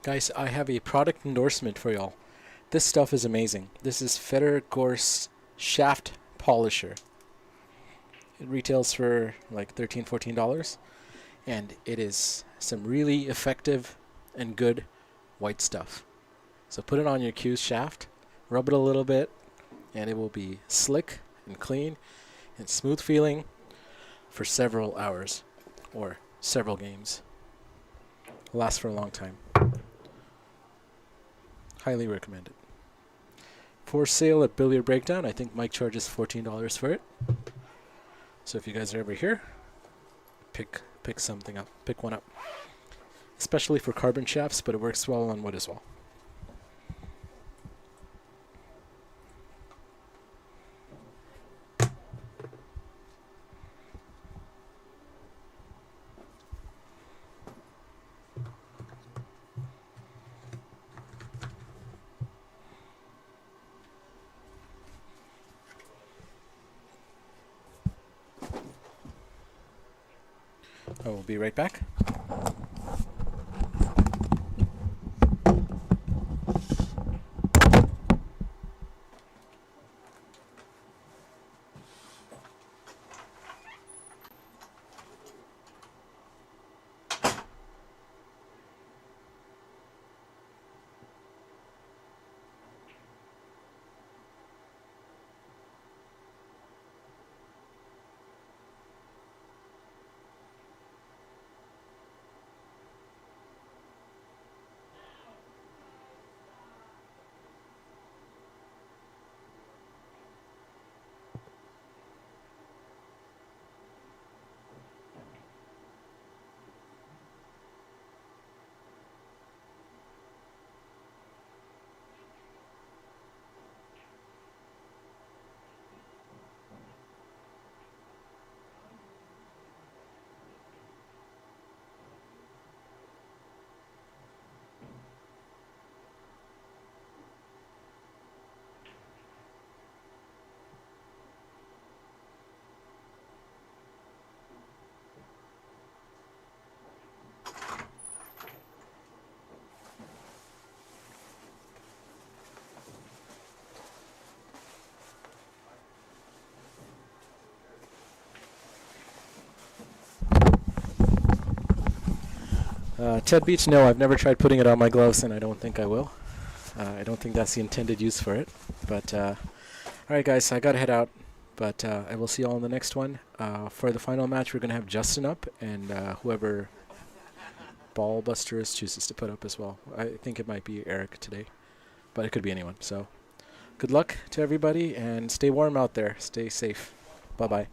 Guys, I have a product endorsement for y'all. This stuff is amazing. This is Federer Gorse Shaft Polisher. It retails for like $13, $14. And it is some really effective and good white stuff. So put it on your cue's shaft, rub it a little bit, and it will be slick and clean and smooth feeling for several hours or several games. It'll last for a long time. Highly recommend it. For sale at Billiard Breakdown. I think Mike charges $14 for it. So if you guys are ever here, pick something up. Pick one up. Especially for carbon shafts, but it works well on wood as well. I will be right back. Ted Beach, no, I've never tried putting it on my gloves, and I don't think I will. I don't think that's the intended use for it. But, all right, guys, I got to head out. But I will see you all in the next one. For the final match, we're going to have Justin up, and whoever Ball Busters chooses to put up as well. I think it might be Eric today, but it could be anyone. So good luck to everybody, and stay warm out there. Stay safe. Bye-bye.